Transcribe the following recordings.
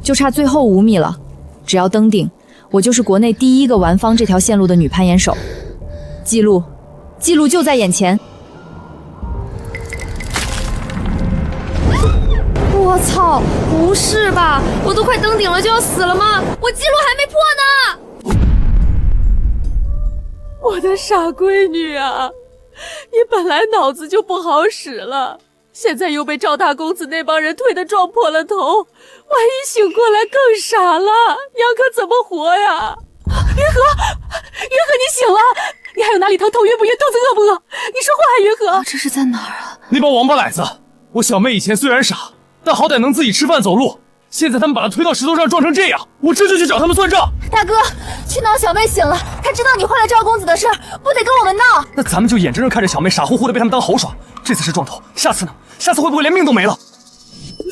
就差最后5米了。只要登顶，我就是国内第1个完方这条线路的女攀岩手。记录就在眼前。我操！不是吧？我都快登顶了就要死了吗？我记录还没破呢！我的傻闺女啊，你本来脑子就不好使了，现在又被赵大公子那帮人推得撞破了头，万一醒过来更傻了，娘可怎么活呀？云禾，你醒了？你还有哪里疼？头晕不晕？肚子饿不饿？你说话啊，云禾！这是在哪儿啊？那帮王八崽子！我小妹以前虽然傻，但好歹能自己吃饭走路。现在他们把她推到石头上撞成这样，我这就去找他们算账。大哥，去闹小妹醒了，她知道你坏了赵公子的事儿，不得跟我们闹？那咱们就眼睁睁看着小妹傻乎乎的被他们当猴耍。这次是撞头，下次呢？下次会不会连命都没了？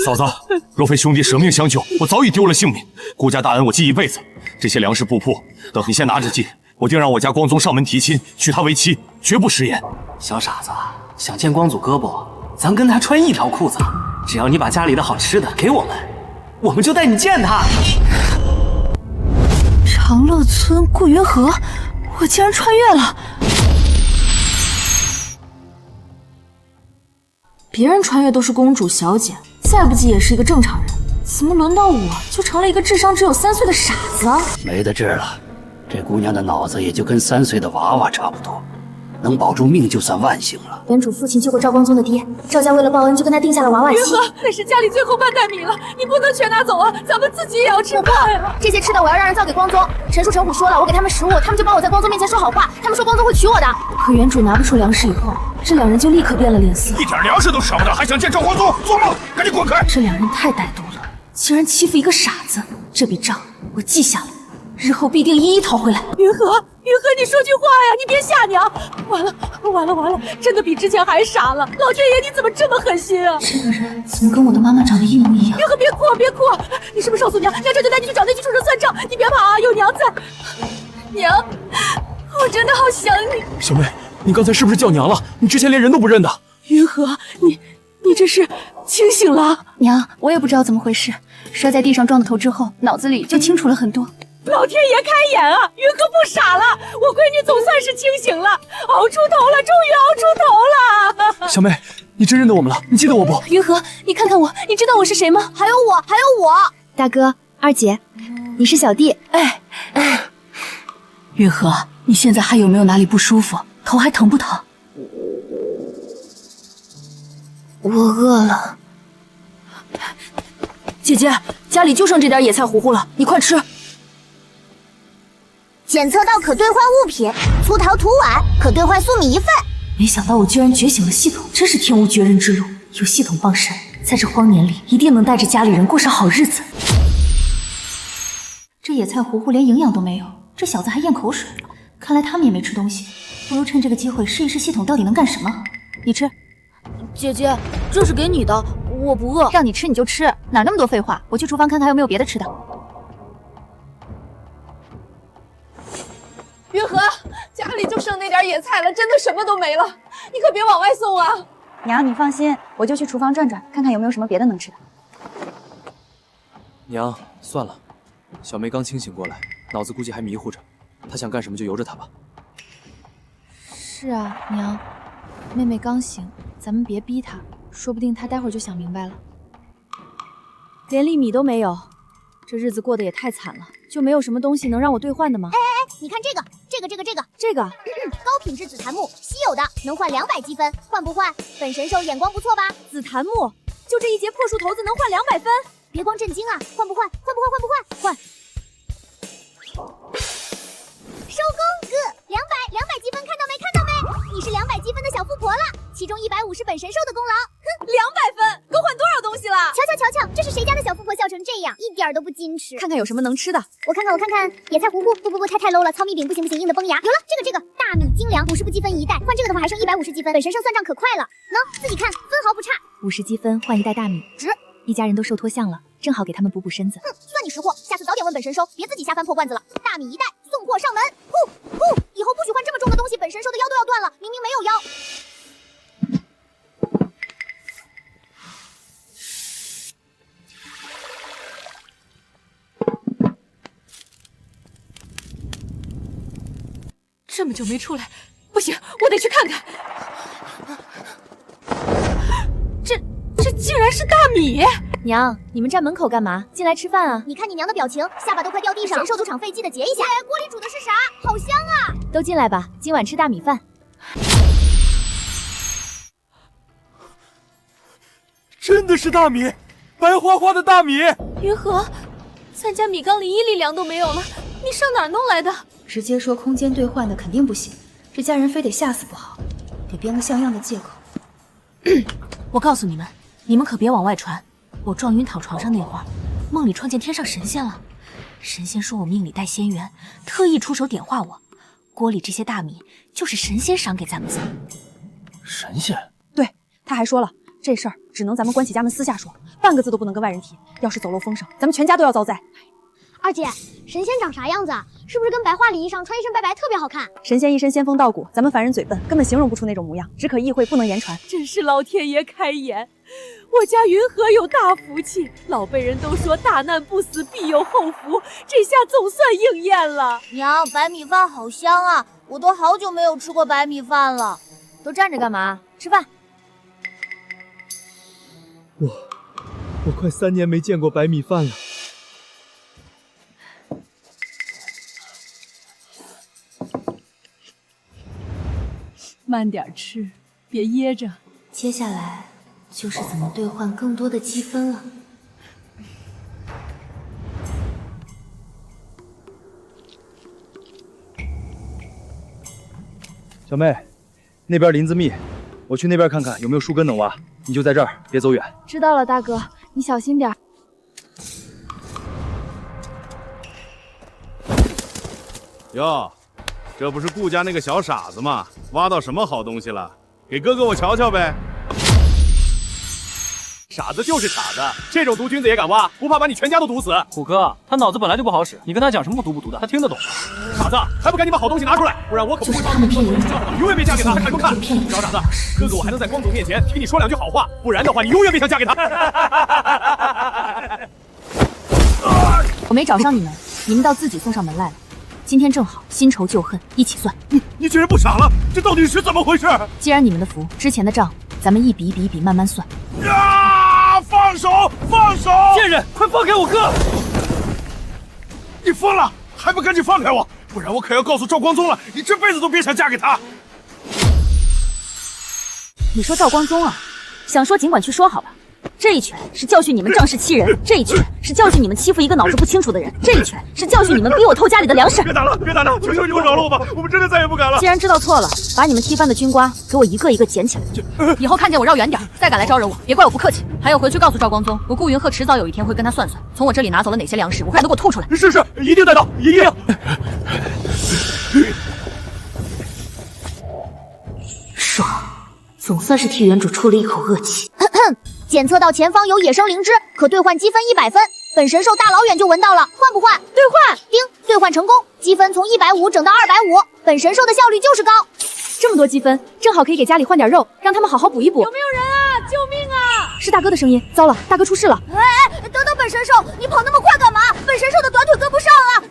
嫂子，若非兄弟舍命相救，我早已丢了性命。顾家大恩我记一辈子。这些粮食布铺，等你先拿着进，我定让我家光宗上门提亲，娶她为妻，绝不食言。小傻子，想见光祖哥不？咱跟他穿一条裤子，只要你把家里的好吃的给我们，我们就带你见他。长乐村顾云禾，我竟然穿越了！别人穿越都是公主小姐，再不济也是一个正常人，怎么轮到我就成了一个智商只有3岁的傻子？没得治了，这姑娘的脑子也就跟3岁的娃娃差不多，能保住命就算万幸了。原主父亲救过赵光宗的爹，赵家为了报恩就跟他定下了娃娃期。云禾，那是家里最后半袋米了，你不能全拿走啊，咱们自己也要吃饭呀。这些吃的我要让人造给光宗。陈叔陈虎说了，我给他们食物，他们就帮我在光宗面前说好话，他们说光宗会娶我的。可原主拿不出粮食以后，这2人就立刻变了脸色，一点粮食都舍不得，还想见赵光宗？做梦！赶紧滚开！这2人太歹毒了，竟然欺负一个傻子，这笔账我记下了，日后必定一一讨回来。云禾，你说句话呀，你别吓娘！完了，真的比之前还傻了。老天爷，你怎么这么狠心啊？这个人怎么跟我的妈妈长得一模一样？云禾，别哭！你是不是少诉娘？娘这就带你去找那具畜生算账。你别跑啊，有娘在。娘，我真的好想你。小妹，你刚才是不是叫娘了？你之前连人都不认的。云禾，你这是清醒了？娘，我也不知道怎么回事，摔在地上撞的头之后，脑子里就清楚了很多。老天爷开眼啊！云禾不傻了，我闺女总算是清醒了，熬出头了，终于熬出头了。小妹，你真认得我们了？你记得我不？云禾，你看看我，你知道我是谁吗？还有我，大哥二姐，你是小弟。云禾，你现在还有没有哪里不舒服？头还疼不疼？我饿了。姐姐，家里就剩这点野菜糊糊了，你快吃。检测到可兑换物品，粗陶土碗可兑换粟米1份。没想到我居然觉醒了系统，真是天无绝人之路。有系统傍身，在这荒年里一定能带着家里人过上好日子。这野菜糊糊连营养都没有，这小子还咽口水，看来他们也没吃东西。不如趁这个机会试一试系统到底能干什么。你吃。姐姐，这是给你的，我不饿。让你吃你就吃，哪那么多废话？我去厨房看看还有没有别的吃的。云禾，家里就剩那点野菜了，真的什么都没了，你可别往外送啊！娘，你放心，我就去厨房转转，看看有没有什么别的能吃的。娘，算了，小妹刚清醒过来，脑子估计还迷糊着，她想干什么就由着她吧。是啊，娘，妹妹刚醒，咱们别逼她，说不定她待会儿就想明白了。连粒米都没有，这日子过得也太惨了，就没有什么东西能让我兑换的吗？你看这个，高品质紫檀木，稀有的，能换200积分，换不换？本神兽眼光不错吧？紫檀木，就这一截破树头子能换200分？别光震惊啊，换不换？换！收工，200积分，看到没？你是200积分的小富婆了，其中150是本神兽的功劳。哼，200分，够换多少东西了？瞧，这是谁家的小富婆笑成这样，一点都不矜持。看看有什么能吃的。我看看，野菜糊糊，不，太 low 了。糙米饼不行，硬的崩牙。有了，这个大米精粮，50不积分1袋，换这个的话还剩150积分。本神兽算账可快了，喏，自己看，分毫不差。50积分换1袋大米，值。一家人都受脱相了，正好给他们补身子。哼，算你识货，下次早点问本神兽，别自己瞎翻破罐子了。大米1袋，送货上门。以后不许换这么重的东西，本神兽的腰都要断了，明明没有腰。这么久没出来，不行，我得去看看。这竟然是大米！娘，你们站门口干嘛？进来吃饭啊！你看你娘的表情，下巴都快掉地上。神兽就场废弃的结一下。锅里煮的是啥？好香啊！都进来吧，今晚吃大米饭。真的是大米，白花花的大米。云禾，咱家米缸里1粒粮都没有了，你上哪儿弄来的？直接说空间兑换的肯定不行，这家人非得吓死不好，得编个像样的借口。我告诉你们，你们可别往外传。我撞晕躺床上那会儿，梦里撞见天上神仙了。神仙说我命里带仙缘，特意出手点化我。锅里这些大米就是神仙赏给咱们家。神仙？对，他还说了，这事儿只能咱们关起家门私下说，半个字都不能跟外人提。要是走漏风声，咱们全家都要遭灾。二姐，神仙长啥样子啊？是不是跟白话里衣裳穿一身白白特别好看？神仙一身仙风道骨，咱们凡人嘴笨，根本形容不出那种模样，只可意会，不能言传。真是老天爷开眼，我家云禾有大福气，老辈人都说大难不死必有后福，这下总算应验了。娘，白米饭好香啊，我都好久没有吃过白米饭了。都站着干嘛？吃饭。我快3年没见过白米饭了。慢点吃，别噎着。接下来就是怎么兑换更多的积分了。小妹，那边林子密，我去那边看看有没有树根能挖。你就在这儿，别走远。知道了，大哥，你小心点。哟，这不是顾家那个小傻子吗？挖到什么好东西了？给哥哥我瞧瞧呗。傻子就是傻子，这种毒菌子也敢挖，不怕把你全家都毒死？虎哥，他脑子本来就不好使，你跟他讲什么毒不毒的，他听得懂。傻子，还不赶紧把好东西拿出来，不然我可不会放你永远别嫁给他，看不看？小傻子，哥哥我还能在光总面前听你说2句好话，不然的话你永远别想嫁给他。我没找上你们，你们倒自己送上门来了。今天正好新仇旧恨一起算。你居然不傻了？这到底是怎么回事？既然你们的福，之前的账咱们一笔一笔慢慢算。啊！放手！放手！贱人，快放开我哥！你疯了，还不赶紧放开我，不然我可要告诉赵光宗了，你这辈子都别想嫁给他。你说赵光宗啊？想说尽管去说好了。这一拳是教训你们仗势欺人，这一拳是教训你们欺负一个脑子不清楚的人，这一拳是教训你们逼我偷家里的粮食。别打了，别打了，求求你们饶了我吧，我们真的再也不敢了。既然知道错了，把你们踢翻的军瓜给我一个一个捡起来。以后看见我绕远点，再敢来招惹我，别怪我不客气。还有回去告诉赵光宗，我顾云鹤迟早有一天会跟他算算，从我这里拿走了哪些粮食，我快都给我吐出来。是，一定带到，一定。爽，总算是替原主出了一口恶气。检测到前方有野生灵芝，可兑换积分100分。本神兽大老远就闻到了，换不换？兑换！叮，兑换成功，积分从150整到250。本神兽的效率就是高。这么多积分，正好可以给家里换点肉，让他们好好补一补。有没有人啊？救命啊！是大哥的声音，糟了，大哥出事了！哎，等等，本神兽，你跑那么快干嘛？本神兽的短腿跟不上啊！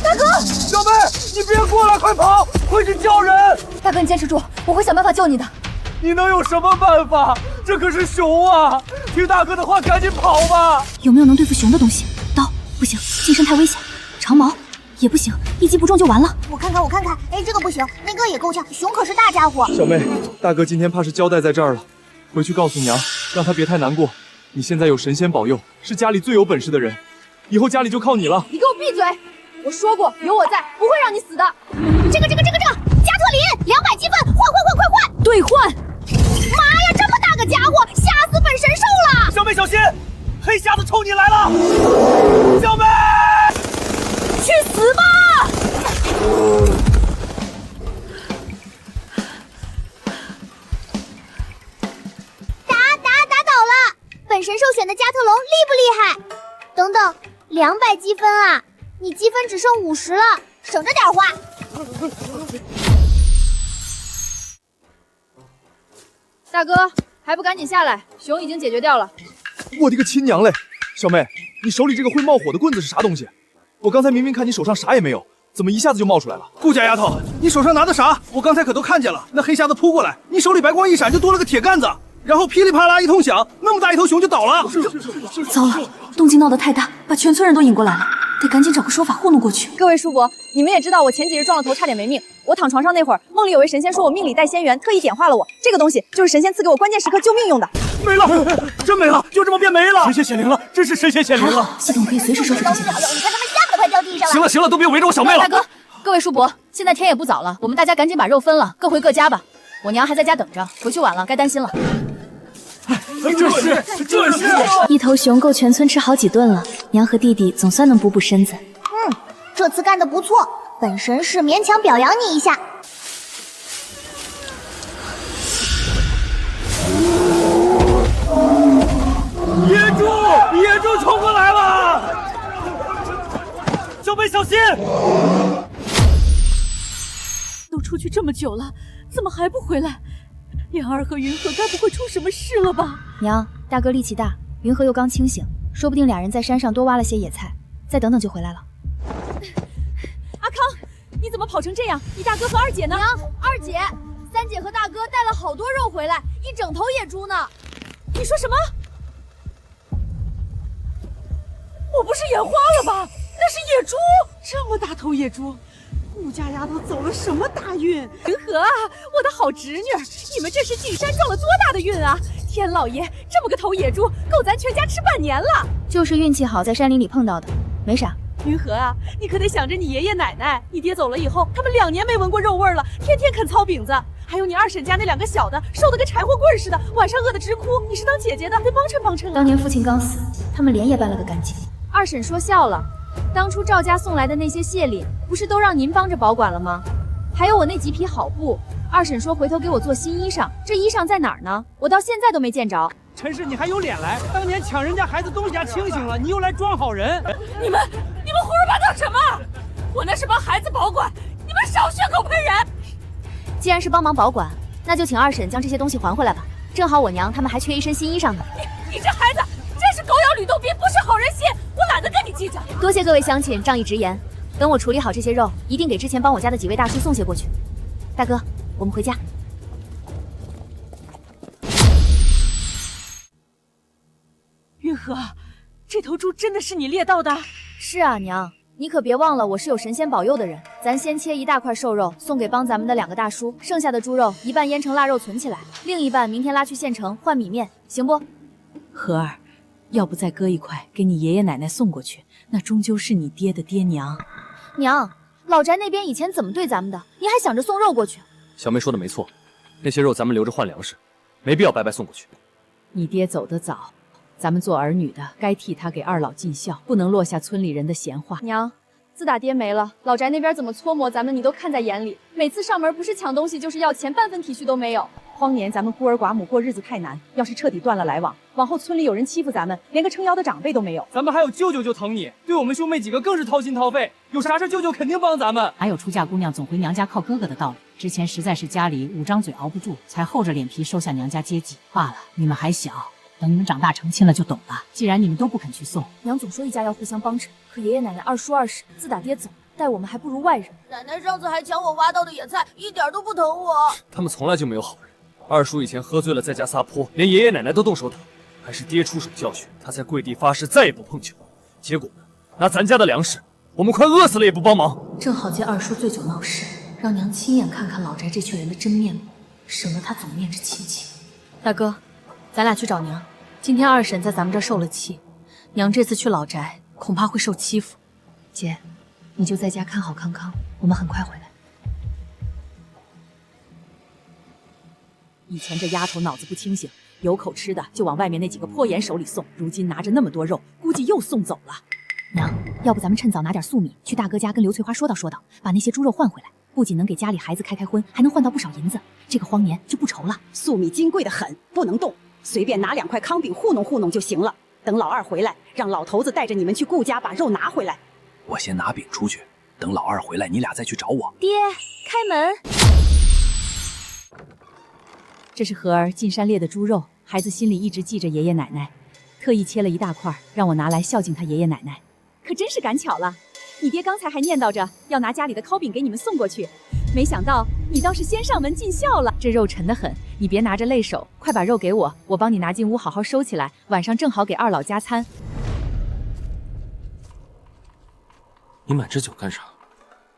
大哥，小妹，你别过来，快跑，快去叫人！大哥，你坚持住，我会想办法救你的。你能有什么办法？这可是熊啊！听大哥的话，赶紧跑吧！有没有能对付熊的东西？刀不行，近身太危险。长矛也不行，一击不中就完了。我看看，哎，这个不行，那个也够呛，熊可是大家伙。小妹，大哥今天怕是交代在这儿了，回去告诉娘，让她别太难过。你现在有神仙保佑，是家里最有本事的人，以后家里就靠你了。你给我闭嘴！我说过，有我在，不会让你死的。这个，加特林200积分，换！兑换！妈呀，这么大个家伙，吓死本神兽了！小妹小心，黑匣子冲你来了！小妹，去死吧！打倒了！本神兽选的加特龙厉不厉害？等等，200积分啊！你积分只剩50了，省着点花。大哥，还不赶紧下来？熊已经解决掉了。我的个亲娘嘞！小妹，你手里这个会冒火的棍子是啥东西？我刚才明明看你手上啥也没有，怎么一下子就冒出来了？顾家丫头，你手上拿的啥？我刚才可都看见了，那黑匣子扑过来，你手里白光一闪，就多了个铁杆子，然后噼里啪啦一通响，那么大一头熊就倒了。糟了，动静闹得太大，把全村人都引过来了，得赶紧找个说法糊弄过去。各位叔伯，你们也知道我前几日撞了头，差点没命。我躺床上那会儿，梦里有位神仙说我命里带仙缘，特意点化了我。这个东西就是神仙赐给我关键时刻救命用的。没了，真没了，就这么变没了。神仙显灵了，真是神仙显灵了。系统可以随时收拾这些东西。你看他们吓得快掉地上了。行了行了，都别围着我小妹了。大哥，各位叔伯，现在天也不早了，我们大家赶紧把肉分了，各回各家吧。我娘还在家等着，回去晚了该担心了。这是一头熊够全村吃好几顿了，娘和弟弟总算能补补身子。这次干得不错，本神是勉强表扬你一下。野猪冲过来了！小妹小心！都出去这么久了，怎么还不回来？莲儿和云禾该不会出什么事了吧？娘，大哥力气大，云禾又刚清醒，说不定俩人在山上多挖了些野菜，再等等就回来了。阿康，你怎么跑成这样？你大哥和二姐呢？娘，二姐、三姐和大哥带了好多肉回来，一整头野猪呢。你说什么？我不是眼花了吧？那是野猪，这么大头野猪，顾家丫头走了什么大运？云禾啊，我的好侄女，你们这是进山撞了多大的运啊！天老爷，这么个头野猪，够咱全家吃半年了。就是运气好，在山林里碰到的，没啥。云禾啊，你可得想着你爷爷奶奶，你爹走了以后，他们2年没闻过肉味了，天天啃糙饼子。还有你二婶家那2个小的，瘦得跟柴火棍似的，晚上饿得直哭。你是当姐姐的，得帮衬帮衬啊。当年父亲刚死，他们脸也搬了个干净。二婶说笑了，当初赵家送来的那些谢礼，不是都让您帮着保管了吗？还有我那几匹好布，二婶说回头给我做新衣裳，这衣裳在哪儿呢？我到现在都没见着。陈氏，你还有脸来？当年抢人家孩子东西家清醒了，你又来装好人？你们胡说八道什么？我那是帮孩子保管，你们少血口喷人！既然是帮忙保管，那就请二婶将这些东西还回来吧。正好我娘他们还缺一身新衣裳呢。你这孩子真是狗咬吕洞宾，不识好人心，我懒得跟你计较。多谢各位乡亲仗义直言，等我处理好这些肉，一定给之前帮我家的几位大叔送些过去。大哥，我们回家。云禾，这头猪真的是你猎到的？是啊，娘，你可别忘了我是有神仙保佑的人。咱先切一大块瘦肉送给帮咱们的2个大叔，剩下的猪肉一半腌成腊肉存起来，另一半明天拉去县城换米面，行不？禾儿，要不再割一块给你爷爷奶奶送过去，那终究是你爹的爹娘。娘，老宅那边以前怎么对咱们的，您还想着送肉过去？小妹说的没错，那些肉咱们留着换粮食，没必要白白送过去。你爹走得早，咱们做儿女的该替他给二老尽孝，不能落下村里人的闲话。娘，自打爹没了，老宅那边怎么搓磨咱们，你都看在眼里。每次上门不是抢东西就是要钱，半分体恤都没有。荒年咱们孤儿寡母过日子太难，要是彻底断了来往，往后村里有人欺负咱们，连个撑腰的长辈都没有。咱们还有舅舅就疼你，对我们兄妹几个更是掏心掏肺，有啥事舅舅肯定帮咱们。还有出嫁姑娘总回娘家靠哥哥的道理，之前实在是家里5张嘴熬不住，才厚着脸皮收下娘家接济。罢了，你们还小，等你们长大成亲了就懂了。既然你们都不肯去送，娘总说一家要互相帮衬，可爷爷奶奶、二叔二婶自打爹走，待我们还不如外人。奶奶上次还抢我挖到的野菜，一点都不疼我。他们从来就没有好人。二叔以前喝醉了在家撒泼，连爷爷奶奶都动手打，还是爹出手教训，他才跪地发誓再也不碰酒。结果呢，拿咱家的粮食，我们快饿死了也不帮忙。正好借二叔醉酒闹事，让娘亲眼看看老宅这群人的真面目，省得他总念着亲情。大哥，咱俩去找娘。今天二婶在咱们这儿受了气，娘这次去老宅恐怕会受欺负。姐，你就在家看好康康，我们很快回来。以前这丫头脑子不清醒，有口吃的就往外面那几个泼眼手里送，如今拿着那么多肉，估计又送走了。娘，要不咱们趁早拿点粟米去大哥家跟刘翠花说道说道，把那些猪肉换回来，不仅能给家里孩子开婚，还能换到不少银子，这个荒年就不愁了。粟米金贵的很，不能动，随便拿2块糠饼糊弄糊弄就行了。等老二回来，让老头子带着你们去顾家把肉拿回来。我先拿饼出去，等老二回来，你俩再去找我。爹，开门。这是禾儿进山猎的猪肉，孩子心里一直记着爷爷奶奶。特意切了一大块，让我拿来孝敬他爷爷奶奶。可真是赶巧了，你爹刚才还念叨着要拿家里的烤饼给你们送过去，没想到你倒是先上门尽孝了。这肉沉得很，你别拿着累手，快把肉给我，我帮你拿进屋好好收起来，晚上正好给二老加餐。你买这酒干啥？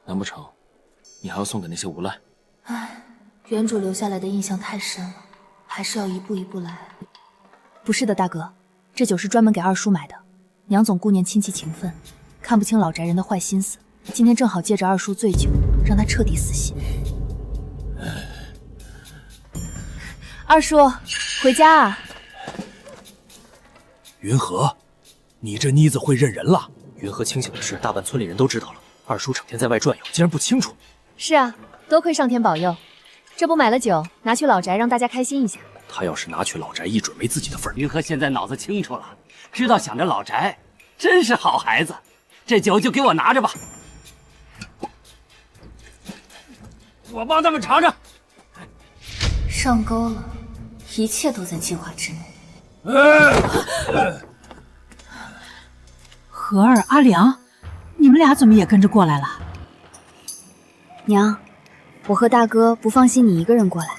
难不成你还要送给那些无赖？唉，原主留下来的印象太深了，还是要一步一步来。不是的，大哥，这酒是专门给二叔买的。娘总顾念亲戚情分，看不清老宅人的坏心思。今天正好借着二叔醉酒，让他彻底死心。二叔，回家啊！云禾，你这妮子会认人了。云禾清醒的事，大半村里人都知道了。二叔整天在外转悠，竟然不清楚。是啊，多亏上天保佑，这不买了酒，拿去老宅让大家开心一下。他要是拿去老宅，一准没自己的份儿。云禾现在脑子清楚了，知道想着老宅，真是好孩子。这酒就给我拿着吧，我帮他们尝尝。上钩了，一切都在计划之内。荷儿、阿良，你们俩怎么也跟着过来了？娘，我和大哥不放心你一个人过来。我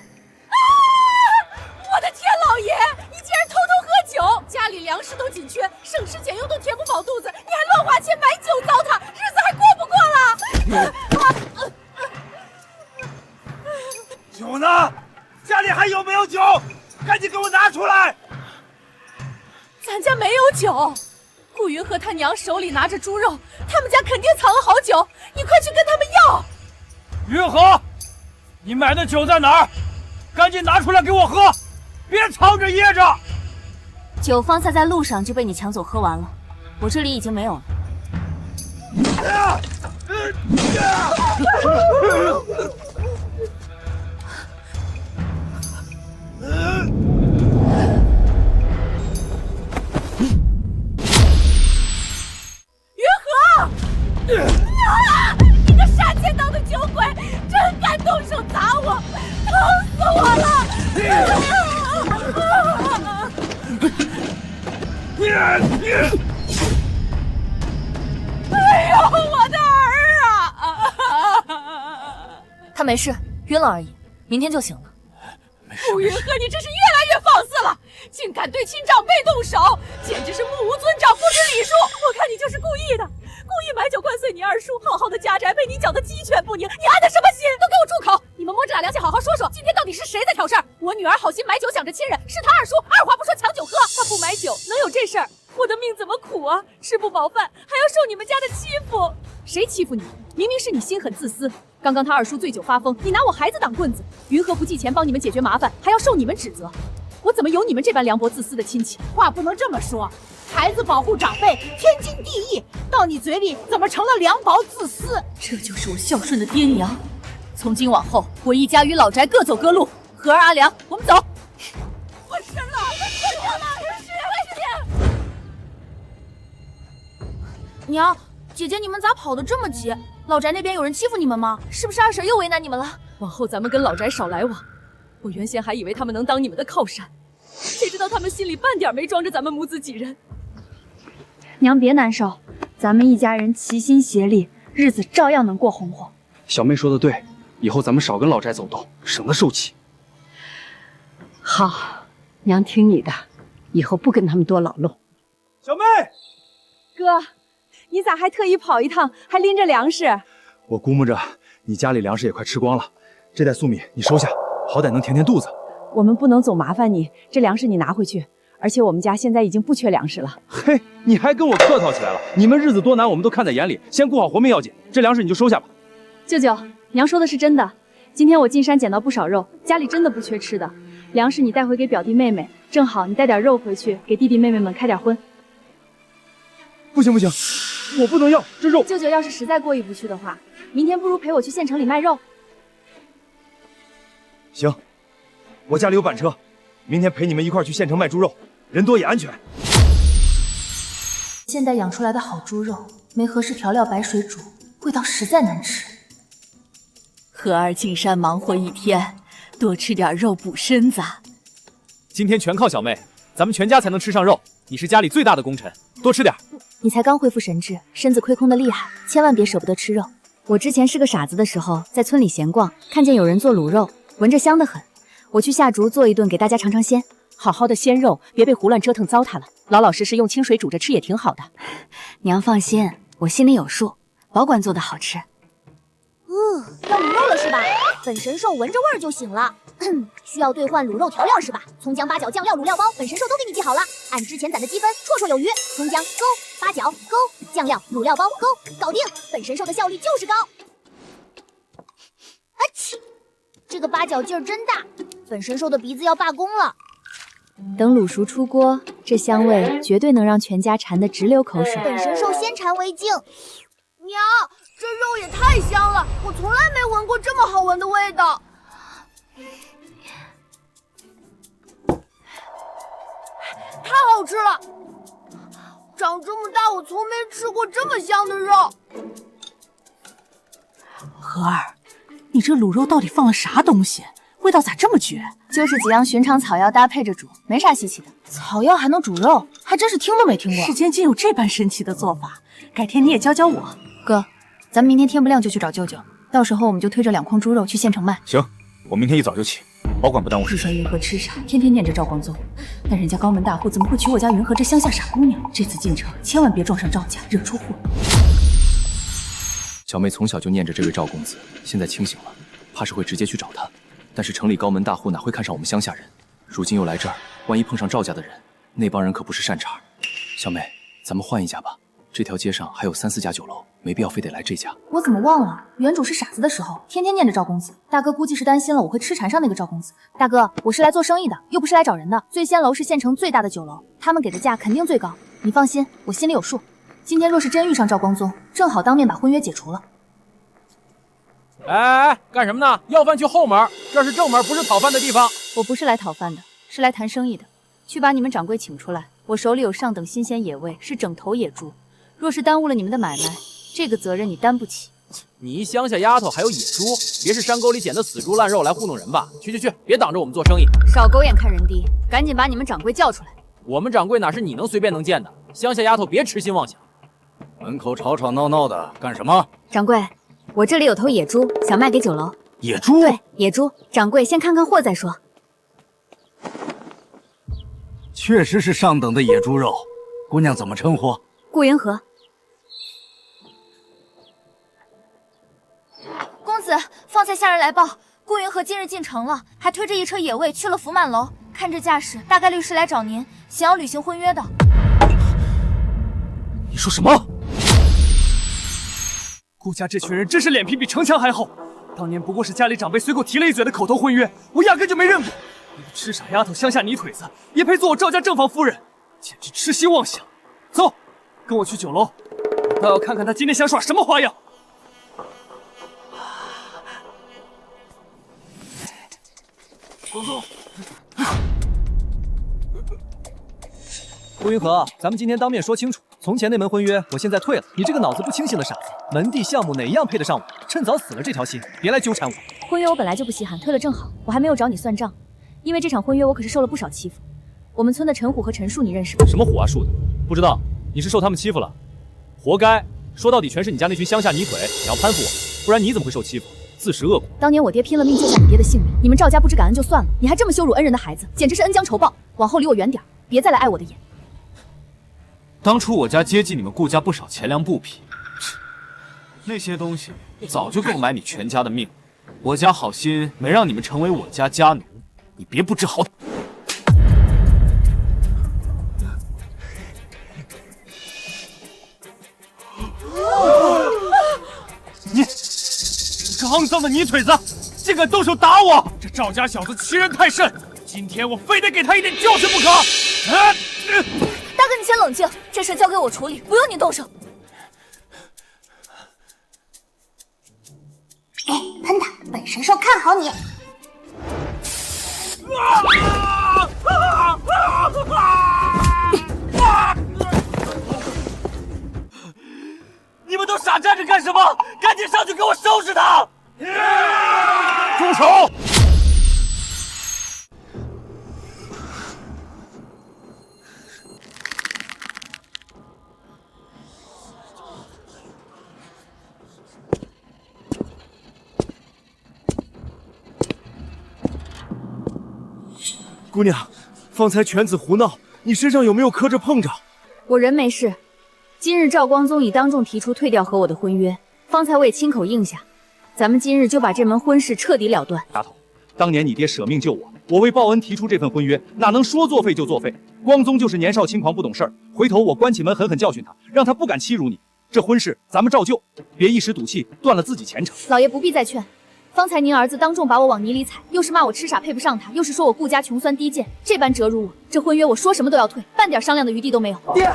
的天，老爷，你竟然偷偷喝酒！家里粮食都紧缺，省吃俭用都填不饱肚子，你还乱花钱买酒糟蹋，日子还过不过了！酒呢？家里还有没有酒？赶紧给我拿出来！咱家没有酒。顾云和他娘手里拿着猪肉，他们家肯定藏了好酒，你快去跟他们要。云禾，你买的酒在哪儿？赶紧拿出来给我喝，别藏着掖着。酒方才在路上就被你抢走喝完了，我这里已经没有了。你个杀千刀的酒鬼，真敢动手砸我，疼死我了！哎呦，我的儿啊！他没事，晕了而已，明天就醒了。顾云禾，你真是越来越放肆了，竟敢对亲长辈动手，简直是目无尊长，不知礼数！我看你就是故意的，故意买酒灌碎你二叔，好好的家宅被你搅得鸡犬不宁，你安的什么心？都给我住口！你们摸着良心好好说说，今天到底是谁在挑事儿？我女儿好心买酒想着亲人，是他二叔二话不说抢酒喝，他不买酒能有这事儿？我的命怎么苦啊？吃不饱饭还要受你们家的欺负？谁欺负你？明明是你心狠自私。刚刚他二叔醉酒发疯，你拿我孩子当棍子，云禾不计钱帮你们解决麻烦，还要受你们指责。我怎么有你们这般凉薄自私的亲戚？话不能这么说，孩子保护长辈天经地义，到你嘴里怎么成了凉薄自私？这就是我孝顺的爹娘。从今往后，我一家与老宅各走各路。荷儿、阿良，我们走。我生了，我生了，是娘，姐姐，你们咋跑得这么急？老宅那边有人欺负你们吗？是不是二婶又为难你们了？往后咱们跟老宅少来往。我原先还以为他们能当你们的靠山，谁知道他们心里半点没装着咱们母子几人。娘别难受，咱们一家人齐心协力，日子照样能过红火。小妹说的对，以后咱们少跟老宅走动，省得受气。好，娘听你的，以后不跟他们多老弄。小妹，哥，你咋还特意跑一趟，还拎着粮食？我估摸着你家里粮食也快吃光了，这袋粟米你收下，好歹能填填肚子。我们不能总麻烦你，这粮食你拿回去。而且我们家现在已经不缺粮食了。嘿，你还跟我客套起来了？你们日子多难，我们都看在眼里，先顾好活命要紧。这粮食你就收下吧。舅舅，娘说的是真的。今天我进山捡到不少肉，家里真的不缺吃的。粮食你带回给表弟妹妹，正好你带点肉回去给弟弟妹妹们开点荤。不行不行，我不能要这肉。舅舅要是实在过意不去的话，明天不如陪我去县城里卖肉。行，我家里有板车，明天陪你们一块去县城卖猪肉，人多也安全。现代养出来的好猪肉，没合适调料白水煮，味道实在难吃。荷儿进山忙活一天，多吃点肉补身子。今天全靠小妹，咱们全家才能吃上肉。你是家里最大的功臣，多吃点。你才刚恢复神智，身子亏空的厉害，千万别舍不得吃肉。我之前是个傻子的时候，在村里闲逛，看见有人做卤肉，闻着香得很，我去下厨做一顿给大家尝尝鲜。好好的鲜肉，别被胡乱折腾糟蹋了。老老实实用清水煮着吃也挺好的。娘放心，我心里有数，保管做的好吃。要卤肉了是吧？本神兽闻着味儿就醒了。需要兑换卤肉调料是吧？葱姜八角酱料卤料包，本神兽都给你记好了，按之前攒的积分绰绰有余。葱姜勾，八角勾，酱料卤料包勾，搞定！本神兽的效率就是高。啊嚏！这个八角劲儿真大，本神兽的鼻子要罢工了。等卤熟出锅，这香味绝对能让全家馋得直流口水。本神兽先馋为敬。娘，这肉也太香了，我从来没闻过这么好闻的味道。太好吃了！长这么大，我从没吃过这么香的肉。荷儿，你这卤肉到底放了啥东西？味道咋这么绝？就是几样寻常草药搭配着煮，没啥稀奇的。草药还能煮肉，还真是听都没听过。世间竟有这般神奇的做法，改天你也教教我。哥，咱们明天天不亮就去找舅舅，到时候我们就推着2筐猪肉去县城卖。行，我明天一早就起，保管不耽误事。你说云禾吃啥？天天念着赵光宗，但人家高门大户怎么会娶我家云禾这乡下傻姑娘？这次进城千万别撞上赵家，惹出祸。小妹从小就念着这位赵公子，现在清醒了，怕是会直接去找他。但是城里高门大户哪会看上我们乡下人？如今又来这儿，万一碰上赵家的人，那帮人可不是善茬。小妹，咱们换一家吧。这条街上还有3、4家酒楼，没必要非得来这家。我怎么忘了？原主是傻子的时候，天天念着赵公子。大哥估计是担心了我会痴缠上那个赵公子。大哥，我是来做生意的，又不是来找人的。醉仙楼是县城最大的酒楼，他们给的价肯定最高。你放心，我心里有数。今天若是真遇上赵光宗，正好当面把婚约解除了。哎，干什么呢？要饭去后门，这是正门，不是讨饭的地方。我不是来讨饭的，是来谈生意的。去把你们掌柜请出来，我手里有上等新鲜野味，是整头野猪。若是耽误了你们的买卖，这个责任你担不起。你一乡下丫头还有野猪，别是山沟里捡的死猪烂肉来糊弄人吧？去，别挡着我们做生意。少狗眼看人低，赶紧把你们掌柜叫出来。我们掌柜哪是你能随便能见的？乡下丫头别痴心妄想。门口吵吵闹闹的干什么？掌柜，我这里有头野猪，想卖给酒楼。野猪？对，野猪。掌柜先看看货再说。确实是上等的野猪肉，姑娘怎么称呼？顾云禾。公子，方才下人来报，顾云禾今日进城了，还推着一车野味去了福满楼。看这架势，大概率是来找您，想要履行婚约的。你说什么？顾家这群人真是脸皮比城墙还厚。当年不过是家里长辈随口提了一嘴的口头婚约，我压根就没认过。一个痴傻丫头，乡下泥腿子，也配做我赵家正房夫人？简直痴心妄想！走，跟我去酒楼，我倒要看看他今天想耍什么花样。光宗，顾云禾，咱们今天当面说清楚，从前那门婚约我现在退了。你这个脑子不清醒的傻子，门第项目哪一样配得上我？趁早死了这条心，别来纠缠我。婚约我本来就不稀罕，退了正好。我还没有找你算账，因为这场婚约我可是受了不少欺负。我们村的陈虎和陈树你认识吧？什么虎啊树的？不知道。你是受他们欺负了，活该。说到底全是你家那群乡下泥腿想要攀附我，不然你怎么会受欺负？自食恶果。当年我爹拼了命救下你爹的性命，你们赵家不知感恩就算了，你还这么羞辱恩人的孩子，简直是恩将仇报。往后离我远点，别再来碍我的眼。当初我家接济你们顾家不少钱粮布匹，那些东西早就够买你全家的命。我家好心没让你们成为我家家奴，你别不知好歹。你这肮脏的泥腿子，竟敢动手打我！这赵家小子欺人太甚，今天我非得给他一点教训不可！大哥，你先冷静，这事交给我处理，不用你动手。哎，喷他！本神兽看好你。你们都傻站着干什么？赶紧上去给我收拾他！住手！姑娘，方才犬子胡闹，你身上有没有磕着碰着？我人没事。今日赵光宗已当众提出退掉和我的婚约，方才我也亲口应下，咱们今日就把这门婚事彻底了断。丫头，当年你爹舍命救我，我为报恩提出这份婚约，哪能说作废就作废？光宗就是年少轻狂不懂事儿，回头我关起门狠狠教训他，让他不敢欺辱你。这婚事咱们照旧，别一时赌气断了自己前程。老爷不必再劝，方才您儿子当众把我往泥里踩，又是骂我痴傻配不上他，又是说我顾家穷酸低贱，这般折辱我，这婚约我说什么都要退，半点商量的余地都没有。爹，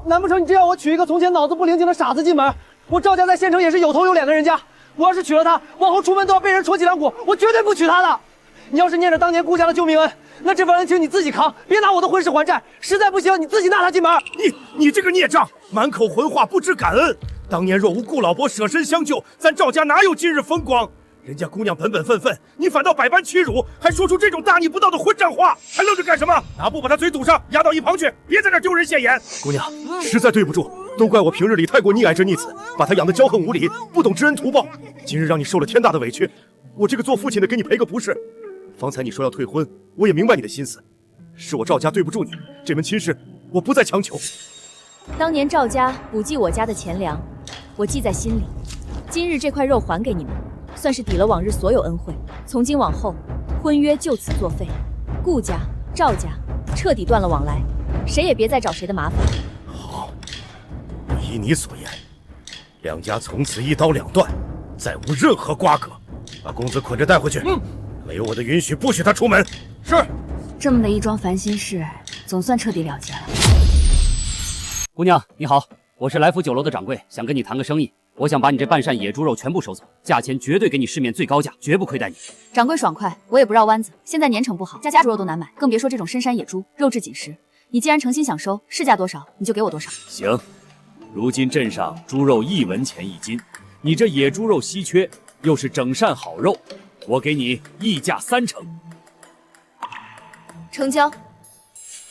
难不成你真要我娶一个从前脑子不灵精的傻子进门？我赵家在县城也是有头有脸的人家，我要是娶了她，往后出门都要被人戳脊梁骨，我绝对不娶她的。你要是念着当年顾家的救命恩，那这份恩情你自己扛，别拿我的婚事还债。实在不行，你自己纳她进门。你这个孽障，满口混话，不知感恩。当年若无顾老伯舍身相救，咱赵家哪有今日风光？人家姑娘本本分分，你反倒百般欺辱，还说出这种大逆不道的混账话，还愣着干什么？拿布把他嘴堵上，压到一旁去，别在这丢人现眼。姑娘，实在对不住，都怪我平日里太过溺爱这逆子，把他养得骄横无礼，不懂知恩图报。今日让你受了天大的委屈，我这个做父亲的给你赔个不是。方才你说要退婚，我也明白你的心思，是我赵家对不住你，这门亲事我不再强求。当年赵家补济我家的钱粮，我记在心里。今日这块肉还给你们，算是抵了往日所有恩惠。从今往后，婚约就此作废，顾家、赵家彻底断了往来，谁也别再找谁的麻烦。好，依你所言，两家从此一刀两断，再无任何瓜葛。把公子捆着带回去。没有我的允许，不许他出门。是。这么的一桩烦心事，总算彻底了结了。姑娘你好，我是来福酒楼的掌柜，想跟你谈个生意。我想把你这半扇野猪肉全部收走，价钱绝对给你市面最高价，绝不亏待你。掌柜爽快，我也不绕弯子。现在年成不好，家猪肉都难买，更别说这种深山野猪，肉质紧实。你既然诚心想收，市价多少你就给我多少。行，如今镇上猪肉1文钱1斤，你这野猪肉稀缺，又是整扇好肉，我给你溢价3成。成交。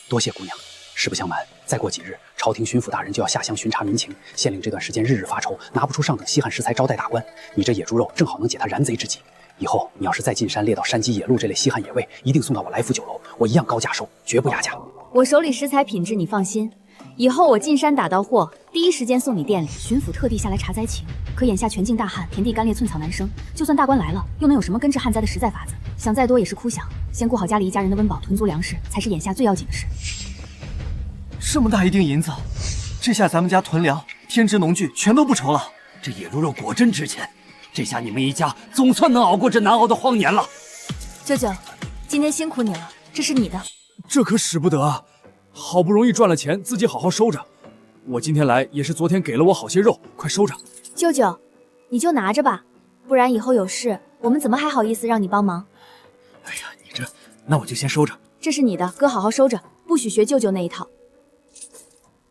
多谢姑娘。实不相瞒，再过几日，朝廷巡抚大人就要下乡巡查民情，县令这段时间日日发愁，拿不出上等稀罕食材招待大官。你这野猪肉正好能解他燃贼之急。以后你要是再进山猎到山鸡、野鹿这类稀罕野味，一定送到我来福酒楼，我一样高价收，绝不压价。我手里食材品质你放心，以后我进山打到货，第一时间送你店里。巡抚特地下来查灾情，可眼下全境大旱，田地干裂，寸草难生，就算大官来了，又能有什么根治旱灾的实在法子？想再多也是哭想。先顾好家里一家人的温饱，囤足粮食，才是眼下最要紧的事。这么大一锭银子，这下咱们家囤粮、添置农具全都不愁了。这野猪肉果真值钱，这下你们一家总算能熬过这难熬的荒年了。舅舅，今天辛苦你了，这是你的。这可使不得啊！好不容易赚了钱，自己好好收着。我今天来也是昨天给了我好些肉，快收着。舅舅，你就拿着吧，不然以后有事，我们怎么还好意思让你帮忙？哎呀，你这，那我就先收着。这是你的，哥好好收着，不许学舅舅那一套。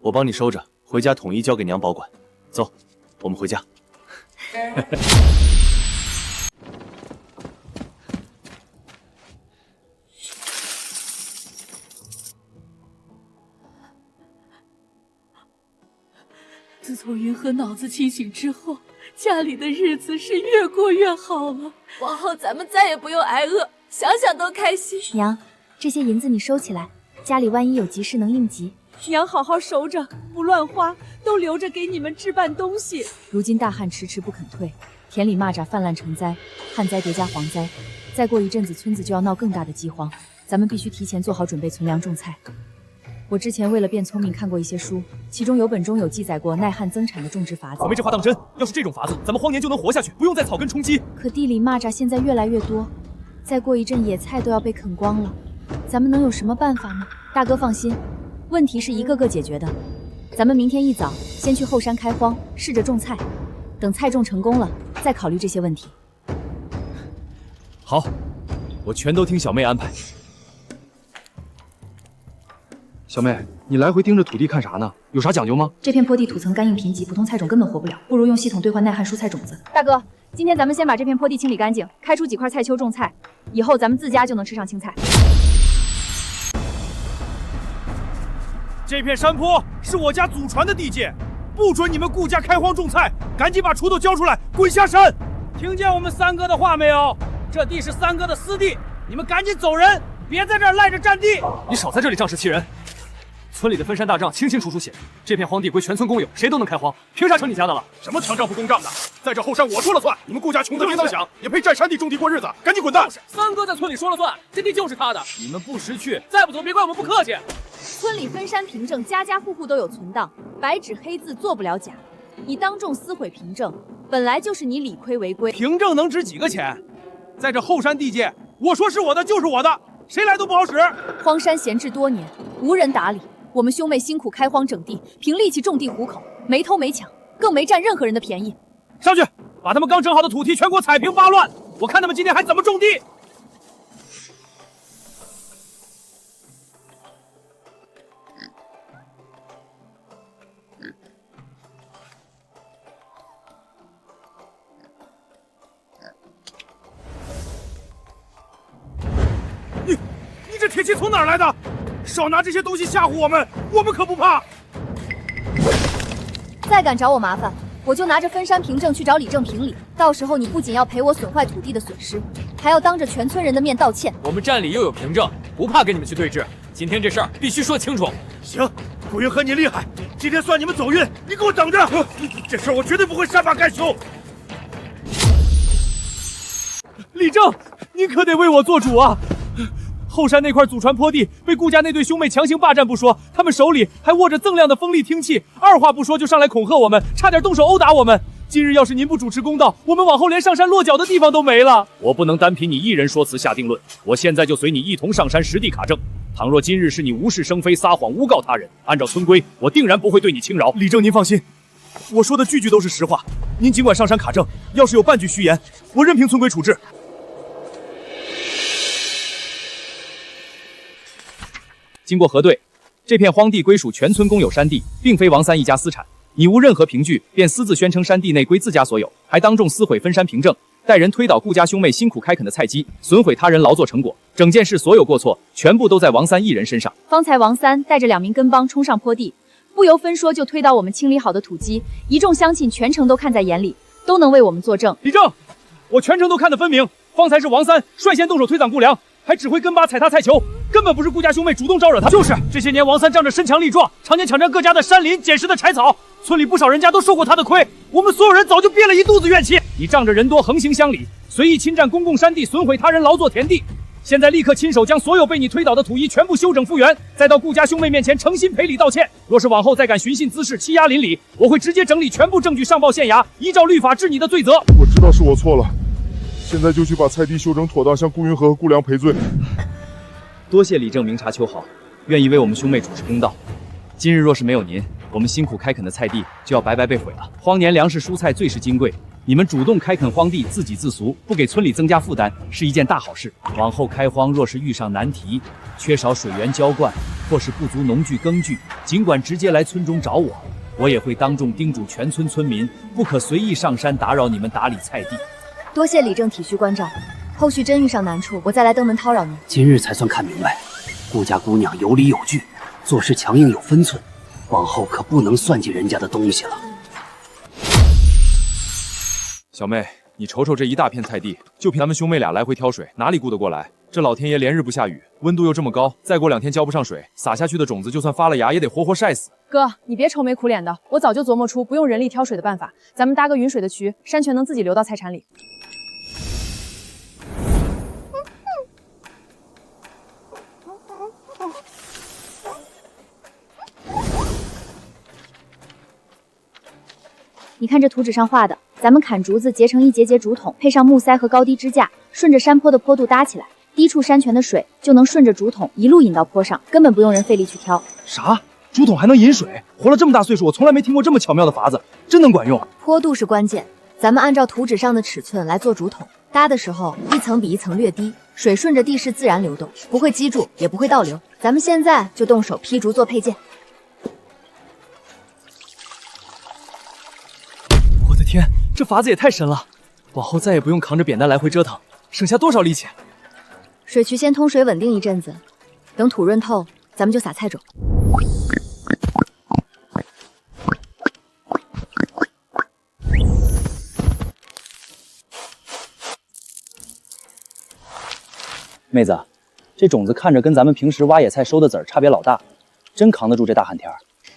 我帮你收着，回家统一交给娘保管。走，我们回家。自从云禾脑子清醒之后，家里的日子是越过越好了。往后咱们再也不用挨饿，想想都开心。娘，这些银子你收起来，家里万一有急事能应急。娘好好收着，不乱花，都留着给你们置办东西。如今大旱迟迟不肯退，田里蚂蚱泛滥成灾，旱灾叠加蝗灾，再过一阵子村子就要闹更大的饥荒，咱们必须提前做好准备，存粮种菜。我之前为了变聪明看过一些书，其中有本中有记载过耐旱增产的种植法子。我没这话当真，要是这种法子，咱们荒年就能活下去，不用再草根充饥。可地里蚂蚱现在越来越多，再过一阵野菜都要被啃光了，咱们能有什么办法呢？大哥放心，问题是一个个解决的。咱们明天一早先去后山开荒，试着种菜，等菜种成功了，再考虑这些问题。好，我全都听小妹安排。小妹，你来回盯着土地看啥呢？有啥讲究吗？这片坡地土层干硬贫瘠，普通菜种根本活不了，不如用系统兑换耐旱蔬菜种子。大哥，今天咱们先把这片坡地清理干净，开出几块菜丘种菜，以后咱们自家就能吃上青菜。这片山坡是我家祖传的地界，不准你们顾家开荒种菜，赶紧把锄头交出来，滚下山！听见我们三哥的话没有？这地是三哥的私地，你们赶紧走人，别在这儿赖着占地！你少在这里仗势欺人！村里的分山大账清清楚楚写着，这片荒地归全村公有，谁都能开荒，凭啥成你家的了？什么强账不公账的？在这后山我说了算，你们顾家穷得叮当响，也配占山地种地过日子？赶紧滚蛋！三哥在村里说了算，这地就是他的，你们不识趣，再不走别怪我们不客气。村里分山凭证，家家户户都有存档，白纸黑字做不了假。你当众撕毁凭证，本来就是你理亏为归。凭证能值几个钱？在这后山地界，我说是我的就是我的，谁来都不好使。荒山闲置多年，无人打理。我们兄妹辛苦开荒整地，凭力气种地糊口，没偷没抢，更没占任何人的便宜。上去，把他们刚整好的土地全给我踩平扒乱，我看他们今天还怎么种地。你这铁器从哪儿来的？少拿这些东西吓唬我们，我们可不怕。再敢找我麻烦，我就拿着分山凭证去找李正评理。到时候你不仅要赔我损坏土地的损失，还要当着全村人的面道歉。我们站里又有凭证，不怕跟你们去对峙。今天这事儿必须说清楚。行，顾云和你厉害，今天算你们走运，你给我等着！这事儿我绝对不会善罢甘休。李正，您可得为我做主啊！后山那块祖传坡地被顾家那对兄妹强行霸占不说，他们手里还握着锃亮的锋利听器，二话不说就上来恐吓我们，差点动手殴打我们。今日要是您不主持公道，我们往后连上山落脚的地方都没了。我不能单凭你一人说辞下定论，我现在就随你一同上山实地卡证。倘若今日是你无事生非、撒谎诬告他人，按照村规，我定然不会对你轻饶。李正，您放心，我说的句句都是实话，您尽管上山卡证，要是有半句虚言，我任凭村规处置。经过核对，这片荒地归属全村公有山地，并非王三一家私产。你无任何凭据，便私自宣称山地内归自家所有，还当众撕毁分山凭证，带人推倒顾家兄妹辛苦开垦的菜基，损毁他人劳作成果。整件事所有过错，全部都在王三一人身上。方才王三带着2名跟帮冲上坡地，不由分说就推倒我们清理好的土基，一众乡亲全程都看在眼里，都能为我们作证。李正，我全程都看得分明，方才是王三率先动手推搡顾良，还指挥跟巴踩踏菜球，根本不是顾家兄妹主动招惹他。就是这些年，王三仗着身强力壮，常年抢占各家的山林、捡拾的柴草，村里不少人家都受过他的亏，我们所有人早就憋了一肚子怨气。你仗着人多横行乡里，随意侵占公共山地，损毁他人劳作田地，现在立刻亲手将所有被你推倒的土一全部修整复原，再到顾家兄妹面前诚心赔礼道歉。若是往后再敢寻衅滋事、欺压邻里，我会直接整理全部证据上报县衙，依照律法治你的罪责。我知道是我错了，现在就去把菜地修整妥当，向顾云和和顾良赔罪。多谢李正明察秋毫，愿意为我们兄妹主持公道。今日若是没有您，我们辛苦开垦的菜地就要白白被毁了。荒年粮食蔬菜最是金贵，你们主动开垦荒地，自给自足，不给村里增加负担，是一件大好事。往后开荒若是遇上难题，缺少水源浇灌，或是不足农具耕具，尽管直接来村中找我，我也会当众叮嘱全村村民，不可随意上山打扰你们打理菜地。多谢李正体恤关照，后续真遇上难处，我再来登门叨扰您。今日才算看明白，顾家姑娘有理有据，做事强硬有分寸，往后可不能算计人家的东西了。小妹，你瞅瞅这一大片菜地，就凭咱们兄妹俩来回挑水，哪里顾得过来？这老天爷连日不下雨，温度又这么高，再过2天浇不上水，撒下去的种子就算发了芽，也得活活晒死。哥，你别愁眉苦脸的，我早就琢磨出不用人力挑水的办法，咱们搭个云水的渠，山泉能自己流到菜场里。你看这图纸上画的，咱们砍竹子结成一节节竹筒，配上木塞和高低支架，顺着山坡的坡度搭起来，低处山泉的水就能顺着竹筒一路引到坡上，根本不用人费力去挑。啥？竹筒还能引水？活了这么大岁数，我从来没听过这么巧妙的法子，真能管用。坡度是关键，咱们按照图纸上的尺寸来做竹筒，搭的时候一层比一层略低，水顺着地势自然流动，不会积住，也不会倒流。咱们现在就动手劈竹做配件。我的天，这法子也太神了！往后再也不用扛着扁担来回折腾，省下多少力气！水渠先通水稳定一阵子，等土润透，咱们就撒菜种。妹子，这种子看着跟咱们平时挖野菜收的籽儿差别老大，真扛得住这大旱天儿。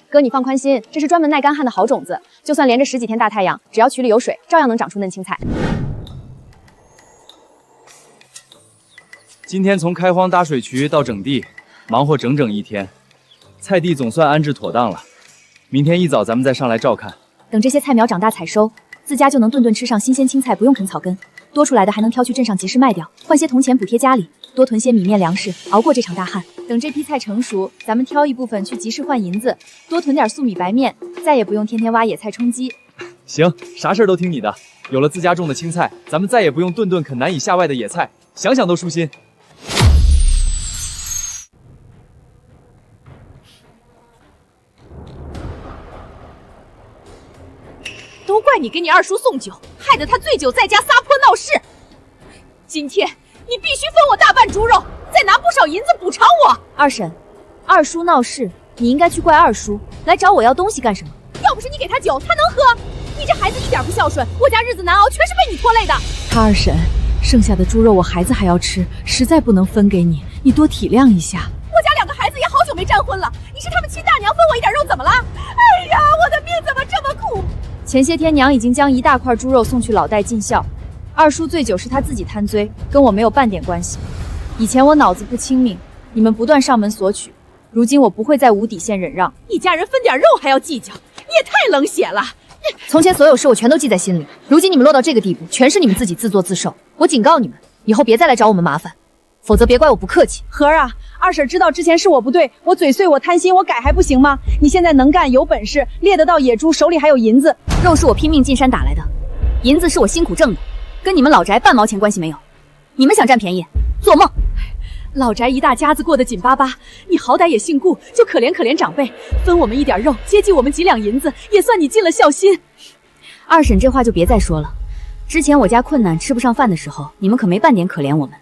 哥，你放宽心，这是专门耐干旱的好种子，就算连着10几天大太阳，只要渠里有水，照样能长出嫩青菜。今天从开荒搭水渠到整地，忙活整整1天，菜地总算安置妥当了。明天一早咱们再上来照看。等这些菜苗长大采收，自家就能顿顿吃上新鲜青菜，不用啃草根。多出来的还能挑去镇上集市卖掉，换些铜钱补贴家里，多囤些米面粮食，熬过这场大旱。等这批菜成熟，咱们挑一部分去集市换银子，多囤点粟米白面，再也不用天天挖野菜充饥。行，啥事儿都听你的。有了自家种的青菜，咱们再也不用顿顿啃难以下外的野菜，想想都舒心。都怪你给你二叔送酒，害得他醉酒在家撒泼闹事。今天你必须分我大半猪肉，再拿不少银子补偿我。二婶，二叔闹事，你应该去怪二叔，来找我要东西干什么？要不是你给他酒，他能喝？你这孩子一点不孝顺，我家日子难熬，全是被你拖累的。他二婶，剩下的猪肉我孩子还要吃，实在不能分给你，你多体谅一下。我家2个孩子也好久没沾婚了，你是他们亲大娘，分我一点肉怎么了？哎呀，我的命怎么这么苦？前些天娘已经将1大块猪肉送去老戴尽孝，二叔醉酒是他自己贪醉，跟我没有半点关系。以前我脑子不清明，你们不断上门索取，如今我不会再无底线忍让。一家人分点肉还要计较，你也太冷血了。从前所有事我全都记在心里，如今你们落到这个地步，全是你们自己自作自受。我警告你们，以后别再来找我们麻烦，否则别怪我不客气。和儿啊，二婶知道之前是我不对，我嘴碎，我贪心，我改还不行吗？你现在能干有本事，猎得到野猪，手里还有银子。肉是我拼命进山打来的，银子是我辛苦挣的，跟你们老宅半毛钱关系没有。你们想占便宜，做梦！老宅一大家子过得紧巴巴，你好歹也姓顾，就可怜可怜长辈，分我们一点肉，接济我们几两银子，也算你尽了孝心。二婶这话就别再说了，之前我家困难吃不上饭的时候，你们可没半点可怜我们。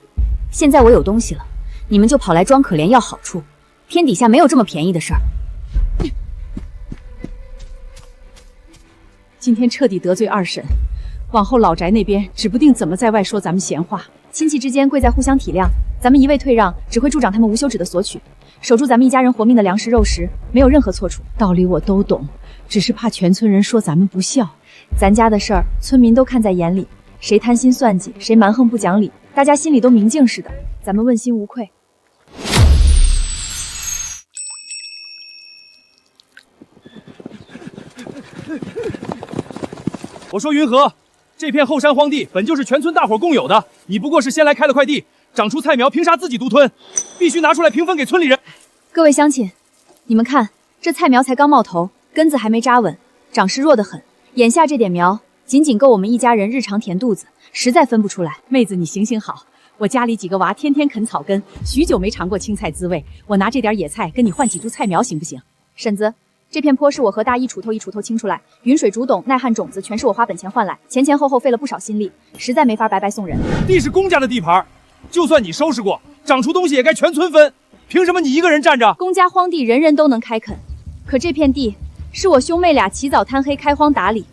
现在我有东西了，你们就跑来装可怜要好处，天底下没有这么便宜的事儿。今天彻底得罪二婶，往后老宅那边指不定怎么在外说咱们闲话。亲戚之间贵在互相体谅，咱们一味退让，只会助长他们无休止的索取，守住咱们一家人活命的粮食肉食，没有任何错处。道理我都懂，只是怕全村人说咱们不孝。咱家的事儿，村民都看在眼里，谁贪心算计，谁蛮横不讲理，大家心里都明镜似的，咱们问心无愧。我说云禾，这片后山荒地本就是全村大伙共有的，你不过是先来开了块地，长出菜苗，凭啥自己独吞？必须拿出来平分给村里人。各位乡亲，你们看，这菜苗才刚冒头，根子还没扎稳，长势弱得很。眼下这点苗，仅仅够我们一家人日常填肚子，实在分不出来。妹子，你行行好，我家里几个娃天天啃草根，许久没尝过青菜滋味，我拿这点野菜跟你换几株菜苗行不行？婶子，这片坡是我和大一锄头一锄头清出来，云水竹董、耐旱种子全是我花本钱换来，前后后费了不少心力，实在没法白白送人。地是公家的地盘，就算你收拾过，长出东西也该全村分，凭什么你一个人占着？公家荒地人人都能开垦，可这片地是我兄妹俩起早贪黑开荒打理，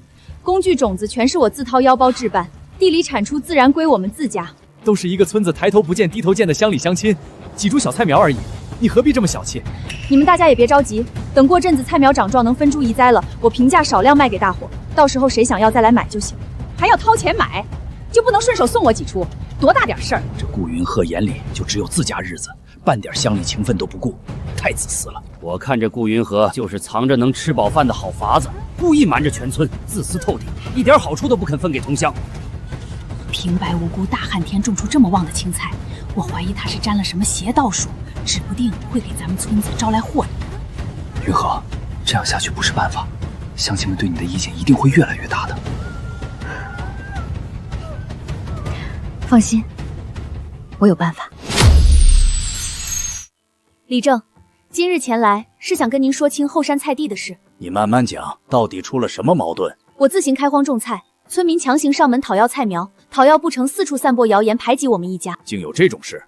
工具种子全是我自掏腰包置办，地里产出自然归我们自家。都是一个村子抬头不见低头见的乡里乡亲，几株小菜苗而已，你何必这么小气？你们大家也别着急，等过阵子菜苗长壮能分株移栽了，我平价少量卖给大伙，到时候谁想要再来买就行。还要掏钱买，就不能顺手送我几株？多大点事儿！这顾云鹤眼里就只有自家日子，半点乡里情分都不顾，太自私了。我看这顾云鹤就是藏着能吃饱饭的好法子，故意瞒着全村，自私透顶，一点好处都不肯分给同乡。平白无故大旱天种出这么旺的青菜，我怀疑他是沾了什么邪道术，指不定会给咱们村子招来祸呢。云鹤，这样下去不是办法，乡亲们对你的意见一定会越来越大的。放心，我有办法。李正，今日前来是想跟您说清后山菜地的事。你慢慢讲，到底出了什么矛盾？我自行开荒种菜，村民强行上门讨要菜苗，讨要不成，四处散播谣言，排挤我们一家。竟有这种事？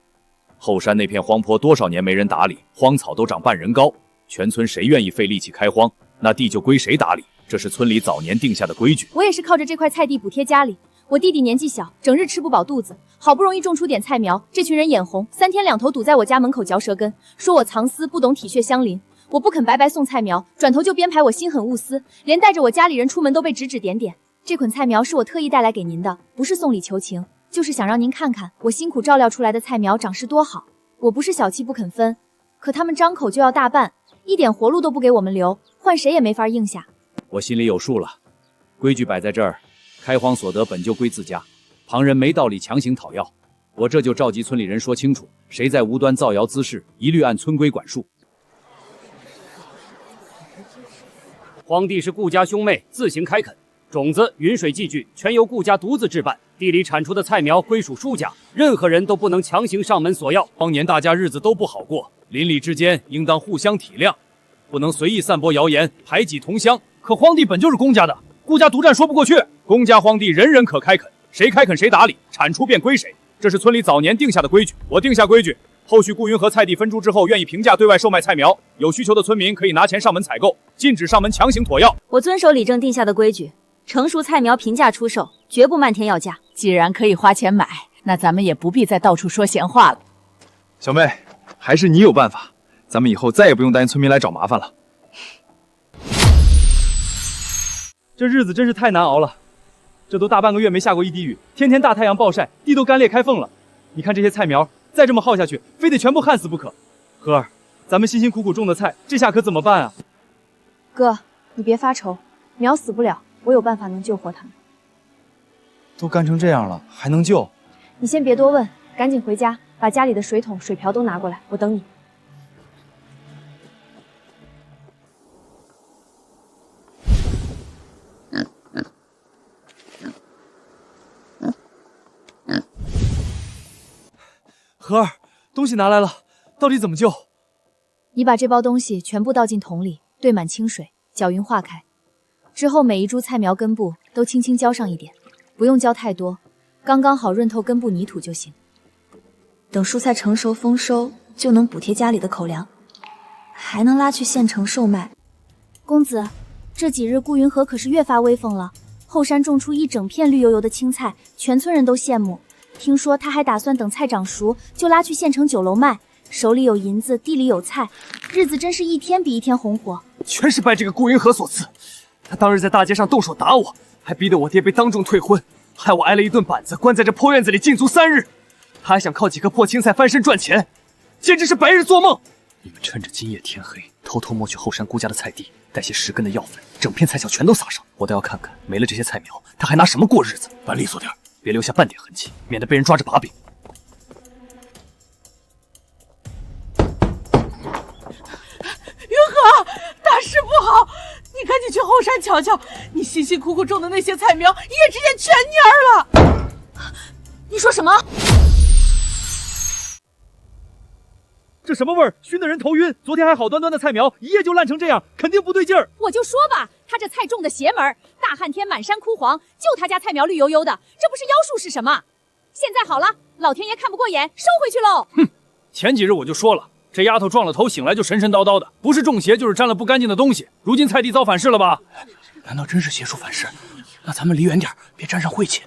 后山那片荒坡多少年没人打理，荒草都长半人高，全村谁愿意费力气开荒，那地就归谁打理，这是村里早年定下的规矩。我也是靠着这块菜地补贴家里，我弟弟年纪小，整日吃不饱肚子，好不容易种出点菜苗，这群人眼红，3天2头堵在我家门口嚼舌根，说我藏私不懂体恤相邻。我不肯白白送菜苗，转头就编排我心狠物私，连带着我家里人出门都被指指点点。这捆菜苗是我特意带来给您的，不是送礼求情，就是想让您看看我辛苦照料出来的菜苗长势多好。我不是小气不肯分，可他们张口就要大半，一点活路都不给我们留，换谁也没法应下。我心里有数了，规矩摆在这儿，开荒所得本就归自家，旁人没道理强行讨要。我这就召集村里人说清楚，谁在无端造谣滋事，一律按村规管束。荒地是顾家兄妹自行开垦，种子、云水器具全由顾家独自置办，地里产出的菜苗归属叔家，任何人都不能强行上门索要。当年大家日子都不好过，邻里之间应当互相体谅，不能随意散播谣言，排挤同乡。可荒地本就是公家的，顾家独占说不过去。公家荒地人人可开垦，谁开垦谁打理，产出便归谁。这是村里早年定下的规矩，我定下规矩。后续顾云和菜地分株之后，愿意平价对外售卖菜苗，有需求的村民可以拿钱上门采购，禁止上门强行讨要。我遵守里正定下的规矩，成熟菜苗平价出售，绝不漫天要价。既然可以花钱买，那咱们也不必再到处说闲话了。小妹，还是你有办法，咱们以后再也不用担心村民来找麻烦了。这日子真是太难熬了，这都大半个月没下过一滴雨，天天大太阳暴晒，地都干裂开缝了。你看这些菜苗，再这么耗下去，非得全部旱死不可。荷儿，咱们辛辛苦苦种的菜，这下可怎么办啊？哥，你别发愁，苗死不了，我有办法能救活他们。都干成这样了，还能救？你先别多问，赶紧回家，把家里的水桶、水瓢都拿过来，我等你。荷儿，东西拿来了，到底怎么救？你把这包东西全部倒进桶里，兑满清水，搅匀化开。之后每一株菜苗根部都轻轻浇上一点，不用浇太多，刚刚好润透根部泥土就行。等蔬菜成熟丰收，就能补贴家里的口粮，还能拉去县城售卖。公子，这几日顾云河可是越发威风了，后山种出一整片绿油油的青菜，全村人都羡慕。听说他还打算等菜长熟，就拉去县城酒楼卖，手里有银子，地里有菜，日子真是一天比一天红火。全是拜这个顾云河所赐，他当日在大街上动手打我，还逼得我爹被当众退婚，害我挨了一顿板子，关在这破院子里禁足3日。他还想靠几颗破青菜翻身赚钱，简直是白日做梦。你们趁着今夜天黑，偷偷摸去后山顾家的菜地，带些10根的药粉，整片菜窖全都撒上，我倒要看看没了这些菜苗，他还拿什么过日子。办利索点，别留下半点痕迹，免得被人抓着把柄。云河，大事不好！你赶紧去后山瞧瞧，你辛辛苦苦种的那些菜苗，一夜之间全蔫了。你说什么？这什么味儿？熏得人头晕。昨天还好端端的菜苗，一夜就烂成这样，肯定不对劲儿。我就说吧，他这菜种的邪门，大旱天满山枯黄，就他家菜苗绿油油的，这不是妖术是什么？现在好了，老天爷看不过眼，收回去喽。哼，前几日我就说了，这丫头撞了头，醒来就神神叨叨的，不是中邪就是沾了不干净的东西。如今菜地遭反噬了吧？难道真是邪术反噬？那咱们离远点，别沾上晦气。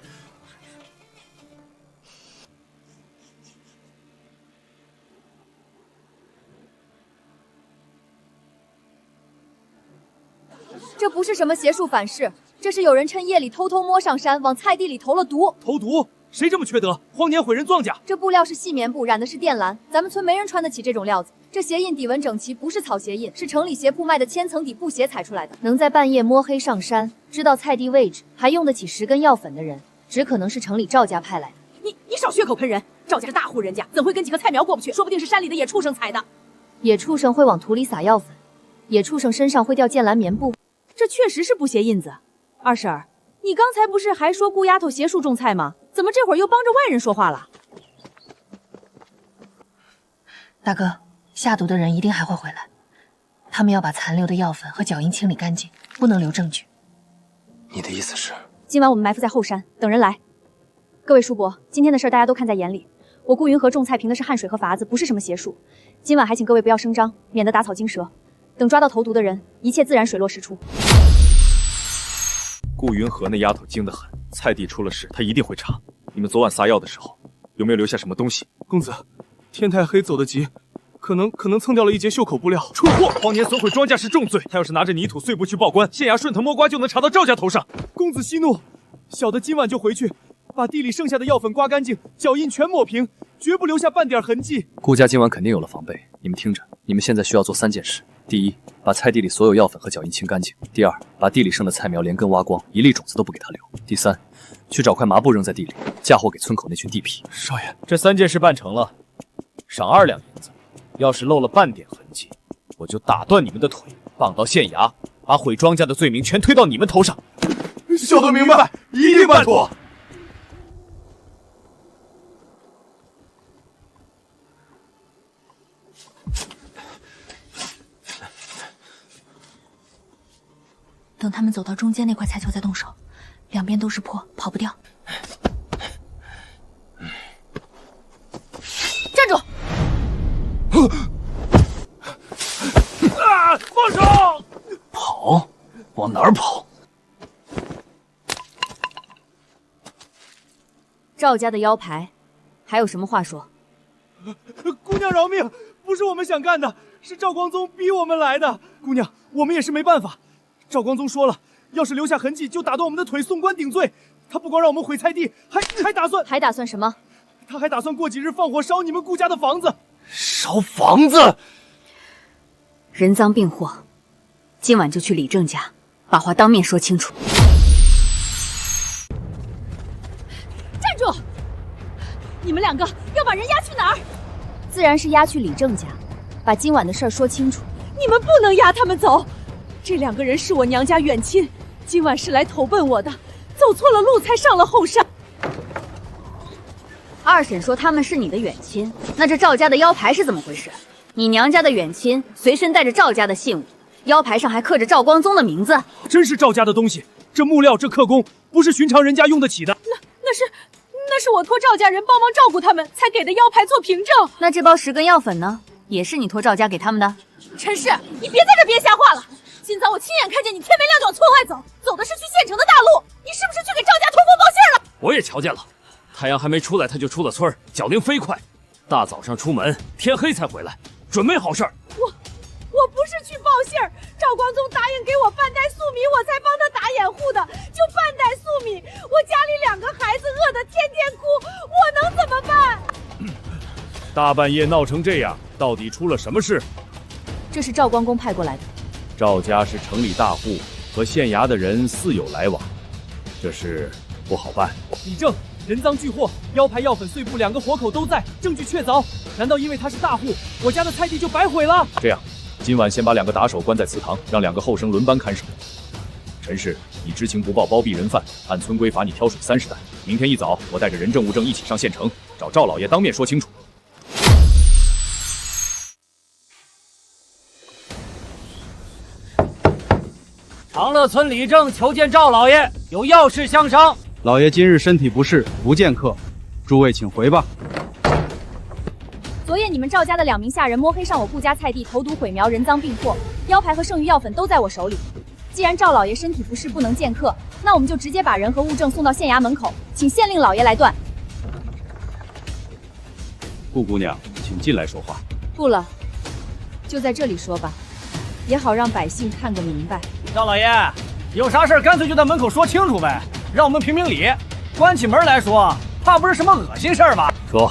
这不是什么邪术反噬，这是有人趁夜里偷偷摸上山，往菜地里投了毒。投毒？谁这么缺德？荒年毁人庄稼！这布料是细棉布，染的是靛蓝，咱们村没人穿得起这种料子。这鞋印底纹整齐，不是草鞋印，是城里鞋铺卖的千层底布鞋踩出来的。能在半夜摸黑上山，知道菜地位置，还用得起10根药粉的人，只可能是城里赵家派来的。你少血口喷人！赵家是大户人家，怎会跟几个菜苗过不去？说不定是山里的野畜生踩的。野畜生会往土里撒药粉，野畜生身上会掉靛蓝棉布。这确实是布鞋印子。二婶儿，你刚才不是还说顾丫头邪术种菜吗？怎么这会儿又帮着外人说话了？大哥，下毒的人一定还会回来，他们要把残留的药粉和脚印清理干净，不能留证据。你的意思是？今晚我们埋伏在后山，等人来。各位叔伯，今天的事大家都看在眼里。我顾云河种菜凭的是汗水和法子，不是什么邪术。今晚还请各位不要声张，免得打草惊蛇。等抓到投毒的人，一切自然水落石出。顾云河那丫头精得很，蔡帝出了事，他一定会查。你们昨晚撒药的时候，有没有留下什么东西？公子，天太黑走得急，可能蹭掉了一截袖口布料。蠢货，荒年损毁庄稼是重罪，他要是拿着泥土碎布去报官，县衙顺藤摸瓜就能查到赵家头上。公子息怒，小的今晚就回去，把地里剩下的药粉刮干净，脚印全抹平，绝不留下半点痕迹。顾家今晚肯定有了防备，你们听着，你们现在需要做3件事：第一，把菜地里所有药粉和脚印清干净；第二，把地里剩的菜苗连根挖光，一粒种子都不给他留；第三，去找块麻布扔在地里，嫁祸给村口那群地痞。少爷，这3件事办成了，赏2两银子。要是露了半点痕迹，我就打断你们的腿，绑到县衙，把毁庄稼的罪名全推到你们头上。小的明白，一定办妥。等他们走到中间那块菜球再动手，两边都是坡，跑不掉。站住！啊！放手！跑？往哪儿跑？赵家的腰牌，还有什么话说？姑娘饶命！不是我们想干的，是赵光宗逼我们来的。姑娘，我们也是没办法。赵光宗说了，要是留下痕迹，就打断我们的腿，送官顶罪。他不光让我们毁菜地，还打算什么？他还打算过几日放火烧你们顾家的房子。烧房子？人赃并获，今晚就去李正家，把话当面说清楚。站住！你们2个要把人押去哪儿？自然是押去李正家，把今晚的事儿说清楚。你们不能押他们走，这2个人是我娘家远亲，今晚是来投奔我的，走错了路才上了后山。二婶说他们是你的远亲，那这赵家的腰牌是怎么回事？你娘家的远亲随身带着赵家的信物，腰牌上还刻着赵光宗的名字，真是赵家的东西。这木料，这刻工，不是寻常人家用得起的。那是我托赵家人帮忙照顾他们才给的腰牌做凭证。那这包10根药粉呢？也是你托赵家给他们的？陈氏，你别在这编瞎话了！今早我亲眼看见你天没亮就往村外走的是去县城的大路，你是不是去给赵家通风报信了？我也瞧见了，太阳还没出来他就出了村，脚灵飞快，大早上出门，天黑才回来，准没好事儿。我不是去报信儿，赵光宗答应给我半袋粟米，我才帮他打掩护的，就半袋粟米，我家里2个孩子饿得天天哭，我能怎么办？大半夜闹成这样，到底出了什么事？这是赵关公派过来的。赵家是城里大户，和县衙的人似有来往，这事不好办。李正，人赃俱获，腰牌、药粉、碎布2个活口都在，证据确凿。难道因为他是大户，我家的菜地就白毁了？这样，今晚先把2个打手关在祠堂，让2个后生轮班看守。陈氏，你知情不报，包庇人犯，按村规罚你挑水30担。明天一早，我带着人证物证一起上县城，找赵老爷当面说清楚。长乐村李正求见赵老爷，有要事相商。老爷今日身体不适，不见客，诸位请回吧。昨夜你们赵家的2名下人摸黑上我顾家菜地，投毒毁苗，人赃并获，腰牌和剩余药粉都在我手里。既然赵老爷身体不适，不能见客，那我们就直接把人和物证送到县衙门口，请县令老爷来断。顾姑娘，请进来说话。不了，就在这里说吧，也好让百姓看个明白。赵老爷，有啥事干脆就在门口说清楚呗，让我们评评理。关起门来说，怕不是什么恶心事儿吧？说，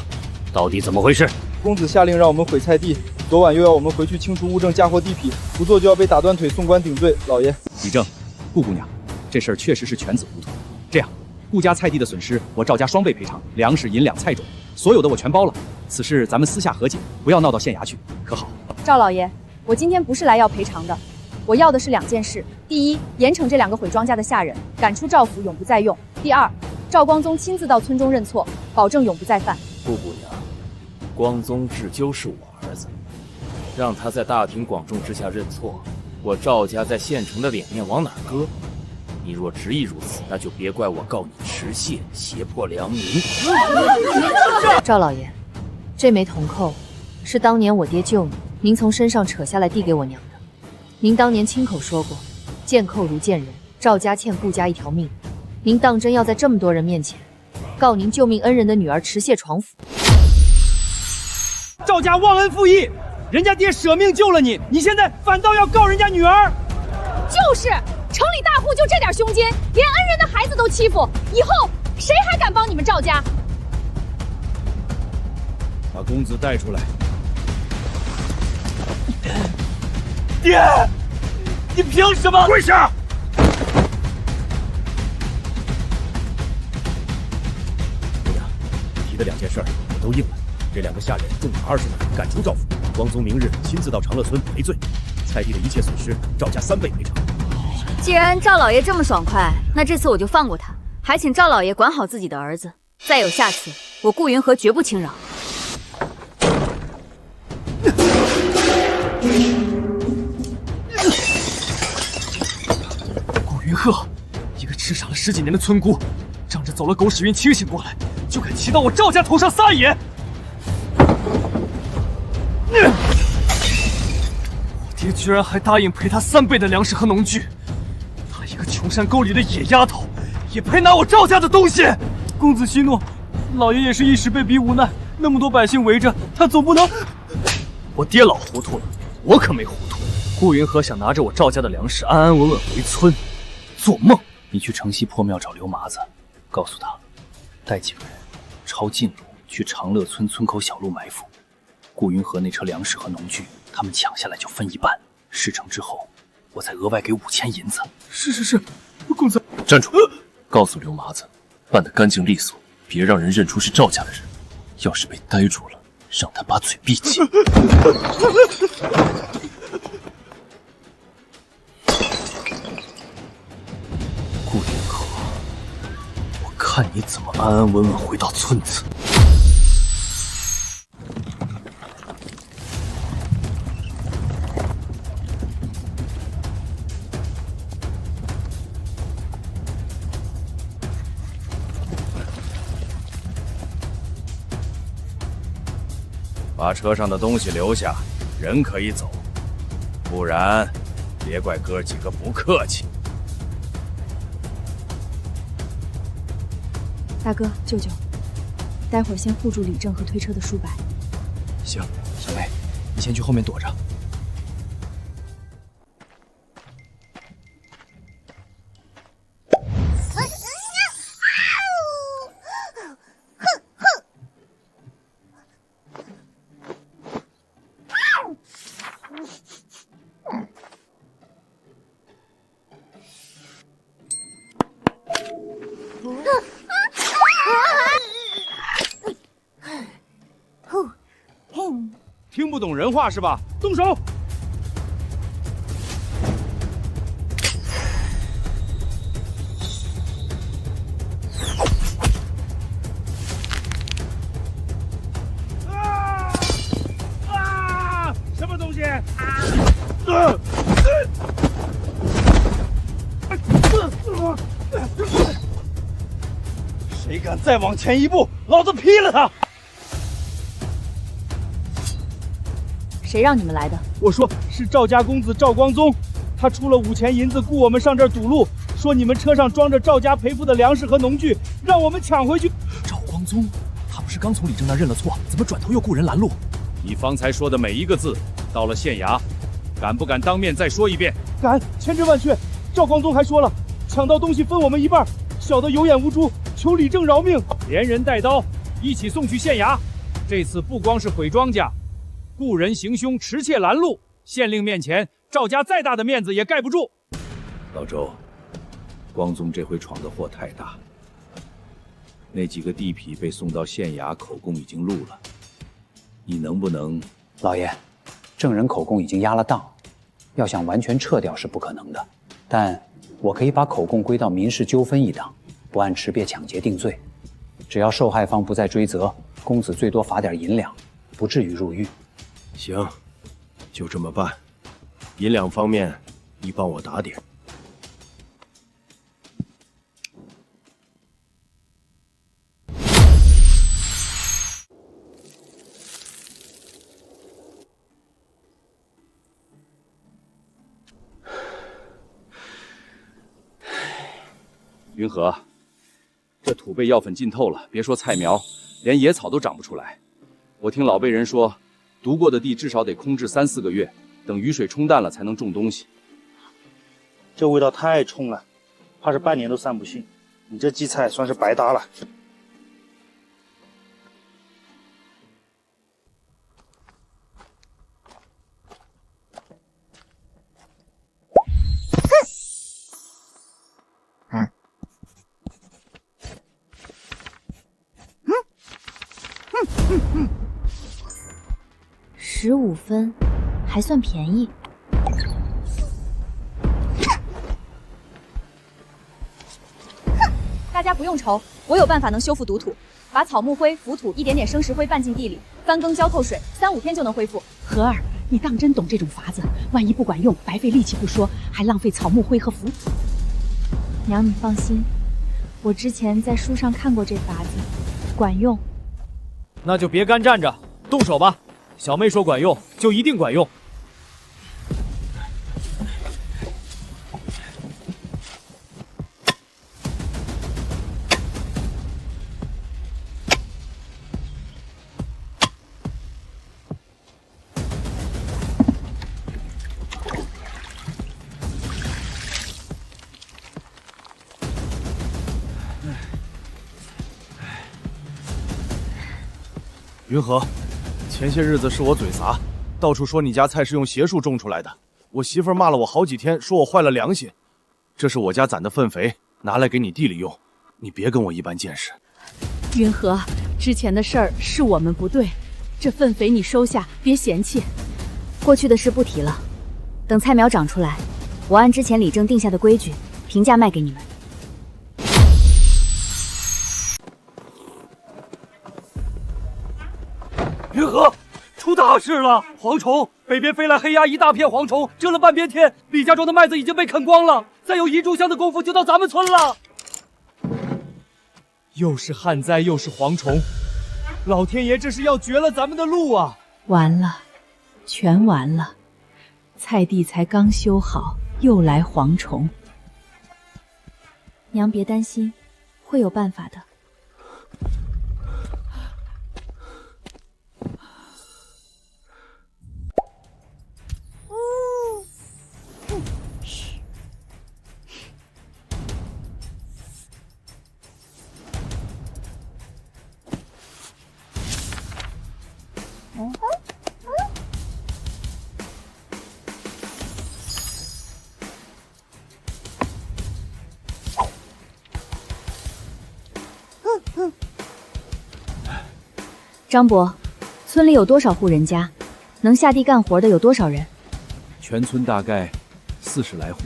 到底怎么回事？公子下令让我们毁菜地，昨晚又要我们回去清除物证，嫁祸地痞，不做就要被打断腿，送官顶罪。老爷，李正，顾姑娘，这事儿确实是犬子糊涂。这样，顾家菜地的损失，我赵家双倍赔偿，粮食、银两、菜种，所有的我全包了。此事咱们私下和解，不要闹到县衙去，可好？赵老爷，我今天不是来要赔偿的，我要的是2件事：第一，严惩这2个毁庄稼的下人，赶出赵府，永不再用；第二，赵光宗亲自到村中认错，保证永不再犯。顾姑娘，光宗至究是我儿子，让他在大庭广众之下认错，我赵家在县城的脸面往哪儿搁？你若执意如此，那就别怪我告你持械胁迫良民。赵老爷，这枚铜扣是当年我爹救您从身上扯下来递给我娘的。您当年亲口说过，见扣如见人，赵家欠顾家一条命。您当真要在这么多人面前告您救命恩人的女儿持械闯府？赵家忘恩负义，人家爹舍命救了你，你现在反倒要告人家女儿？就是，城里大户就这点胸襟，连恩人的孩子都欺负，以后谁还敢帮你们赵家？把公子带出来。爹，你凭什么？跪下！姑娘，提的2件事我都应了。这2个下人重罚20万，赶出赵府。光宗明日亲自到长乐村赔罪，菜地的一切损失，赵家3倍赔偿。既然赵老爷这么爽快，那这次我就放过他，还请赵老爷管好自己的儿子。再有下次，我顾云禾绝不轻饶。顾云鹤，一个痴傻了10几年的村姑，仗着走了狗屎运清醒过来，就敢骑到我赵家头上撒野！我爹居然还答应赔他3倍的粮食和农具，他一个穷山沟里的野丫头，也配拿我赵家的东西？公子息怒，老爷也是一时被逼无奈，那么多百姓围着，他总不能……我爹老糊涂了，我可没糊涂。顾云禾想拿着我赵家的粮食安安稳稳回村，做梦！你去城西破庙找刘麻子，告诉他，带几个人抄近路去长乐村村口小路埋伏。顾云禾那车粮食和农具，他们抢下来就分一半。事成之后，我再额外给5000银子。是，公子。站住！告诉刘麻子，办得干净利索，别让人认出是赵家的人。要是被逮住了，让他把嘴闭紧。顾云禾，我看你怎么安安稳稳回到村子。把车上的东西留下，人可以走，不然别怪哥几个不客气。大哥，舅舅，待会儿先护住李正和推车的舒白。行，小妹，你先去后面躲着。听不懂人话是吧？动手！什么东西？谁敢再往前一步，老子劈了他！谁让你们来的？我说是赵家公子赵光宗，他出了5000银子雇我们上这儿堵路，说你们车上装着赵家赔付的粮食和农具，让我们抢回去。赵光宗，他不是刚从李正那认了错，怎么转头又雇人拦路？你方才说的每一个字，到了县衙，敢不敢当面再说一遍？敢，千真万确。赵光宗还说了，抢到东西分我们一半，小的有眼无珠，求李正饶命。连人带刀一起送去县衙。这次不光是毁庄稼，雇人行凶，持械拦路，县令面前，赵家再大的面子也盖不住。老周，光宗这回闯的祸太大，那几个地痞被送到县衙，口供已经录了，你能不能？老爷，证人口供已经压了档，要想完全撤掉是不可能的，但我可以把口供归到民事纠纷一档，不按持械抢劫定罪，只要受害方不再追责，公子最多罚点银两，不至于入狱。行，就这么办。银两方面，你帮我打点。云禾，这土被药粉浸透了，别说菜苗，连野草都长不出来。我听老辈人说，毒过的地至少得空置3、4个月，等雨水冲淡了才能种东西。这味道太冲了，怕是半年都散不尽。你这荠菜算是白搭了。15分，还算便宜。大家不用愁，我有办法能修复毒土，把草木灰、腐土一点点生石灰拌进地里，翻耕浇透水，3、5天就能恢复。荷儿，你当真懂这种法子？万一不管用，白费力气不说，还浪费草木灰和腐土。娘，你放心，我之前在书上看过这法子，管用。那就别干站着，动手吧。小妹说管用，就一定管用。云禾，前些日子是我嘴杂，到处说你家菜是用邪术种出来的，我媳妇骂了我好几天，说我坏了良心。这是我家攒的粪肥，拿来给你地里用，你别跟我一般见识。云禾，之前的事儿是我们不对，这粪肥你收下，别嫌弃。过去的事不提了，等菜苗长出来，我按之前李正定下的规矩，平价卖给你们。云禾，出大事了！蝗虫，北边飞来黑鸦一大片蝗虫，蛰了半边天。李家庄的麦子已经被啃光了，再有1炷香的功夫就到咱们村了。又是旱灾又是蝗虫，老天爷这是要绝了咱们的路啊！完了，全完了。菜地才刚修好，又来蝗虫。娘别担心，会有办法的。张伯，村里有多少户人家？能下地干活的有多少人？全村大概40来户，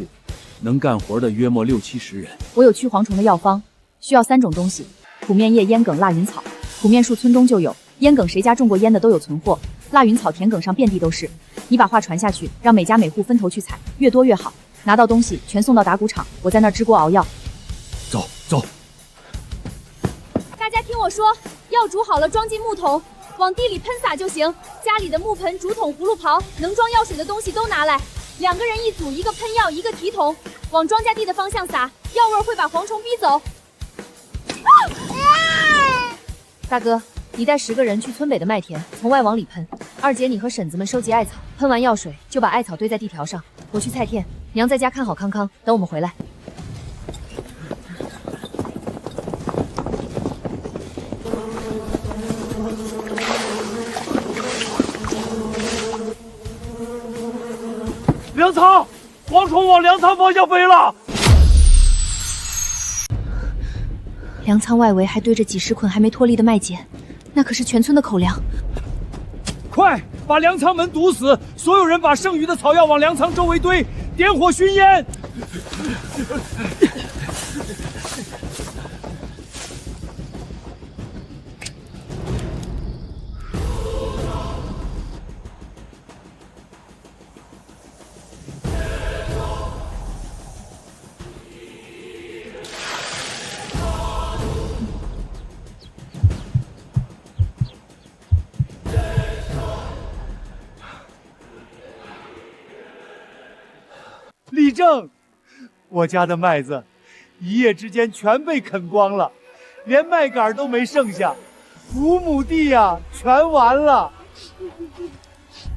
能干活的约莫60、70人。我有驱蝗虫的药方，需要3种东西：苦面叶、烟梗、腊云草。苦面树村中就有，烟梗谁家种过烟的都有存货，腊云草田埂上遍地都是。你把话传下去，让每家每户分头去采，越多越好。拿到东西全送到打谷场，我在那儿支锅熬药。走走。大家听我说，药煮好了装进木桶，往地里喷洒就行。家里的木盆、竹筒、葫芦刨，能装药水的东西都拿来。2个人一组，一个喷药，一个提桶，往庄稼地的方向撒，药味会把蝗虫逼走。大哥，你带10个人去村北的麦田，从外往里喷。二姐，你和婶子们收集艾草，喷完药水就把艾草堆在地条上。我去菜田，娘在家看好康康，等我们回来。粮仓，蝗虫往粮仓方向飞了。粮仓外围还堆着几10捆还没脱粒的麦秸，那可是全村的口粮。快把粮仓门堵死！所有人把剩余的草药往粮仓周围堆，点火熏烟。立正，我家的麦子一夜之间全被啃光了，连麦秆都没剩下，5亩地呀，全完了。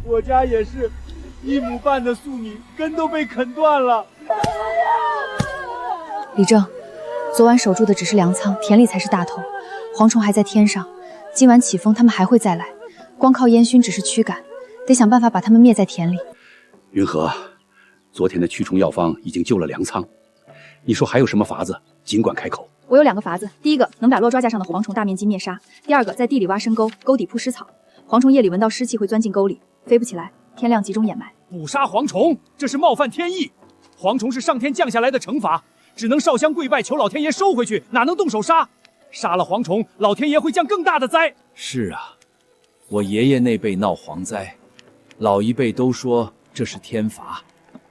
我家也是，1亩半的粟米根都被啃断了。李正，昨晚守住的只是粮仓，田里才是大头。蝗虫还在天上，今晚起风，他们还会再来。光靠烟熏只是驱赶，得想办法把他们灭在田里。云禾，昨天的驱虫药方已经救了粮仓，你说还有什么法子？尽管开口。我有2个法子，第一个能把落抓架上的蝗虫大面积灭杀，第二个在地里挖深沟，沟底铺湿草，蝗虫夜里闻到湿气会钻进沟里，飞不起来，天亮集中掩埋。捕杀蝗虫，这是冒犯天意。蝗虫是上天降下来的惩罚，只能烧香跪拜求老天爷收回去，哪能动手杀？杀了蝗虫，老天爷会降更大的灾。是啊，我爷爷那辈闹蝗灾，老一辈都说这是天罚，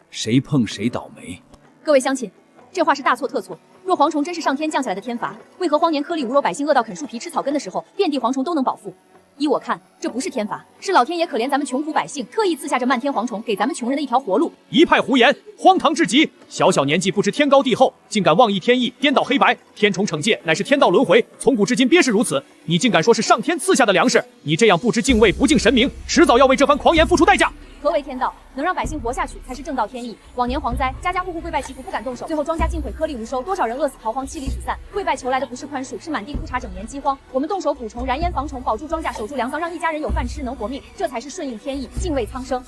谁碰谁倒霉。各位乡亲，这话是大错特错。若蝗虫真是上天降下来的天罚，为何荒年颗粒无肉百姓饿到啃树皮吃草根的时候，遍地蝗虫都能饱腹？依我看，这不是天罚，是老天爷可怜咱们穷苦百姓，特意赐下这漫天蝗虫，给咱们穷人的一条活路。一派胡言，荒唐至极！小小年纪不知天高地厚，竟敢妄议天意，颠倒黑白。天虫惩戒乃是天道轮回，从古至今皆是如此。你竟敢说是上天赐下的粮食？你这样不知敬畏、不敬神明，迟早要为这番狂言付出代价。何为天道？能让百姓活下去，才是正道天意。往年蝗灾，家家户户跪拜祈福，不敢动手，最后庄稼尽毁，颗粒无收，多少人饿死逃荒，妻离子散。跪拜求来的不是宽恕，是满地枯茶，整年饥荒。我们动手捕虫，燃烟防虫，保住庄稼，守住粮仓，让一家人有饭吃，能活命，这才是顺应天意，敬畏苍生。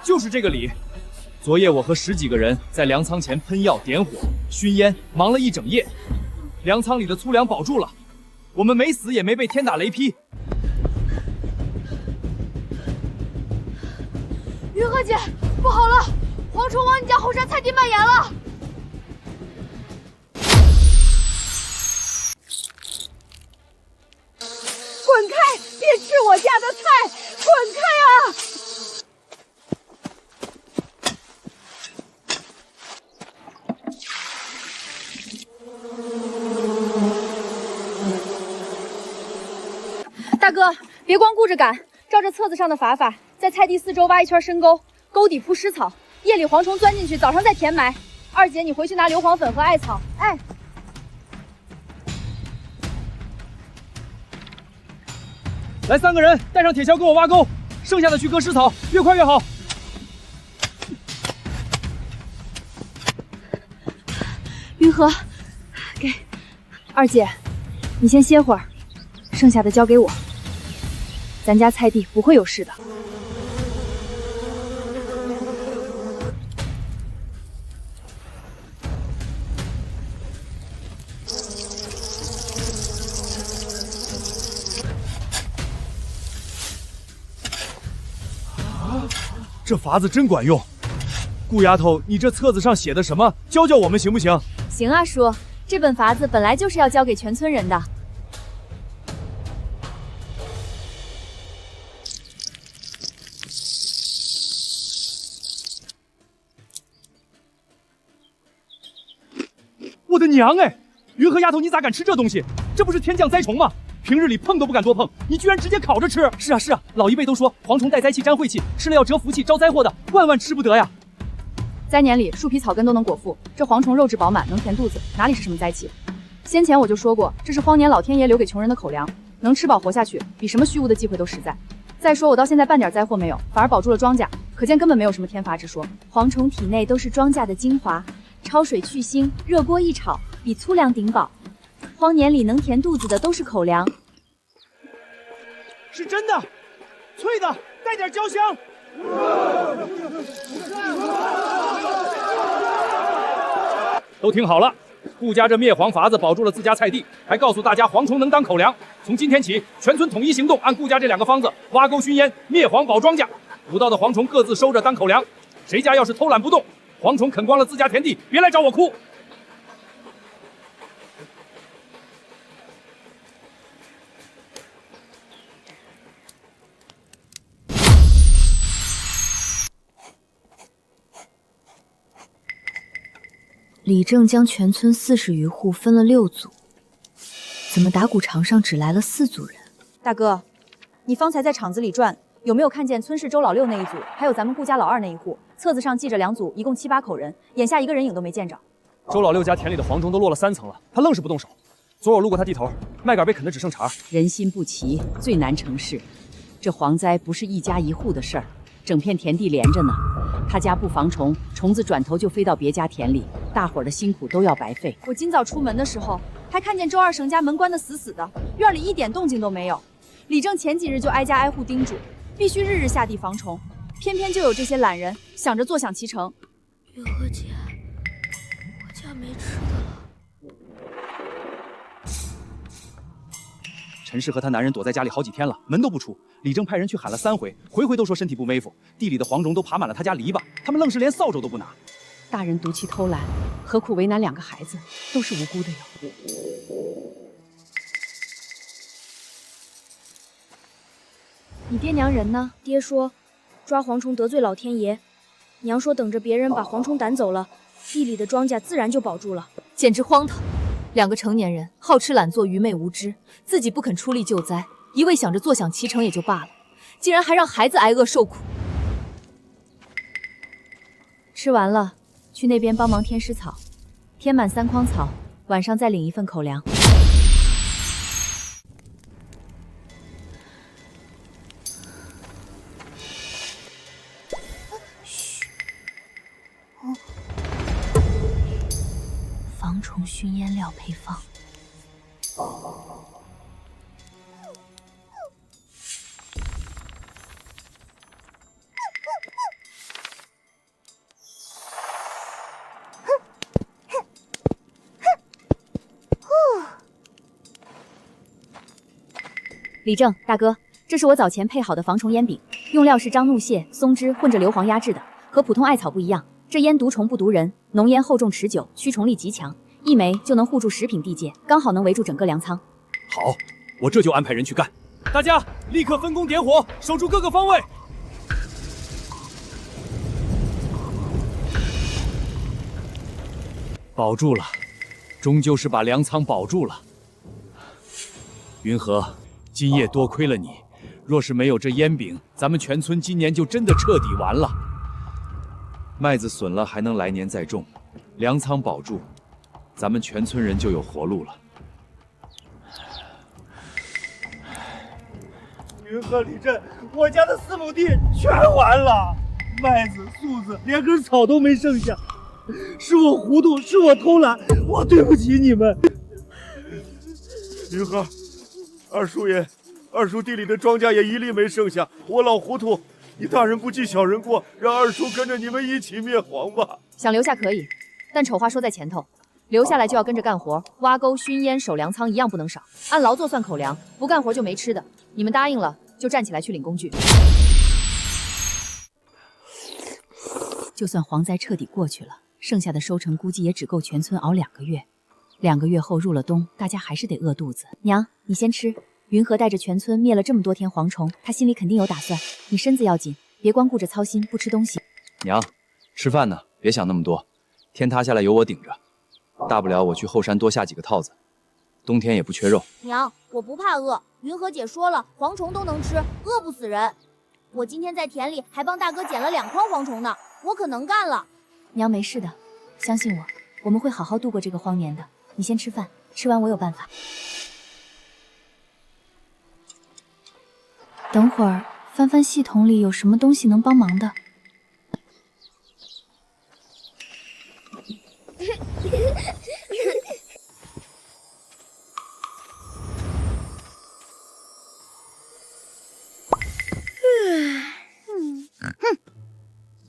就是这个理。昨夜我和10几个人在粮仓前喷药、点火、熏烟，忙了一整夜。粮仓里的粗粮保住了，我们没死，也没被天打雷劈。云禾姐，不好了，蝗虫往你家后山菜地蔓延了！滚开！别吃我家的菜！滚开啊！大哥，别光顾着赶，照着册子上的法，在菜地4周挖一圈深沟，沟底铺湿草，夜里蝗虫钻进去，早上再填埋。二姐，你回去拿硫磺粉和艾草。哎，来3个人，带上铁锹给我挖沟，剩下的去割湿草，越快越好。云禾，给二姐，你先歇会儿，剩下的交给我。咱家菜地不会有事的。这法子真管用。顾丫头，你这册子上写的什么？教教我们行不行？行啊，叔，这本法子本来就是要教给全村人的。我的娘哎！云禾丫头，你咋敢吃这东西？这不是天降灾虫吗？平日里碰都不敢多碰，你居然直接烤着吃！是啊是啊，老一辈都说蝗虫带灾气沾晦气，吃了要折福气招灾祸的，万万吃不得呀！灾年里树皮草根都能果腹，这蝗虫肉质饱满，能填肚子，哪里是什么灾气？先前我就说过，这是荒年老天爷留给穷人的口粮，能吃饱活下去，比什么虚无的忌讳都实在。再说我到现在半点灾祸没有，反而保住了庄稼，可见根本没有什么天罚之说。蝗虫体内都是庄稼的精华，焯水去腥，热锅一炒，比粗粮顶饱。荒年里能填肚子的都是口粮。是真的，脆的，带点焦香。都听好了，顾家这灭蝗法子保住了自家菜地，还告诉大家蝗虫能当口粮。从今天起，全村统一行动，按顾家这2个方子挖沟熏烟，灭蝗保庄稼。捕到的蝗虫各自收着当口粮，谁家要是偷懒不动，蝗虫啃光了自家田地，别来找我哭。李正将全村40余户分了6组，怎么打谷场上只来了4组人？大哥，你方才在场子里转，有没有看见村氏周老六那一组，还有咱们顾家老二那一户？册子上记着2组，一共7、8口人，眼下一个人影都没见着。周老六家田里的蝗虫都落了3层了，他愣是不动手。昨晚路过他地头，麦秆被啃得只剩茬。人心不齐，最难成事。这蝗灾不是一家一户的事儿，整片田地连着呢。他家不防虫，虫子转头就飞到别家田里，大伙儿的辛苦都要白费。我今早出门的时候，还看见周二成家门关得死死的，院里一点动静都没有。李正前几日就挨家挨户叮嘱，必须日日下地防虫，偏偏就有这些懒人想着坐享其成。月娥姐，我家没吃的了。陈氏和她男人躲在家里好几天了，门都不出。李正派人去喊了3回，回回都说身体不微服，地里的蝗虫都爬满了他家篱笆，他们愣是连扫帚都不拿。大人毒气偷懒，何苦为难2个孩子？都是无辜的哟。你爹娘人呢？爹说抓蝗虫得罪老天爷，娘说等着别人把蝗虫赶走了，地里的庄稼自然就保住了。简直荒唐！2个成年人好吃懒做、愚昧无知，自己不肯出力救灾，一味想着坐享其成也就罢了，竟然还让孩子挨饿受苦。吃完了，去那边帮忙添湿草，添满3筐草，晚上再领1份口粮。防虫熏烟料配方。李正大哥，这是我早前配好的防虫烟饼，用料是樟怒蟹、松枝混着硫磺压制的，和普通艾草不一样。这烟毒虫不毒人，浓烟厚重持久，驱虫力极强，一枚就能护住食品地界，刚好能围住整个粮仓。好，我这就安排人去干。大家立刻分工点火，守住各个方位。保住了，终究是把粮仓保住了。云禾，今夜多亏了你，若是没有这烟饼，咱们全村今年就真的彻底完了。麦子损了还能来年再种，粮仓保住，咱们全村人就有活路了。云禾、李振，我家的4亩地全完了，麦子、粟子连根草都没剩下，是我糊涂，是我偷懒，我对不起你们。云禾，二叔爷，二叔地里的庄稼也一粒没剩下，我老糊涂。你大人不计小人过，让二叔跟着你们一起灭蝗吧。想留下可以，但丑话说在前头，留下来就要跟着干活，挖沟、熏烟、守粮仓一样不能少，按劳作算口粮，不干活就没吃的。你们答应了，就站起来去领工具。就算蝗灾彻底过去了，剩下的收成估计也只够全村熬2个月。2个月后入了冬，大家还是得饿肚子。娘，你先吃。云禾带着全村灭了这么多天蝗虫，他心里肯定有打算。你身子要紧，别光顾着操心不吃东西。娘，吃饭呢，别想那么多，天塌下来有我顶着，大不了我去后山多下几个套子，冬天也不缺肉。娘，我不怕饿，云禾姐说了，蝗虫都能吃，饿不死人。我今天在田里还帮大哥捡了2筐蝗虫呢，我可能干了。娘没事的，相信我，我们会好好度过这个荒年的。你先吃饭，吃完我有办法。等会儿翻翻系统里有什么东西能帮忙的。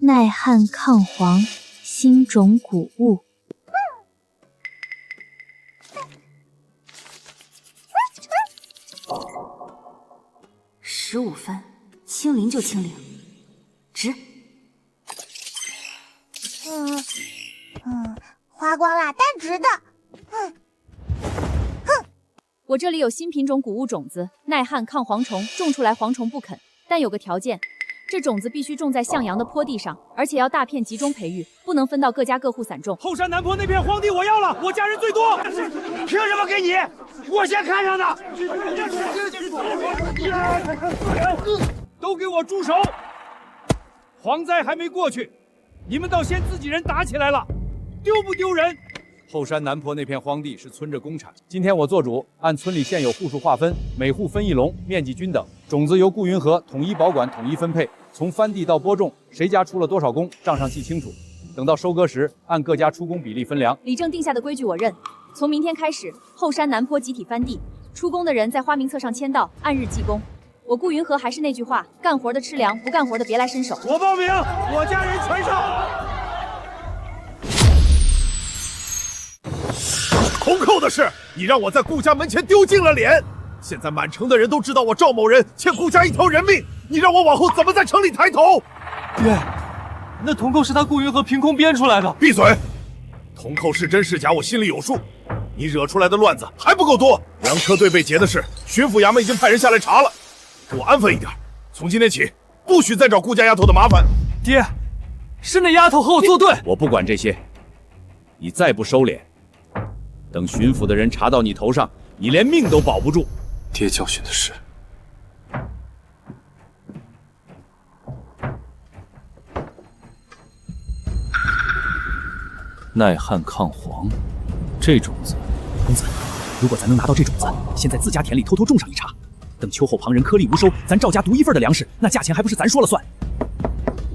耐旱抗蝗，新种谷物。15分，清零就清零，值。花光了，但值的。我这里有新品种谷物种子，耐旱抗蝗虫，种出来蝗虫不啃，但有个条件，这种子必须种在向阳的坡地上，而且要大片集中培育，不能分到各家各户散种。后山南坡那片荒地我要了，我家人最多。凭什么给你？我先看上的。都给我住手！蝗灾还没过去，你们倒先自己人打起来了，丢不丢人？后山南坡那片荒地是村镇公产，今天我做主，按村里现有户数划分，每户分一笼，面积均等。种子由顾云和统一保管、统一分配，从翻地到播种，谁家出了多少工，账上记清楚。等到收割时，按各家出工比例分粮。李正定下的规矩我认，从明天开始，后山南坡集体翻地，出工的人在花名册上签到，按日计工。我顾云和还是那句话，干活的吃粮，不干活的别来伸手。我报名，我家人全上。同寇的事，你让我在顾家门前丢尽了脸。现在满城的人都知道我赵某人欠顾家一条人命，你让我往后怎么在城里抬头？爹，那铜寇是他顾云和凭空编出来的。闭嘴！铜寇是真是假，我心里有数。你惹出来的乱子还不够多。粮车队被劫的事，巡抚衙门已经派人下来查了。给我安分一点，从今天起，不许再找顾家丫头的麻烦。爹，是那丫头和我作对。我不管这些，你再不收敛，等巡抚的人查到你头上，你连命都保不住。爹教训的是，耐旱抗黄，这种子。公子，如果咱能拿到这种子，先在自家田里偷偷种上一茬，等秋后旁人颗粒无收，咱赵家独一份的粮食，那价钱还不是咱说了算？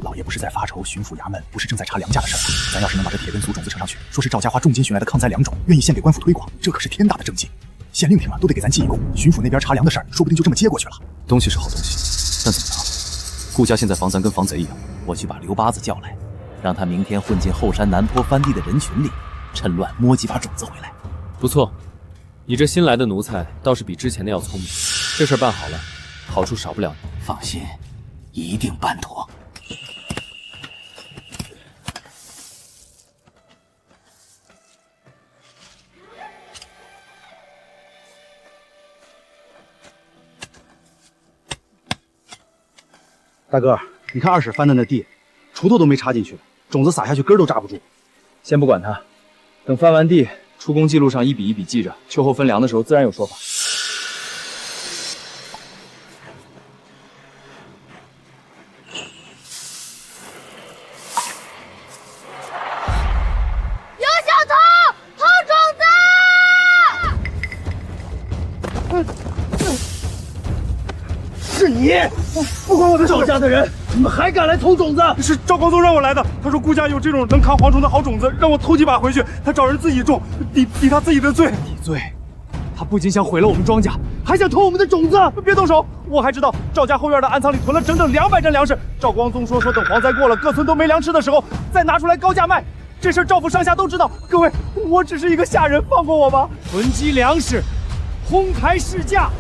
老爷不是在发愁巡抚衙门不是正在查粮价的事吗？咱要是能把这铁根俗种子呈上去，说是赵家花重金寻来的抗灾良种，愿意献给官府推广，这可是天大的政绩。县令听了都得给咱记一功，巡抚那边查粮的事儿，说不定就这么接过去了。东西是好东西，但怎么拿？顾家现在防咱跟防贼一样，我去把刘八子叫来，让他明天混进后山南坡翻地的人群里，趁乱摸几把种子回来。不错，你这新来的奴才倒是比之前的要聪明。这事办好了，好处少不了你。放心，一定办妥。大哥，你看二婶翻的那地，锄头都没插进去，种子撒下去根儿都扎不住。先不管它，等翻完地，出工记录上一笔一笔记着，秋后分粮的时候自然有说法。有小偷偷种子！是你！不管我的赵家的人，你们还敢来偷种子？是赵光宗让我来的，他说顾家有这种能抗蝗虫的好种子，让我偷几把回去。他找人自己种，抵他自己的罪。抵罪？他不仅想毁了我们庄稼，还想偷我们的种子！别动手！我还知道赵家后院的暗仓里囤了整整200担粮食。赵光宗说等蝗灾过了，各村都没粮吃的时候，再拿出来高价卖。这事赵府上下都知道。各位，我只是一个下人，放过我吧！囤积粮食，哄抬市价。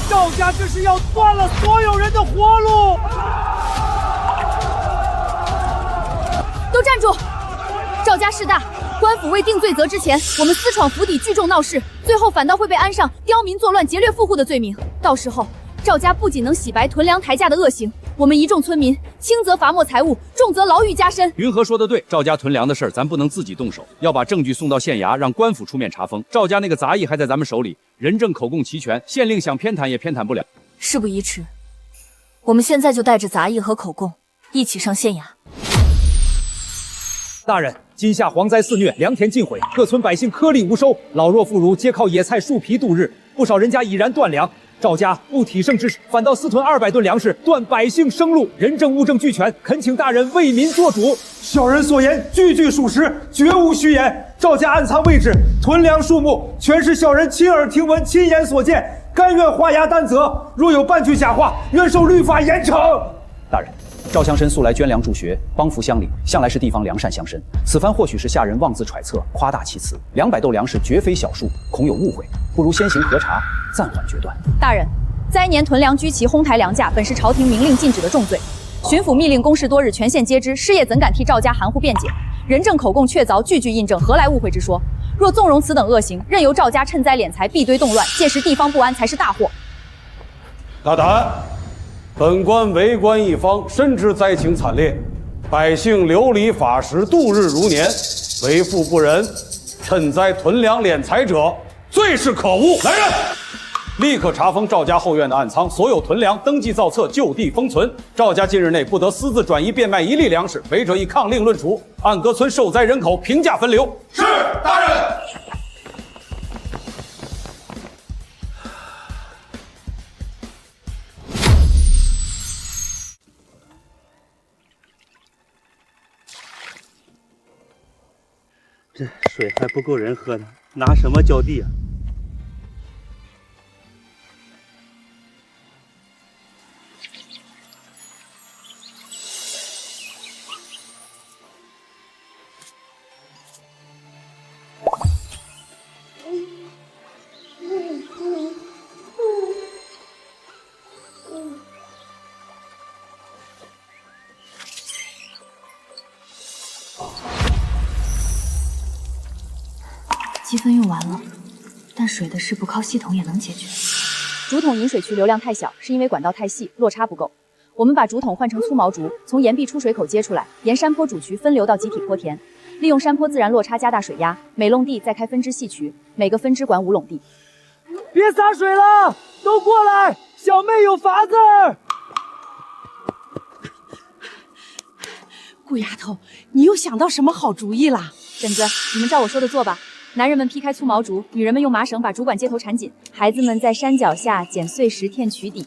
赵家这是要断了所有人的活路！都站住！赵家势大，官府未定罪责之前，我们私闯府邸聚众闹事，最后反倒会被安上刁民作乱、劫掠富户的罪名。到时候，赵家不仅能洗白囤粮抬价的恶行，我们一众村民轻则罚没财物，重则牢狱加身。云和说的对，赵家囤粮的事儿咱不能自己动手，要把证据送到县衙，让官府出面查封。赵家那个杂役还在咱们手里，人证口供齐全，县令想偏袒也偏袒不了。事不宜迟，我们现在就带着杂役和口供一起上县衙。大人，今夏蝗灾肆虐，良田尽毁，各村百姓颗粒无收，老弱妇孺皆靠野菜树皮度日，不少人家已然断粮。赵家不体圣之事，反倒私囤200吨粮食，断百姓生路，人证物证俱全，恳请大人为民做主。小人所言句句属实，绝无虚言。赵家暗藏位置、囤粮数目，全是小人亲耳听闻、亲眼所见，甘愿画押担责。若有半句假话，愿受律法严惩。大人，赵乡绅素来捐粮助学，帮扶乡里，向来是地方良善乡绅。此番或许是下人妄自揣测，夸大其词。200斗粮食绝非小数，恐有误会，不如先行核查，暂缓决断。大人，灾年囤粮居奇，哄抬粮价，本是朝廷明令禁止的重罪。巡抚密令公示多日，全县皆知，师爷怎敢替赵家含糊辩解？人证口供确凿，句句印证，何来误会之说？若纵容此等恶行，任由赵家趁灾敛财，闭堆动乱，届时地方不安才是大祸。大胆！本官为官一方，深知灾情惨烈，百姓流离法食，度日如年，为富不仁，趁灾囤粮敛财者，最是可恶。来人，立刻查封赵家后院的暗仓，所有囤粮登记造册，就地封存。赵家近日内不得私自转移变卖一粒粮食，违者以抗令论处。按各村受灾人口平价分流。是，大人。这水还不够人喝呢，拿什么浇地啊？积分用完了，但水的事不靠系统也能解决。竹筒引水渠流量太小，是因为管道太细，落差不够。我们把竹筒换成粗毛竹，从岩壁出水口接出来，沿山坡主渠分流到集体坡田，利用山坡自然落差加大水压，每垄地再开分支细渠，每个分支管5垄地。别洒水了，都过来，小妹有法子。顾丫头，你又想到什么好主意啦？婶子，你们照我说的做吧。男人们劈开粗毛竹，女人们用麻绳把竹管接头缠紧，孩子们在山脚下剪碎石片取底。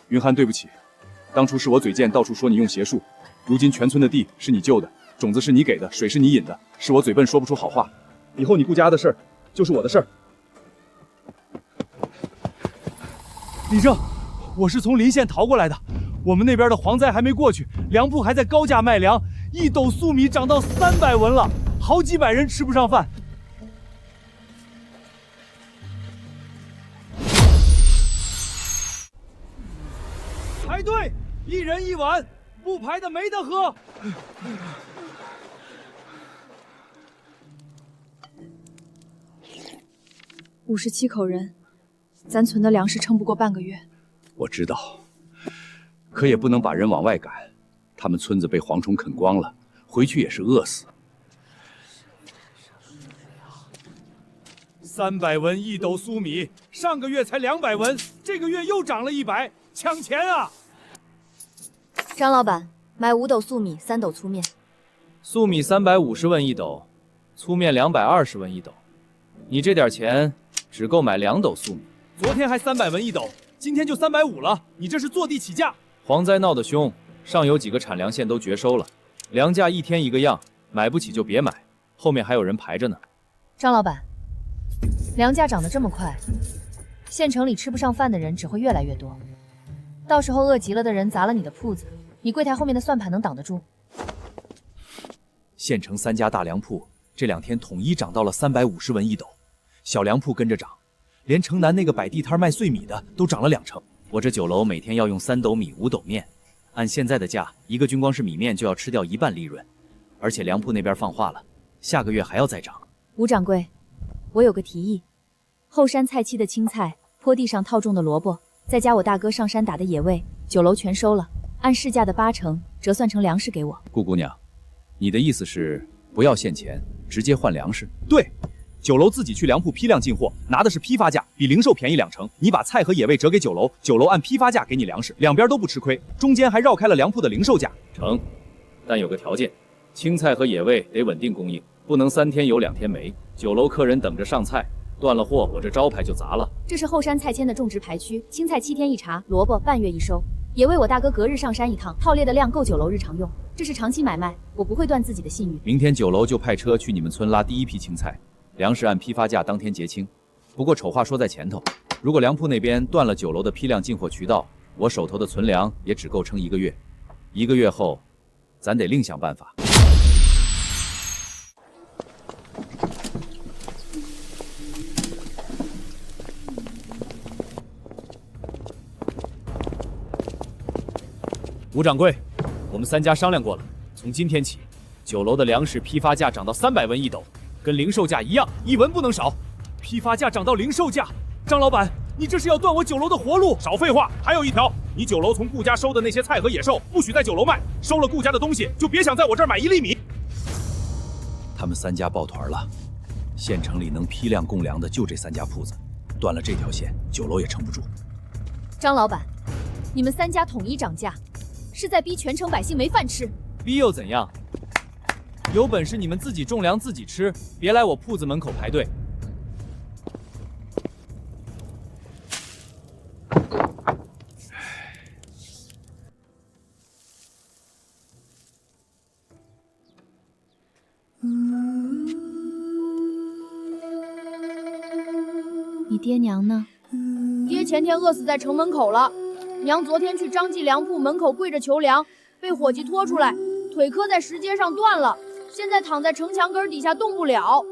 云寒，对不起，当初是我嘴贱，到处说你用邪术，如今全村的地是你救的。种子是你给的，水是你引的，是我嘴笨说不出好话。以后你顾家的事儿就是我的事儿。李正，我是从临县逃过来的，我们那边的蝗灾还没过去，粮铺还在高价卖粮，1斗粟米涨到300文了，好几百人吃不上饭。排队，1人1碗，不排的没得喝。57口人，咱存的粮食撑不过半个月。我知道，可也不能把人往外赶，他们村子被蝗虫啃光了，回去也是饿死。300文1斗粟米，上个月才200文，这个月又涨了100，抢钱啊！张老板，买5斗粟米，3斗粗面。粟米350文1斗，粗面220文1斗。你这点钱只够买2斗粟米。昨天还300文1斗，今天就350了，你这是坐地起价。蝗灾闹得凶，上游几个产粮线都绝收了，粮价一天一个样，买不起就别买，后面还有人排着呢。张老板，粮价涨得这么快，县城里吃不上饭的人只会越来越多，到时候饿极了的人砸了你的铺子，你柜台后面的算盘能挡得住？县城3家大粮铺这2天统一涨到了350文1斗，小粮铺跟着涨，连城南那个摆地摊卖碎米的都涨了2成。我这酒楼每天要用3斗米5斗面，按现在的价，一个军光是米面就要吃掉1半利润，而且粮铺那边放话了，下个月还要再涨。吴掌柜，我有个提议，后山菜期的青菜，坡地上套种的萝卜，再加我大哥上山打的野味，酒楼全收了，按市价的8成折算成粮食给我。顾姑娘，你的意思是不要现钱，直接换粮食？对，酒楼自己去粮铺批量进货，拿的是批发价，比零售便宜2成。你把菜和野味折给酒楼，酒楼按批发价给你粮食，两边都不吃亏，中间还绕开了粮铺的零售价。成，但有个条件，青菜和野味得稳定供应，不能3天有2天没。酒楼客人等着上菜，断了货，我这招牌就砸了。这是后山菜签的种植排区，青菜7天一茬，萝卜半月一收。野味我大哥隔日上山一趟，套猎的量够酒楼日常用，这是长期买卖，我不会断自己的信誉。明天酒楼就派车去你们村拉第1批青菜，粮食按批发价当天结清。不过丑话说在前头，如果粮铺那边断了酒楼的批量进货渠道，我手头的存粮也只够撑1个月。1个月后，咱得另想办法。吴掌柜，我们3家商量过了，从今天起，酒楼的粮食批发价涨到300文1斗，跟零售价一样，1文不能少。批发价涨到零售价。张老板，你这是要断我酒楼的活路！少废话，还有一条，你酒楼从顾家收的那些菜和野兽，不许在酒楼卖。收了顾家的东西，就别想在我这儿买1粒米。他们3家抱团了，县城里能批量供粮的就这3家铺子，断了这条线，酒楼也撑不住。张老板，你们3家统一涨价，是在逼全城百姓没饭吃。逼又怎样？有本事你们自己种粮自己吃，别来我铺子门口排队。你爹娘呢？爹前天饿死在城门口了，娘昨天去张记粮铺门口跪着求粮，被伙计拖出来，腿磕在石阶上断了，现在躺在城墙根底下动不了。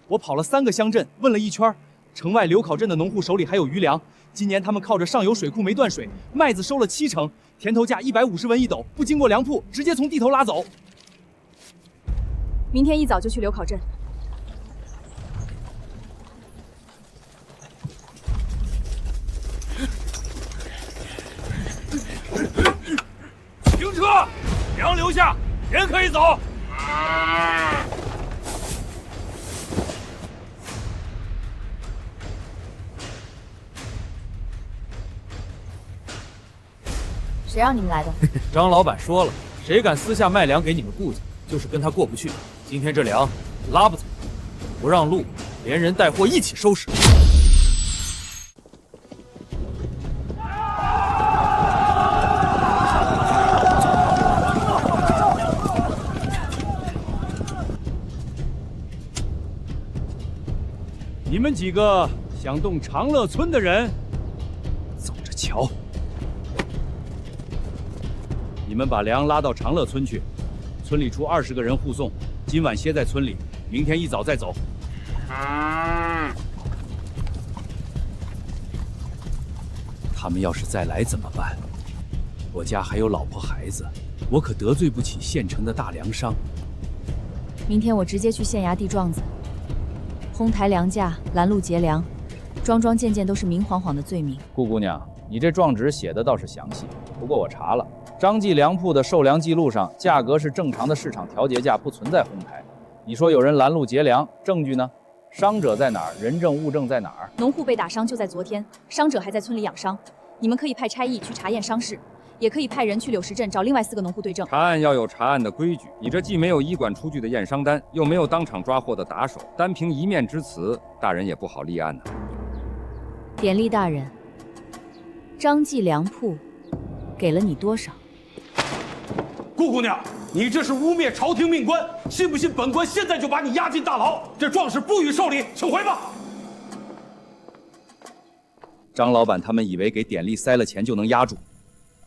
我跑了3个乡镇，问了一圈，城外刘考镇的农户手里还有余粮。今年他们靠着上游水库没断水，麦子收了70%，田头价150文1斗，不经过粮铺，直接从地头拉走。明天一早就去刘考镇。停车，粮留下，人可以走。谁让你们来的？张老板说了，谁敢私下卖粮给你们顾家，就是跟他过不去。今天这粮拉不走，不让路，连人带货一起收拾。你们几个想动长乐村的人，走着瞧。你们把粮拉到长乐村去，村里出20个人护送，今晚歇在村里，明天一早再走。他们要是再来怎么办？我家还有老婆孩子，我可得罪不起县城的大粮商。明天我直接去县衙递状子，哄抬粮价、拦路劫粮，桩桩件件都是明晃晃的罪名。顾姑娘，你这状纸写的倒是详细，不过我查了，张记粮铺的售粮记录上，价格是正常的市场调节价，不存在哄抬。你说有人拦路劫粮，证据呢？伤者在哪儿？人证物证在哪儿？农户被打伤就在昨天，伤者还在村里养伤。你们可以派差役去查验伤势，也可以派人去柳石镇找另外4个农户对证。查案要有查案的规矩，你这既没有医馆出具的验伤单，又没有当场抓获的打手，单凭一面之词，大人也不好立案呢。典吏大人，张记粮铺给了你多少？顾姑娘，你这是污蔑朝廷命官，信不信本官现在就把你押进大牢？这壮士不予受理，请回吧。张老板他们以为给典吏塞了钱就能压住，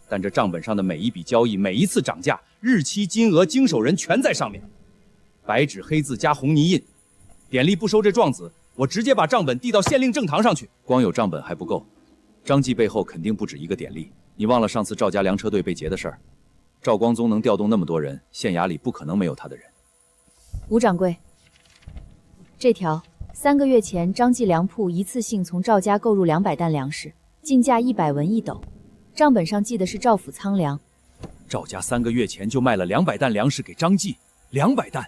但这账本上的每一笔交易、每一次涨价，日期、金额、经手人全在上面，白纸黑字加红泥印。典吏不收这状子，我直接把账本递到县令正堂上去。光有账本还不够，张记背后肯定不止一个典吏。你忘了上次赵家粮车队被劫的事儿？赵光宗能调动那么多人，县衙里不可能没有他的人。吴掌柜，这条3个月前张记粮铺一次性从赵家购入200担粮食，进价100文1斗，账本上记的是赵府仓粮。赵家3个月前就卖了200担粮食给张记，200担。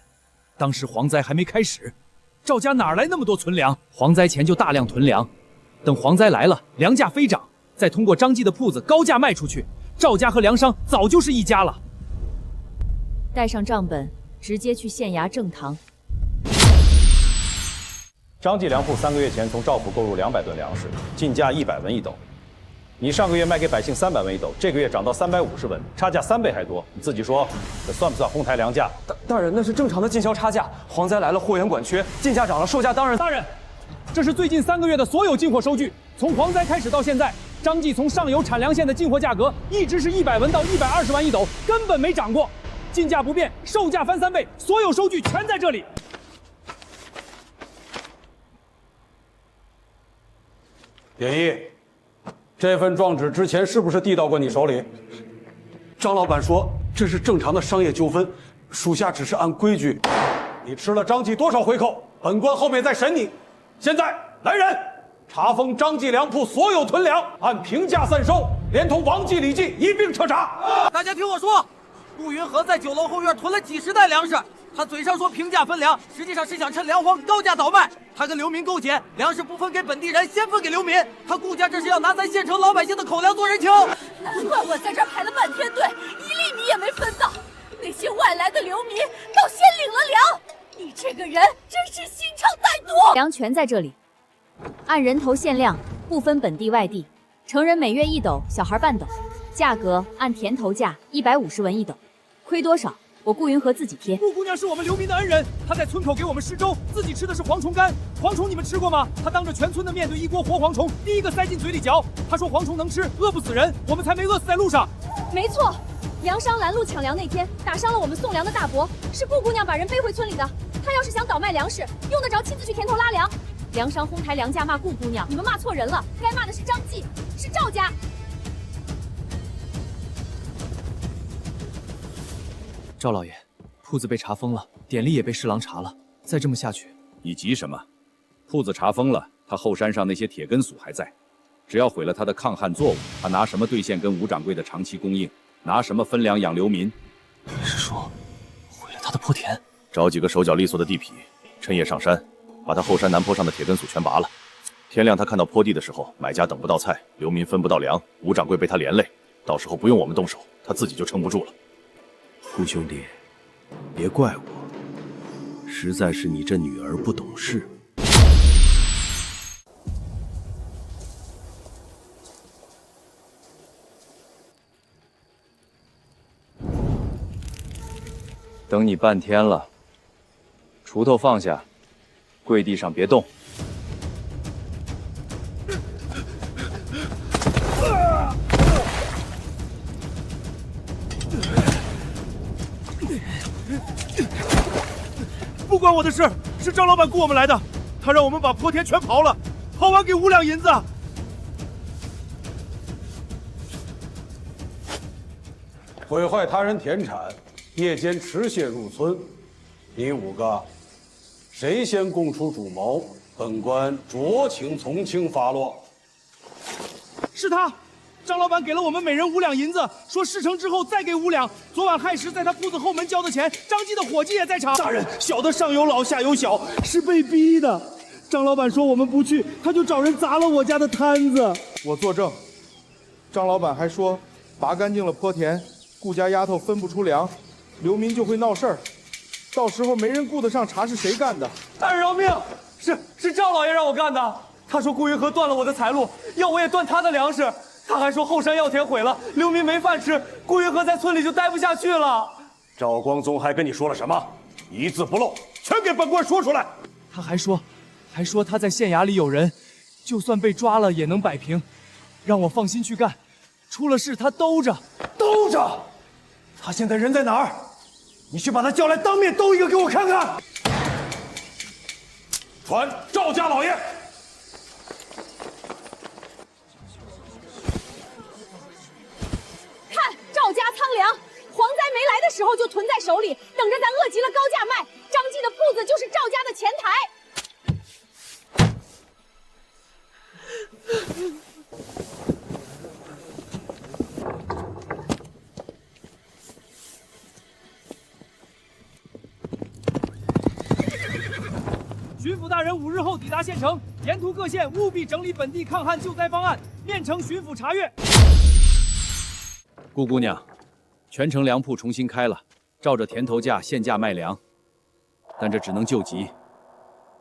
当时蝗灾还没开始，赵家哪来那么多存粮？蝗灾前就大量囤粮，等蝗灾来了，粮价飞涨，再通过张记的铺子高价卖出去，赵家和粮商早就是一家了。带上账本，直接去县衙正堂。张记粮铺3个月前从赵府购入200吨粮食，进价100文1斗。你上个月卖给百姓300文1斗，这个月涨到350文，差价3倍还多。你自己说，这算不算哄抬粮价？大人，那是正常的进销差价。蝗灾来了，货源短缺，进价涨了，售价当然。大人，这是最近3个月的所有进货收据，从蝗灾开始到现在，张记从上游产粮线的进货价格一直是100文到120万1斗，根本没涨过，进价不变，售价翻3倍，所有收据全在这里。典役，这份状纸之前是不是递到过你手里？张老板说这是正常的商业纠纷，属下只是按规矩。你吃了张记多少回扣？本官后面再审你。现在来人，查封张记粮铺所有囤粮，按平价散收，连同王记、李记一并彻查。大家听我说，顾云和在酒楼后院囤了几十袋粮食，他嘴上说平价分粮，实际上是想趁粮荒高价倒卖。他跟流民勾结，粮食不分给本地人，先分给流民。他顾家这是要拿咱县城老百姓的口粮做人情。难怪我在这儿排了半天队，1粒米也没分到。那些外来的流民倒先领了粮。你这个人真是心肠歹毒。粮全在这里，按人头限量，不分本地外地。成人每月1斗，小孩半斗，价格按田头价150文1斗，亏多少？我顾云和自己贴。顾姑娘是我们流民的恩人，她在村口给我们施粥，自己吃的是蝗虫干。蝗虫你们吃过吗？她当着全村的面对一锅活蝗虫，第一个塞进嘴里嚼。她说蝗虫能吃，饿不死人，我们才没饿死在路上。没错，粮商拦路抢粮那天，打伤了我们送粮的大伯，是顾姑娘把人背回村里的。她要是想倒卖粮食，用得着亲自去田头拉粮？粮商哄抬粮价骂顾姑娘，你们骂错人了，该骂的是张记，是赵家。赵老爷，铺子被查封了，典吏也被侍郎查了，再这么下去，你急什么？铺子查封了，他后山上那些铁根索还在，只要毁了他的抗旱作物，他拿什么兑现跟吴掌柜的长期供应？拿什么分粮养流民？你是说毁了他的坡田？找几个手脚利索的地痞，趁夜上山，把他后山南坡上的铁根索全拔了。天亮他看到坡地的时候，买家等不到菜，流民分不到粮，吴掌柜被他连累，到时候不用我们动手，他自己就撑不住了。顾兄弟，别怪我，实在是你这女儿不懂事。等你半天了，锄头放下，跪地上别动。不关我的事，是张老板雇我们来的，他让我们把坡田全刨了，刨完给5两银子。毁坏他人田产，夜间持械入村，你5个，谁先供出主谋，本官酌情从轻发落。是他。张老板给了我们每人5两银子，说事成之后再给5两。昨晚亥时在他铺子后门交的钱，张记的伙计也在场。大人，小的上有老下有小，是被逼的。张老板说我们不去，他就找人砸了我家的摊子。我作证。张老板还说，拔干净了坡田，顾家丫头分不出粮，流民就会闹事儿，到时候没人顾得上查是谁干的。大人饶命！是赵老爷让我干的。他说顾云和断了我的财路，要我也断他的粮食。他还说后山药田毁了，流民没饭吃，顾云和在村里就待不下去了。赵光宗还跟你说了什么？一字不漏，全给本官说出来。他还说他在县衙里有人，就算被抓了也能摆平，让我放心去干。出了事他兜着。他现在人在哪儿？你去把他叫来，当面兜一个给我看看。传赵家老爷。赵家仓粮，蝗灾没来的时候就囤在手里，等着咱饿极了高价卖。张记的铺子就是赵家的前台。巡抚大人5日后抵达县城，沿途各县务必整理本地抗旱救灾方案，面呈巡抚查阅。顾姑娘，全城粮铺重新开了，照着田头价限价卖粮，但这只能救急。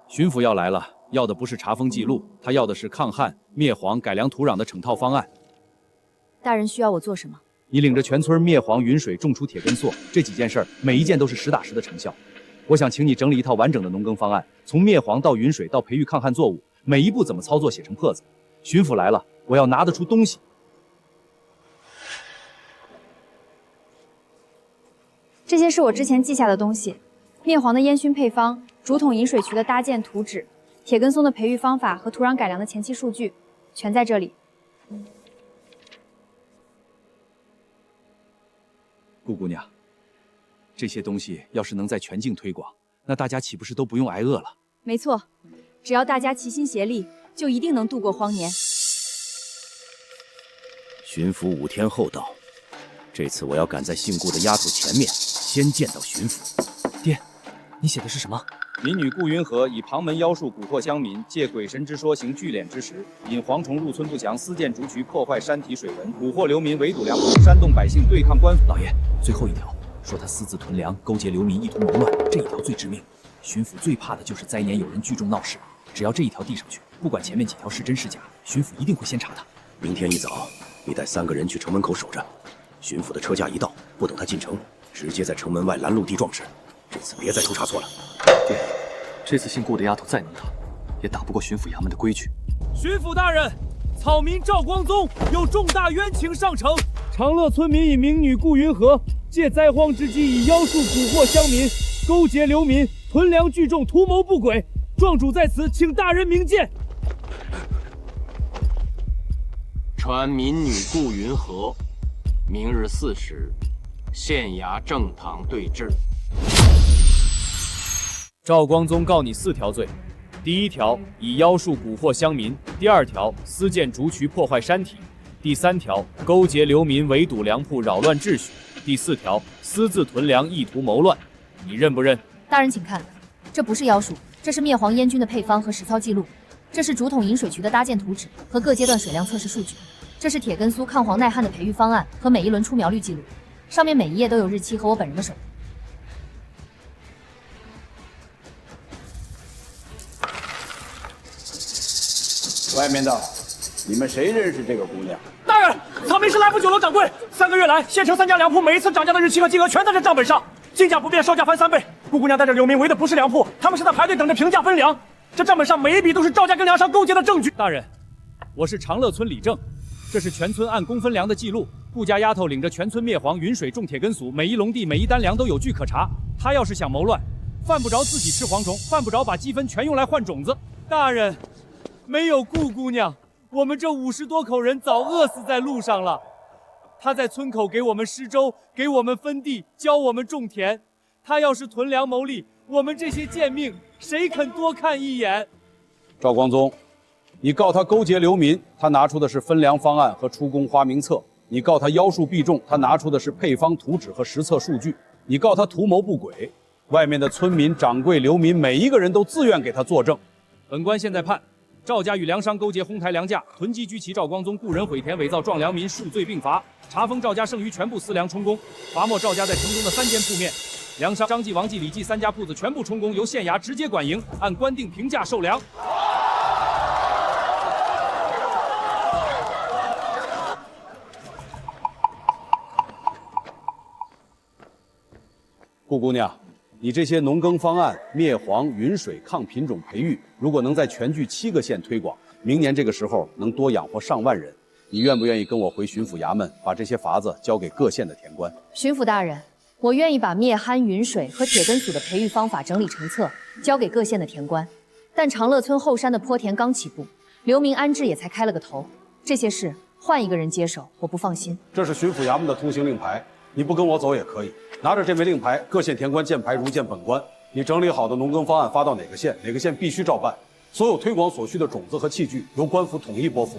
巡抚要来了，要的不是查封记录，他要的是抗旱、灭蝗、改良土壤的整套方案。大人需要我做什么？你领着全村灭蝗、云水、种出铁根索，这几件事儿，每一件都是实打实的成效。我想请你整理一套完整的农耕方案，从灭蝗到云水到培育抗旱作物，每一步怎么操作写成册子。巡抚来了，我要拿得出东西。这些是我之前记下的东西：灭蝗的烟熏配方、竹筒引水渠的搭建图纸、铁根松的培育方法和土壤改良的前期数据，全在这里。顾姑娘，这些东西要是能在全境推广，那大家岂不是都不用挨饿了？没错，只要大家齐心协力，就一定能度过荒年。巡抚5天后到，这次我要赶在姓顾的丫头前面，先见到巡抚。爹，你写的是什么？民女顾云和以旁门妖术蛊惑乡民，借鬼神之说行聚敛之实，引蝗虫入村不祥，私建竹渠，破坏山体水文，蛊惑流民，围堵粮铺，煽动百姓对抗官府。老爷，最后一条说他私自囤粮，勾结流民，意图谋乱，这一条最致命。巡抚最怕的就是灾年有人聚众闹事，只要这一条递上去，不管前面几条是真是假，巡抚一定会先查他。明天一早，你带3个人去城门口守着，巡抚的车驾一到，不等他进城，直接在城门外拦路地壮士。这次别再出差错了。爹，这次姓顾的丫头再能打，也打不过巡抚衙门的规矩。巡抚大人，草民赵光宗有重大冤情上呈，长乐村民以民女顾云和借灾荒之机，以妖术蛊惑乡民，勾结流民，囤粮聚众，图谋不轨。庄主在此，请大人明鉴。传民女顾云和，明日4时，县衙正堂对质。赵光宗告你4条罪：第1条以妖术蛊惑乡民；第2条私建竹渠破坏山体；第3条勾结流民围堵粮铺扰乱秩序；第4条私自囤粮意图谋乱。你认不认？大人请看，这不是妖术，这是灭黄燕军的配方和实操记录，这是竹筒引水渠的搭建图纸和各阶段水量测试数据，这是铁根苏抗黄耐旱的培育方案和每一轮出苗率记录，上面每一页都有日期和我本人的手。外面的，你们谁认识这个姑娘？大人，草民是来福酒楼掌柜。3个月来，县城3家粮铺每一次涨价的日期和金额全在这账本上，进价不变，售价翻3倍。顾姑娘带着流民围的不是粮铺，他们是在排队等着平价分粮。这账本上每一笔都是赵家跟粮商勾结的证据。大人，我是长乐村李正，这是全村按工分粮的记录。顾家丫头领着全村灭黄、云水种铁根苏，每一笼地、每一担粮都有据可查。她要是想谋乱，犯不着自己吃蝗虫，犯不着把积分全用来换种子。大人。没有顾姑娘，我们这50多口人早饿死在路上了。她在村口给我们施粥，给我们分地，教我们种田。她要是囤粮谋利，我们这些贱命谁肯多看一眼？赵光宗，你告他勾结流民，他拿出的是分粮方案和出工花名册；你告他妖术必中，他拿出的是配方图纸和实测数据；你告他图谋不轨，外面的村民、掌柜、流民每一个人都自愿给他作证。本官现在判。赵家与粮商勾结，哄抬粮价，囤积居奇赵光宗雇人毁田伪造壮粮民，数罪并罚。查封赵家剩余全部私粮充公，罚没赵家在城中的3间铺面。粮商张记、王记、李记3家铺子全部充公，由县衙直接管营，按官定平价售粮。顾姑娘，你这些农耕方案、灭黄、云水、抗品种培育，如果能在全剧7个县推广，明年这个时候能多养活上万人。你愿不愿意跟我回巡抚衙门，把这些法子交给各县的田官？巡抚大人，我愿意把灭憨、云水和铁根苏的培育方法整理成册，交给各县的田官。但长乐村后山的坡田刚起步，流民安置也才开了个头，这些事换一个人接手，我不放心。这是巡抚衙门的通行令牌，你不跟我走也可以。拿着这枚令牌，各县田官见牌如见本官。你整理好的农耕方案发到哪个县，哪个县必须照办。所有推广所需的种子和器具由官府统一拨付。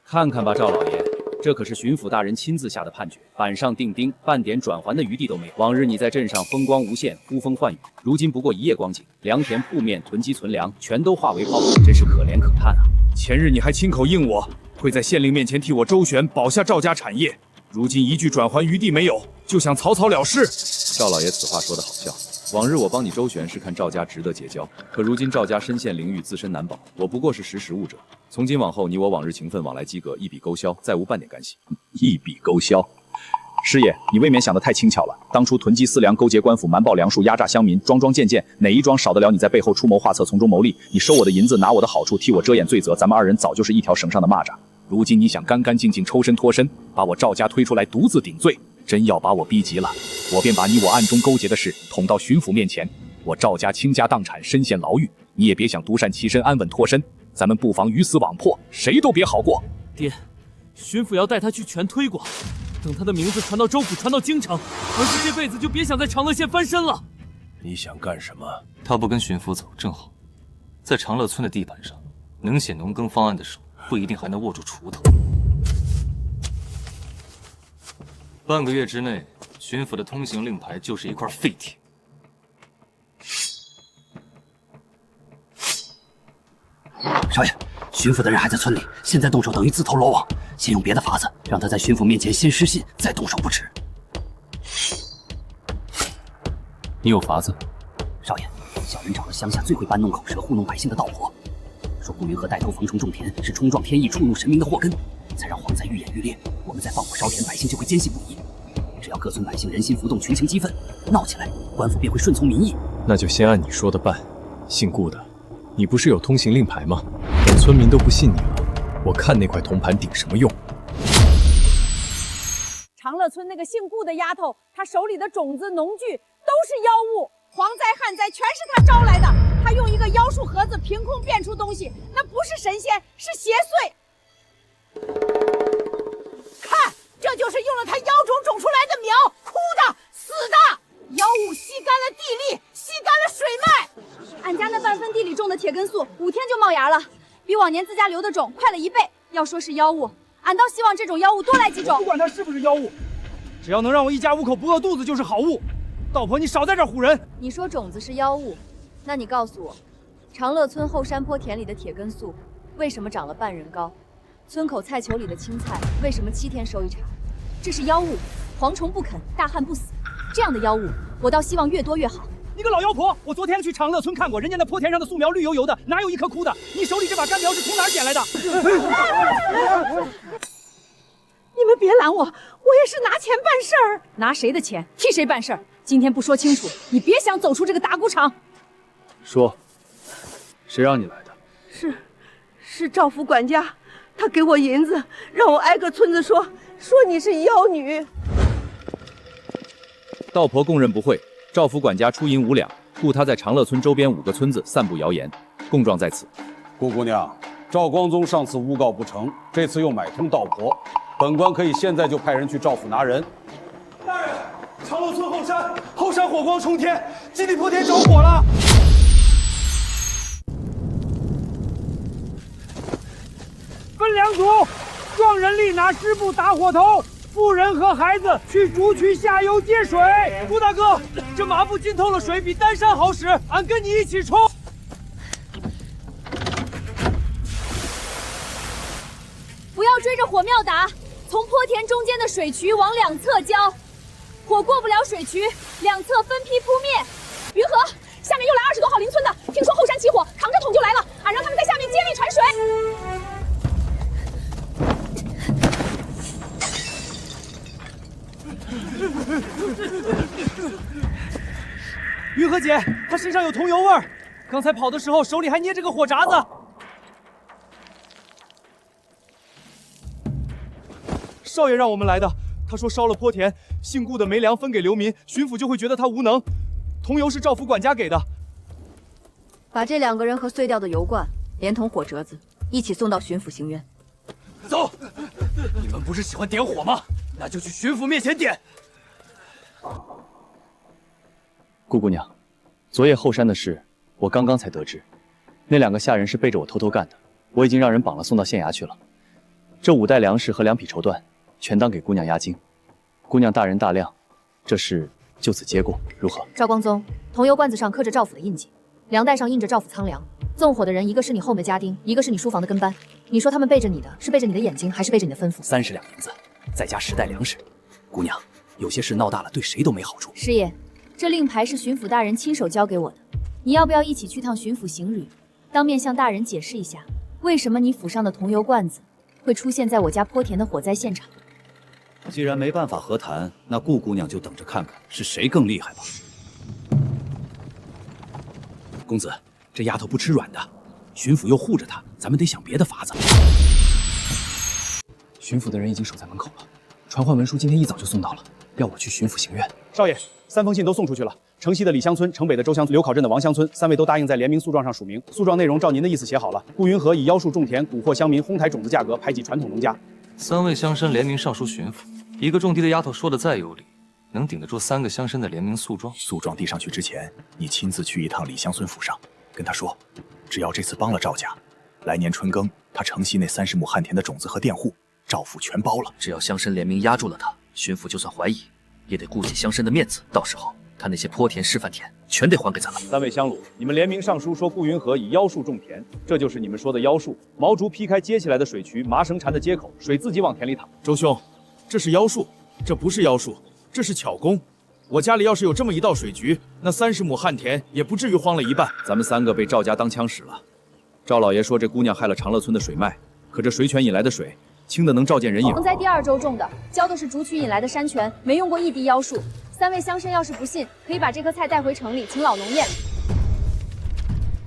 看看吧，赵老爷，这可是巡抚大人亲自下的判决，板上钉钉，半点转圜的余地都没有。往日你在镇上风光无限，呼风唤雨，如今不过一夜光景，良田铺面、囤积存粮，全都化为泡沫，真是可怜可叹啊！前日你还亲口应我会在县令面前替我周旋，保下赵家产业，如今一句转圜余地没有，就想草草了事。赵老爷此话说得好笑。往日我帮你周旋是看赵家值得结交，可如今赵家身陷囹圄，自身难保，我不过是识时务者。从今往后，你我往日情分往来积格，一笔勾销，再无半点干系。一笔勾销。师爷，你未免想得太轻巧了。当初囤积私粮，勾结官府，瞒报粮数，压榨乡民，桩桩件件，哪一桩少得了你在背后出谋划策，从中牟利？你收我的银子，拿我的好处，替我遮掩罪责，咱们2人早就是一条绳上的蚂蚱。如今你想干干净净抽身脱身，把我赵家推出来独自顶罪，真要把我逼急了，我便把你我暗中勾结的事捅到巡抚面前，我赵家倾家荡产，身陷牢狱，你也别想独善其身，安稳脱身。咱们不妨鱼死网破，谁都别好过。爹，巡抚要带他去全推广，等他的名字传到州府，传到京城，儿子这辈子就别想在长乐县翻身了。你想干什么？他不跟巡抚走，正好，在长乐村的地盘上，能写农耕方案的手不一定还能握住锄头。半个月之内，巡抚的通行令牌就是一块废铁。少爷，巡抚的人还在村里，现在动手等于自投罗网。先用别的法子，让他在巡抚面前先失信，再动手不迟。你有法子？少爷，小人找了乡下最会搬弄口舌、糊弄百姓的道婆，说顾云和带头房虫种田是冲撞天意、触怒神明的祸根，才让蝗灾愈演愈烈。我们再放火烧田，百姓就会坚信不疑。只要各村百姓人心浮动，群情激愤，闹起来，官府便会顺从民意。那就先按你说的办。姓顾的，你不是有通行令牌吗？等村民都不信你了，我看那块铜盘顶什么用？长乐村那个姓顾的丫头，她手里的种子、农具都是妖物，蝗灾、旱灾全是她招来的。她用一个妖术盒子凭空变出东西，那不是神仙，是邪祟。看，这就是用了她妖种种出来的苗，枯的、死的。妖物吸干了地力，吸干了水脉。俺家那半分地里种的铁根素5天就冒芽了，比往年自家留的种快了1倍。要说是妖物，俺倒希望这种妖物多来几种。不管它是不是妖物，只要能让我一家5口不饿肚子就是好物。道婆，你少在这唬人！你说种子是妖物，那你告诉我，长乐村后山坡田里的铁根素为什么长了半人高？村口菜球里的青菜为什么7天收一茬？这是妖物，蝗虫不啃，大旱不死。这样的妖物，我倒希望越多越好。你个老妖婆，我昨天去长乐村看过，人家那坡田上的素苗绿油油的，哪有一颗枯的？你手里这把干苗是从哪儿捡来的？你们别拦我，我也是拿钱办事儿。拿谁的钱？替谁办事儿？今天不说清楚，你别想走出这个打谷场。说，谁让你来的？是赵府管家，他给我银子，让我挨个村子说你是妖女。道婆供认不讳，赵府管家出银5两，雇他在长乐村周边5个村子散布谣言，供状在此。顾姑娘，赵光宗上次诬告不成，这次又买通道婆，本官可以现在就派人去赵府拿人。大人，长乐村后山火光冲天，基地坡田着火了。分2组，壮人力拿湿布打火头。妇人和孩子去竹渠下游接水。顾大哥，这麻布浸透了水，比单山好使，俺跟你一起冲。不要追着火苗打，从坡田中间的水渠往2侧浇，火过不了水渠，2侧分批扑灭。云河，下面又来20多号邻村的，听说后山起火，扛着桶就来了，俺让他们在下面接力传水。云河姐，她身上有桐油味儿，刚才跑的时候手里还捏着个火闸子。少爷让我们来的，他说烧了坡田，姓顾的没粮分给流民，巡抚就会觉得他无能。桐油是赵府管家给的。把这2个人和碎掉的油罐，连同火折子一起送到巡抚行院。走！你们不是喜欢点火吗？那就去巡抚面前点。顾姑娘，昨夜后山的事，我刚刚才得知，那2个下人是背着我偷偷干的，我已经让人绑了送到县衙去了。这5袋粮食和2匹绸缎，全当给姑娘押金。姑娘大人大量，这事就此接过，如何？赵光宗，桐油罐子上刻着赵府的印记，粮袋上印着赵府仓粮。纵火的人，一个是你后门家丁，一个是你书房的跟班。你说他们背着你的，是背着你的眼睛，还是背着你的吩咐？30两银子，再加10袋粮食。姑娘，有些事闹大了，对谁都没好处。师爷，这令牌是巡抚大人亲手交给我的，你要不要一起去趟巡抚行旅，当面向大人解释一下，为什么你府上的桐油罐子会出现在我家坡田的火灾现场？既然没办法和谈，那顾姑娘就等着看看是谁更厉害吧。公子，这丫头不吃软的，巡抚又护着她，咱们得想别的法子。巡抚的人已经守在门口了，传唤文书今天一早就送到了，要我去巡抚行院。少爷，3封信都送出去了。城西的李乡村、城北的周乡村、刘考镇的王乡村，3位都答应在联名诉状上署名。诉状内容照您的意思写好了。顾云和以妖术种田，蛊惑乡民，哄抬种子价格，排挤传统农家。3位乡绅联名上书巡抚，一个种地的丫头说的再有理，能顶得住3个乡绅的联名诉状？诉状递上去之前，你亲自去一趟李乡村府上，跟他说，只要这次帮了赵家，来年春耕，他城西那30亩旱田的种子和佃户，赵府全包了。只要乡绅联名压住了他，巡抚就算怀疑，也得顾及乡绅的面子。到时候他那些坡田示范田全得还给咱们。3位乡鲁，你们联名上书说顾云和以妖术种田，这就是你们说的妖术。毛竹劈开接起来的水渠，麻绳缠的接口，水自己往田里淌。周兄，这是妖术，这不是妖术，这是巧工。我家里要是有这么一道水渠，那30亩旱田也不至于荒了一半。咱们3个被赵家当枪使了。赵老爷说这姑娘害了长乐村的水脉，可这水泉引来的水清的能照见人影。黄在第2周种的，浇的是竹渠引来的山泉，没用过一滴妖术。3位乡绅要是不信，可以把这颗菜带回城里，请老农验。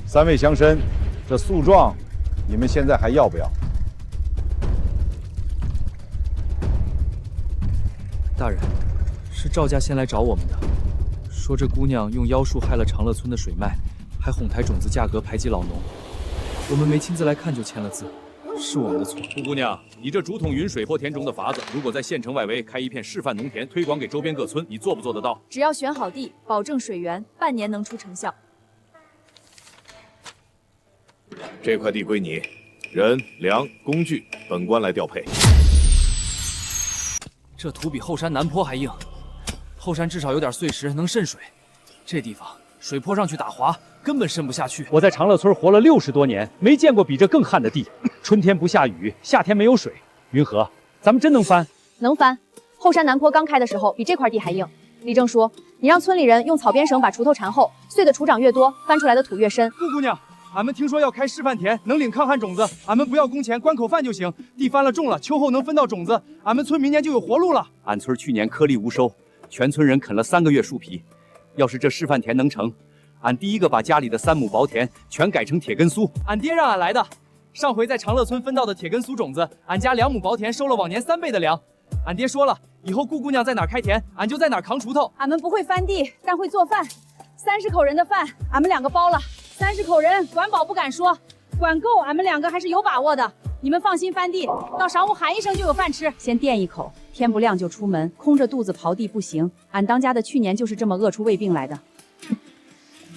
3位乡绅，这诉状你们现在还要不要？大人，是赵家先来找我们的，说这姑娘用妖术害了长乐村的水脉，还哄抬种子价格，排挤老农。我们没亲自来看就签了字，是我们的错。顾姑娘，你这竹筒云水泼田中的法子，如果在县城外围开一片示范农田，推广给周边各村，你做不做得到？只要选好地，保证水源，半年能出成效。 这块地归你，人、粮、工具，本官来调配。这土比后山南坡还硬，后山至少有点碎石能渗水，这地方水泼上去打滑，根本渗不下去。我在长乐村活了60多年，没见过比这更旱的地。春天不下雨，夏天没有水。云和，咱们真能翻？能翻。后山南坡刚开的时候，比这块地还硬。李正说：“你让村里人用草编绳把锄头缠厚，碎的土长越多，翻出来的土越深。”顾姑娘。 俺们听说要开示范田，能领抗旱种子。俺们不要工钱，关口饭就行。地翻了种了，秋后能分到种子，俺们村明年就有活路了。俺村去年颗粒无收，全村人啃了3个月树皮。要是这示范田能成，俺第一个把家里的3亩薄田全改成铁根苏。俺爹让俺来的。上回在长乐村分到的铁根苏种子，俺家2亩薄田收了往年3倍的粮。俺爹说了，以后顾姑娘在哪儿开田，俺就在哪儿扛锄头。俺们不会翻地，但会做饭。30口人的饭，俺们2个包了。 30口人，管饱不敢说，管够俺们2个还是有把握的。你们放心翻地，到晌午喊一声就有饭吃。先垫一口，天不亮就出门，空着肚子刨地不行。俺当家的去年就是这么饿出胃病来的。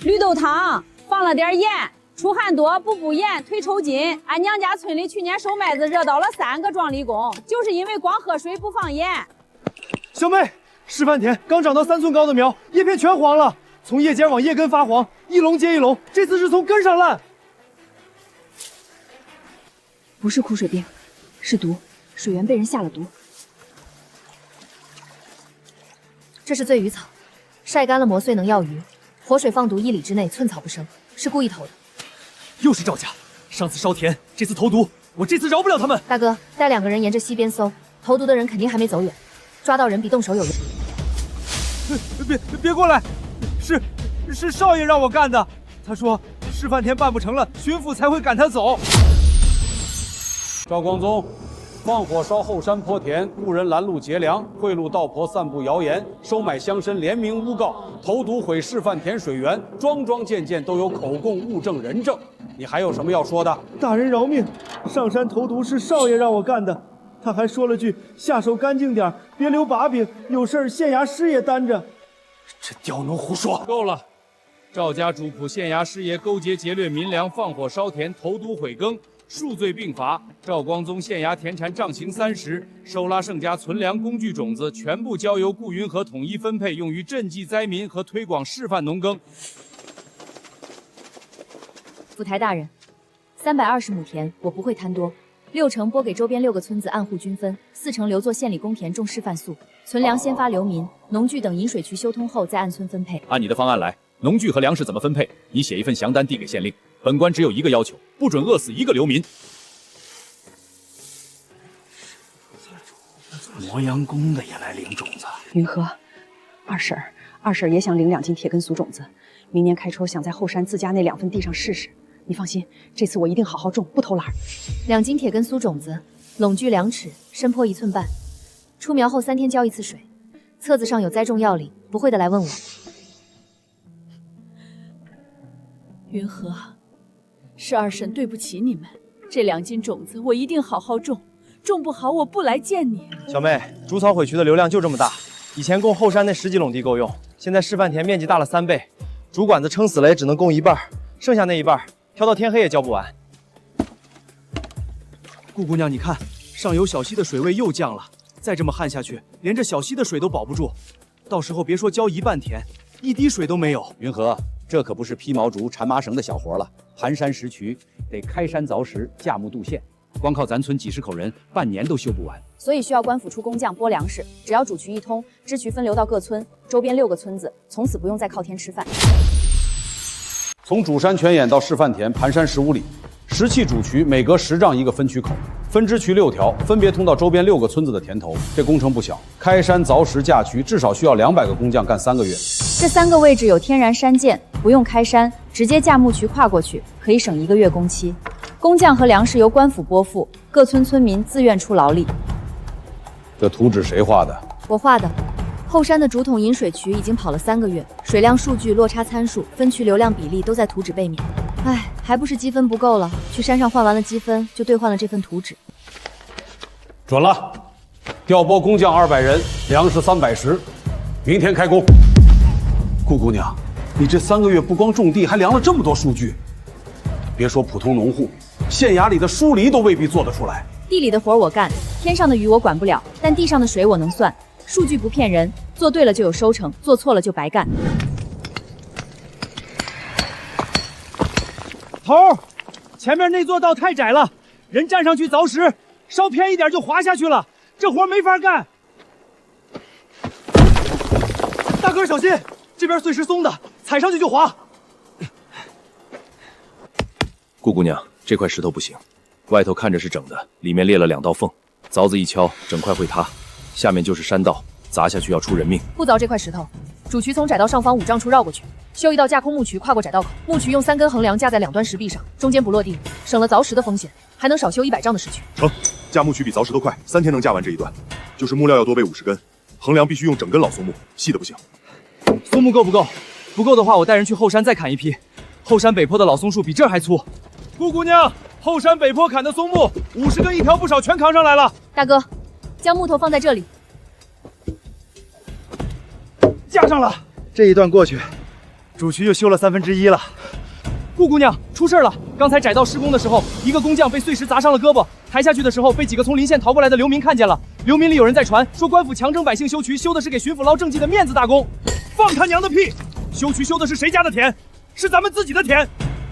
绿豆汤放了点盐，出汗多不补盐退抽筋。俺娘家村里去年收麦子热到了3个庄里工，就是因为光喝水不放盐。小妹，示范田刚长到3寸高的苗，叶片全黄了。 从叶尖往叶根发黄，一垄接一垄，这次是从根上烂。不是枯水病，是毒，水源被人下了毒。这是醉鱼草，晒干了磨碎能药鱼，活水放毒1里之内寸草不生，是故意投的。又是赵家，上次烧田，这次投毒，我这次饶不了他们。大哥，带2个人沿着西边搜，投毒的人肯定还没走远，抓到人比动手有用。别过来！ 是少爷让我干的，他说示范田办不成了，巡抚才会赶他走。赵光宗，放火烧后山坡田，雇人拦路劫粮，贿赂道婆散布谣言，收买乡绅联名诬告，投毒毁示范田水源，桩桩件件都有口供、物证、人证。你还有什么要说的？大人饶命，上山投毒是少爷让我干的，他还说了句下手干净点，别留把柄，有事儿县衙师爷担着。 这刁奴胡说！够了！赵家主仆县衙师爷勾结劫掠民粮，放火烧田，投毒毁耕，数罪并罚。赵光宗县衙田产杖刑30，收拉盛家存粮、工具、种子，全部交由顾云和统一分配，用于赈济灾民和推广示范农耕。府台大人，320亩田我不会贪多，6成拨给周边6个村子按户均分，4成留作县里公田种示范粟，存粮先发流民，农具等引水渠修通后再按村分配。按你的方案来，农具和粮食怎么分配？你写一份详单递给县令。本官只有一个要求，不准饿死1个流民。磨洋工的也来领种子。云和，二婶也想领2斤铁根苏种子，明年开抽想在后山自家那2份地上试试。你放心，这次我一定好好种，不偷懒。 2斤铁根苏种子，垄距2尺，深坡1寸半，出苗后3天浇1次水。册子上有栽种药理，不会的来问我。云禾，是二婶对不起你们，这2斤种子我一定好好种，种不好我不来见你。小妹，竹草毁渠的流量就这么大，以前供后山那10几垄地够用，现在示范田面积大了3倍，竹管子撑死了也只能供1半，剩下那1半挑到天黑也浇不完。顾姑娘，你看，上游小溪的水位又降了，再这么旱下去，连这小溪的水都保不住，到时候别说浇1半田，1滴水都没有。云禾，这可不是披毛竹、缠麻绳的小活了，盘山拾渠，得开山凿石、架木渡线，光靠咱村几10口人，半年都修不完。所以需要官府出工匠拨粮食，只要主渠一通，支渠分流到各村，周边6个村子从此不用再靠天吃饭。从主山泉眼到示范田，盘山15里，10气主渠每隔10丈一个分渠口，分支渠6条，分别通到周边6个村子的田头。这工程不小，开山凿石架渠至少需要200个工匠干3个月。这3个位置有天然山涧，不用开山，直接架木渠跨过去，可以省1个月工期。工匠和粮食由官府拨付，各村村民自愿出劳力。这图纸谁画的？我画的。后山的竹筒引水渠已经跑了3个月，水量数据、落差参数、分渠流量比例都在图纸背面。唉，还不是积分不够了，去山上换完了积分，就兑换了这份图纸。准了，调拨工匠200人，粮食310，明天开工。顾姑娘，你这3个月不光种地，还量了这么多数据，别说普通农户，县衙里的疏离都未必做得出来。地里的活我干，天上的雨我管不了，但地上的水我能算。数据不骗人，做对了就有收成，做错了就白干。头，前面那座道太窄了，人站上去凿石，稍偏一点就滑下去了，这活没法干。大哥小心，这边碎石松的，踩上去就滑。顾姑娘，这块石头不行，外头看着是整的，里面裂了2道缝，凿子一敲，整块会塌。下面就是山道，砸下去要出人命。不凿这块石头，主渠从窄道上方5丈处绕过去，修一道架空木渠跨过窄道口。木渠用3根横梁架在2端石壁上，中间不落地，省了凿石的风险，还能少修100丈的石渠。成，架木渠比凿石头快，3天能架完这一段。就是木料要多备50根，横梁必须用整根老松木，细的不行。松木够不够？不够的话，我带人去后山再砍一批。后山北坡的老松树比这儿还粗。顾姑娘，后山北坡砍的松木50根一条，不少，全扛上来了。大哥，将木头放在这里。架上了，这一段过去，主渠就修了1/3了。顾姑娘，出事了！刚才窄道施工的时候，一个工匠被碎石砸伤了胳膊，抬下去的时候被几个从邻县逃过来的流民看见了。流民里有人在传说官府强征百姓修渠，修的是给巡抚捞政绩的面子大功。放他娘的屁！修渠修的是谁家的田？是咱们自己的田。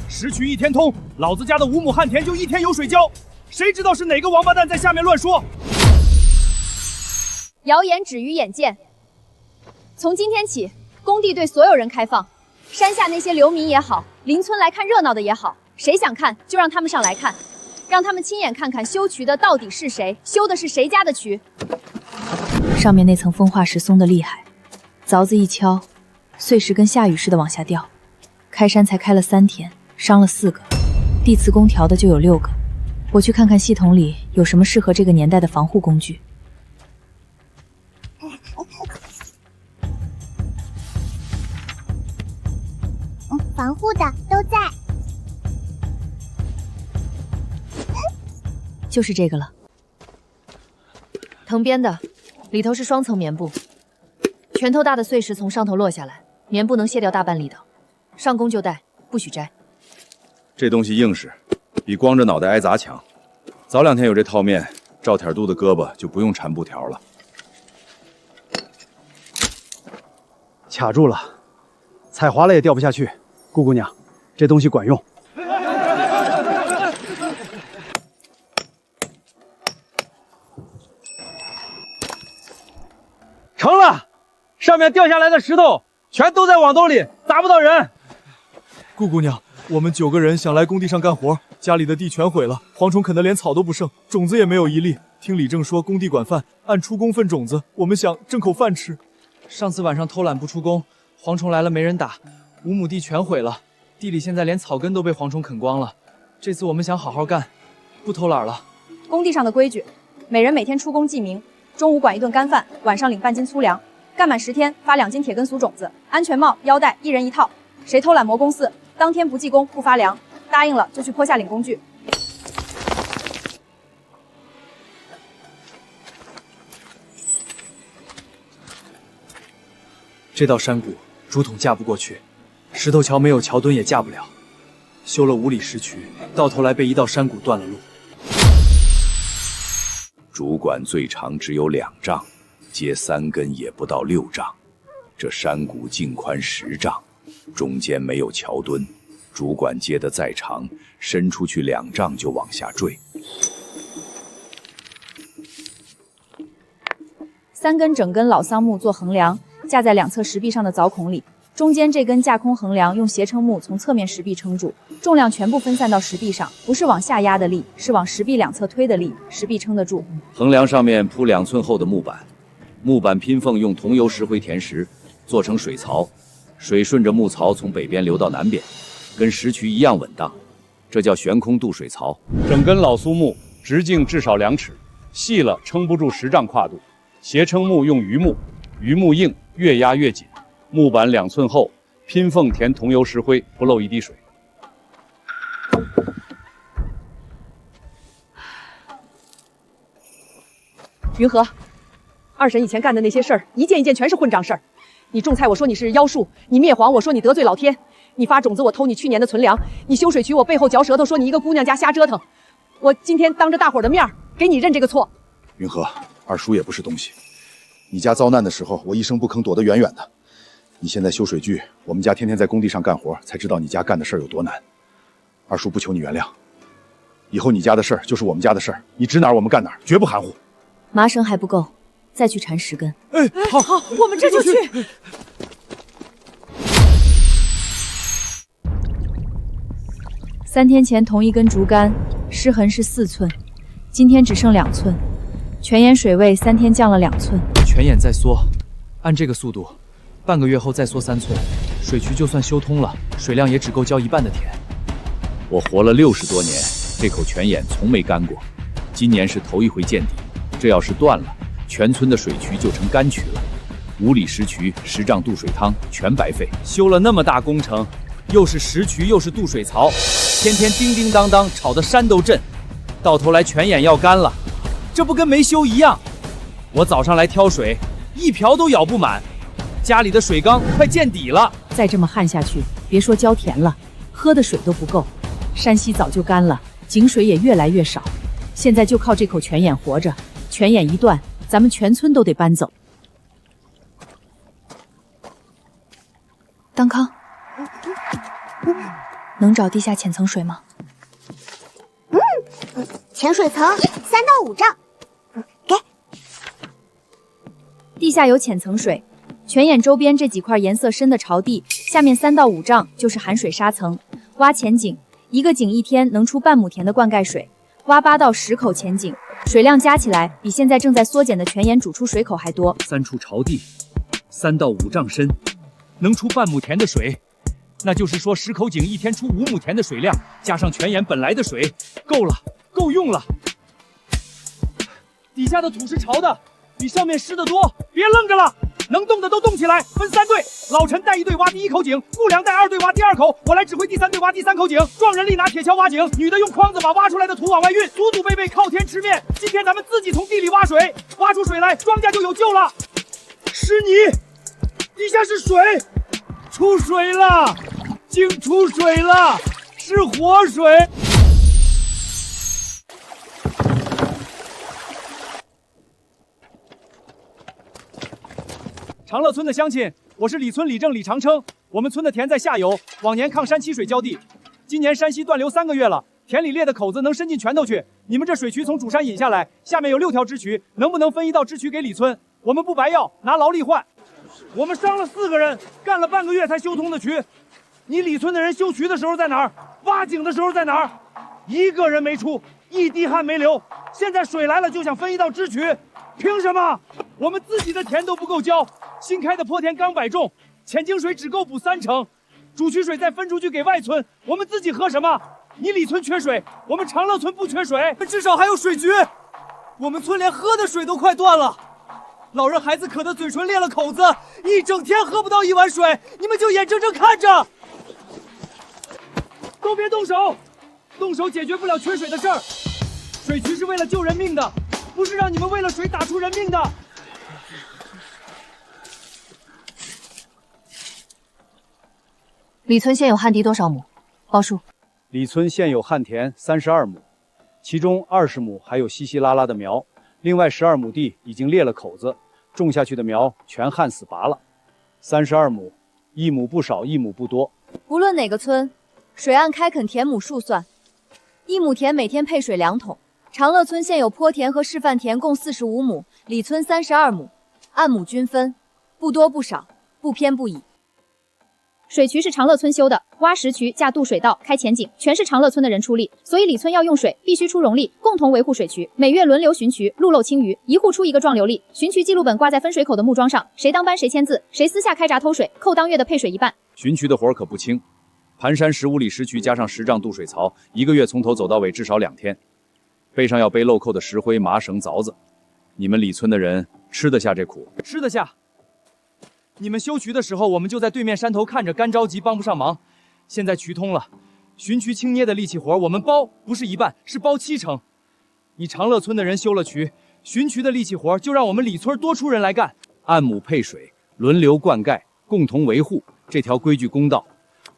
石渠1天通，老子家的5亩旱田就1天有水浇。谁知道是哪个王八蛋在下面乱说？谣言止于眼见。从今天起，工地对所有人开放，山下那些流民也好，邻村来看热闹的也好，谁想看就让他们上来看，让他们亲眼看看修渠的到底是谁，修的是谁家的渠。上面那层风化石松得厉害，凿子一敲，碎石跟下雨似的往下掉。开山才开了3天，伤了4个，地磁工调的就有6个。我去看看系统里有什么适合这个年代的防护工具。防护的都在，就是这个了。藤编的，里头是双层棉布，拳头大的碎石从上头落下来，棉布能卸掉大半力道。上工就戴，不许摘。这东西硬实，比光着脑袋挨砸强。早2天有这套面，赵铁肚的胳膊就不用缠布条了。卡住了，踩滑了也掉不下去。顾姑娘，这东西管用。成了，上面掉下来的石头全都在网兜里，砸不到人。顾姑娘，我们9个人想来工地上干活，家里的地全毁了，蝗虫啃得连草都不剩，种子也没有一粒。听李正说工地管饭，按出工分种子，我们想挣口饭吃。上次晚上偷懒不出工，蝗虫来了没人打，5亩地全毁了，地里现在连草根都被蝗虫啃光了。这次我们想好好干，不偷懒了。工地上的规矩，每人每天出工记名，中午管1顿干饭，晚上领半斤粗粮，干满10天发2斤铁根俗种子，安全帽、腰带1人1套。谁偷懒磨工4，当天不记工不发粮。答应了就去坡下领工具。这道山谷竹筒架不过去，石头桥没有桥墩也架不了，修了5里石渠，到头来被一道山谷断了路。主管最长只有2丈，接3根也不到6丈。这山谷径宽10丈，中间没有桥墩，主管接得再长，伸出去2丈就往下坠。3根整根老桑木做横梁，架在2侧石壁上的凿孔里，中间这根架空横梁用斜撑木从侧面石壁撑住，重量全部分散到石壁上，不是往下压的力，是往石壁2侧推的力，石壁撑得住。横梁上面铺2寸厚的木板，木板拼缝用桐油石灰填实，做成水槽，水顺着木槽从北边流到南边，跟石渠一样稳当，这叫悬空渡水槽。整根老苏木直径至少2尺，细了撑不住10丈跨度。斜撑木用榆木，榆木硬，越压越紧。木板2寸厚，拼缝填桐油石灰，不漏一滴水。云和，二婶以前干的那些事儿，一件一件全是混账事儿。你种菜，我说你是妖术；你灭蝗，我说你得罪老天；你发种子，我偷你去年的存粮；你修水渠，我背后嚼舌头，说你一个姑娘家瞎折腾。我今天当着大伙儿的面儿，给你认这个错。云和，二叔也不是东西。你家遭难的时候，我一声不吭，躲得远远的。你现在修水渠，我们家天天在工地上干活，才知道你家干的事儿有多难。二叔不求你原谅，以后你家的事儿就是我们家的事儿，你指哪儿我们干哪儿，绝不含糊。麻绳还不够，再去缠10根。哎，好，我们这就去。3天前同一根竹竿，湿痕是4寸，今天只剩2寸。泉眼水位3天降了2寸。泉眼在缩，按这个速度，半个月后再缩3寸，水渠就算修通了，水量也只够浇1半的田。我活了60多年，这口泉眼从没干过，今年是头一回见底。这要是断了，全村的水渠就成干渠了。5里石渠10丈渡水汤，全白费。修了那么大工程，又是石渠又是渡水槽，天天叮叮当当，吵得山都震。到头来泉眼要干了，这不跟没修一样？我早上来挑水，一瓢都舀不满，家里的水缸快见底了。再这么旱下去，别说浇田了，喝的水都不够。山西早就干了，井水也越来越少，现在就靠这口泉眼活着。泉眼一断，咱们全村都得搬走。当康，能找地下浅层水吗？浅水层3到5丈。给。地下有浅层水，泉眼周边这几块颜色深的潮地，下面3到5丈就是含水沙层。挖浅井，一个井1天能出半亩田的灌溉水。挖8到10口浅井，水量加起来比现在正在缩减的泉眼煮出水口还多。3处潮地，3到5丈深，能出半亩田的水，那就是说10口井1天出5亩田的水量，加上泉眼本来的水，够了，够用了。底下的土是潮的，比上面湿的多，别愣着了，能动的都动起来，分3队，老陈带1队挖第1口井，顾良带2队挖第2口，我来指挥第3队挖第3口井。壮人力拿铁锹挖井，女的用筐子把挖出来的土往外运，祖祖辈辈靠天吃面。今天咱们自己从地里挖水，挖出水来，庄稼就有救了。是你，地下是水，出水了，井出水了，是活水。长乐村的乡亲，我是李村李正李长称。我们村的田在下游，往年抗山溪水浇地，今年山溪断流3个月了，田里裂的口子能伸进拳头去。你们这水渠从主山引下来，下面有6条支渠，能不能分1道支渠给李村？我们不白要，拿劳力换。我们伤了4个人，干了半个月才修通的渠。你李村的人修渠的时候在哪儿？挖井的时候在哪儿？1个人没出，一滴汗没流。现在水来了就想分1道支渠，凭什么？我们自己的田都不够浇。新开的坡田刚摆种，浅井水只够补3成，主渠水再分出去给外村，我们自己喝什么？你李村缺水，我们长乐村不缺水，至少还有水局。我们村连喝的水都快断了，老人孩子渴得嘴唇裂了口子，一整天喝不到1碗水，你们就眼睁睁看着。都别动手，动手解决不了缺水的事儿。水渠是为了救人命的，不是让你们为了水打出人命的。李村现有旱地多少亩？报数。李村现有旱田32亩，其中20亩还有稀稀拉拉的苗，另外12亩地已经裂了口子，种下去的苗全旱死拔了。32亩，1亩不少，1亩不多。无论哪个村，水按开垦田亩数算，1亩田每天配水2桶。长乐村现有坡田和示范田共45亩，李村32亩，按亩均分，不多不少，不偏不倚。水渠是长乐村修的，挖石渠、架渡水道、开前井，全是长乐村的人出力，所以李村要用水必须出容力，共同维护水渠，每月轮流巡渠，路漏清淤，一户出一个壮流力。巡渠记录本挂在分水口的木桩上，谁当班谁签字，谁私下开闸偷水，扣当月的配水1半。巡渠的活可不轻，盘山15里石渠加上10丈渡水槽，1个月从头走到尾至少2天，背上要背漏扣的石灰、麻绳、凿子。你们李村的人吃得下这苦？吃得下。你们修渠的时候，我们就在对面山头看着，干着急，帮不上忙。现在渠通了，巡渠清捏的力气活我们包不是1半，是包70%。你长乐村的人修了渠，巡渠的力气活就让我们李村多出人来干，按亩配水，轮流灌溉，共同维护，这条规矩公道，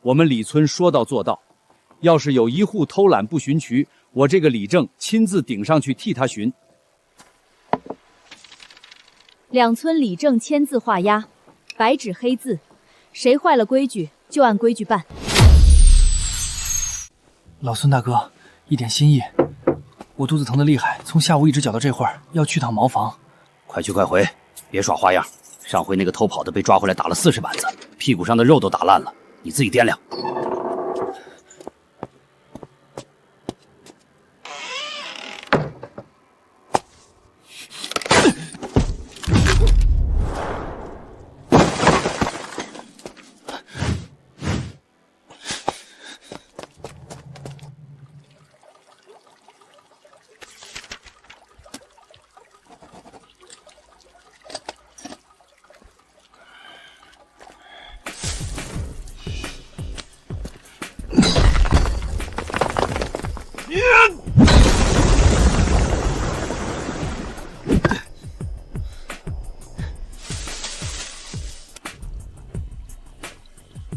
我们李村说到做到。要是有一户偷懒不巡渠，我这个李正亲自顶上去替他巡。两村李正签字画押，白纸黑字，谁坏了规矩就按规矩办。老孙大哥，一点心意，我肚子疼得厉害，从下午一直绞到这会儿，要去趟茅房。快去快回，别耍花样。上回那个偷跑的被抓回来打了40板子，屁股上的肉都打烂了，你自己掂量。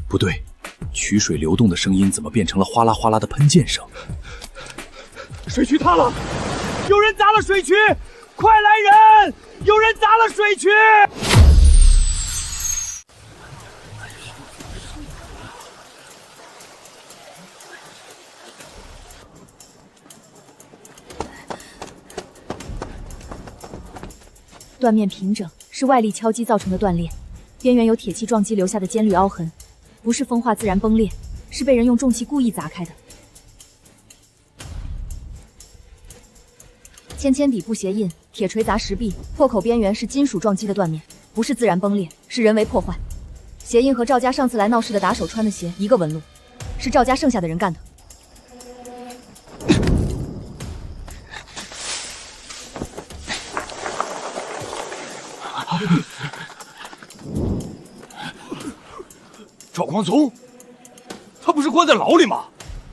不对，渠水流动的声音怎么变成了哗啦哗啦的喷溅声？水渠塌了，有人砸了水渠！快来人！有人砸了水渠！断面平整，是外力敲击造成的断裂，边缘有铁器撞击留下的尖锐凹痕，不是风化自然崩裂，是被人用重器故意砸开的。尖底部鞋印，铁锤砸石壁，破口边缘是金属撞击的断面，不是自然崩裂，是人为破坏。鞋印和赵家上次来闹事的打手穿的鞋一个纹路，是赵家剩下的人干的。赵光宗，他不是关在牢里吗？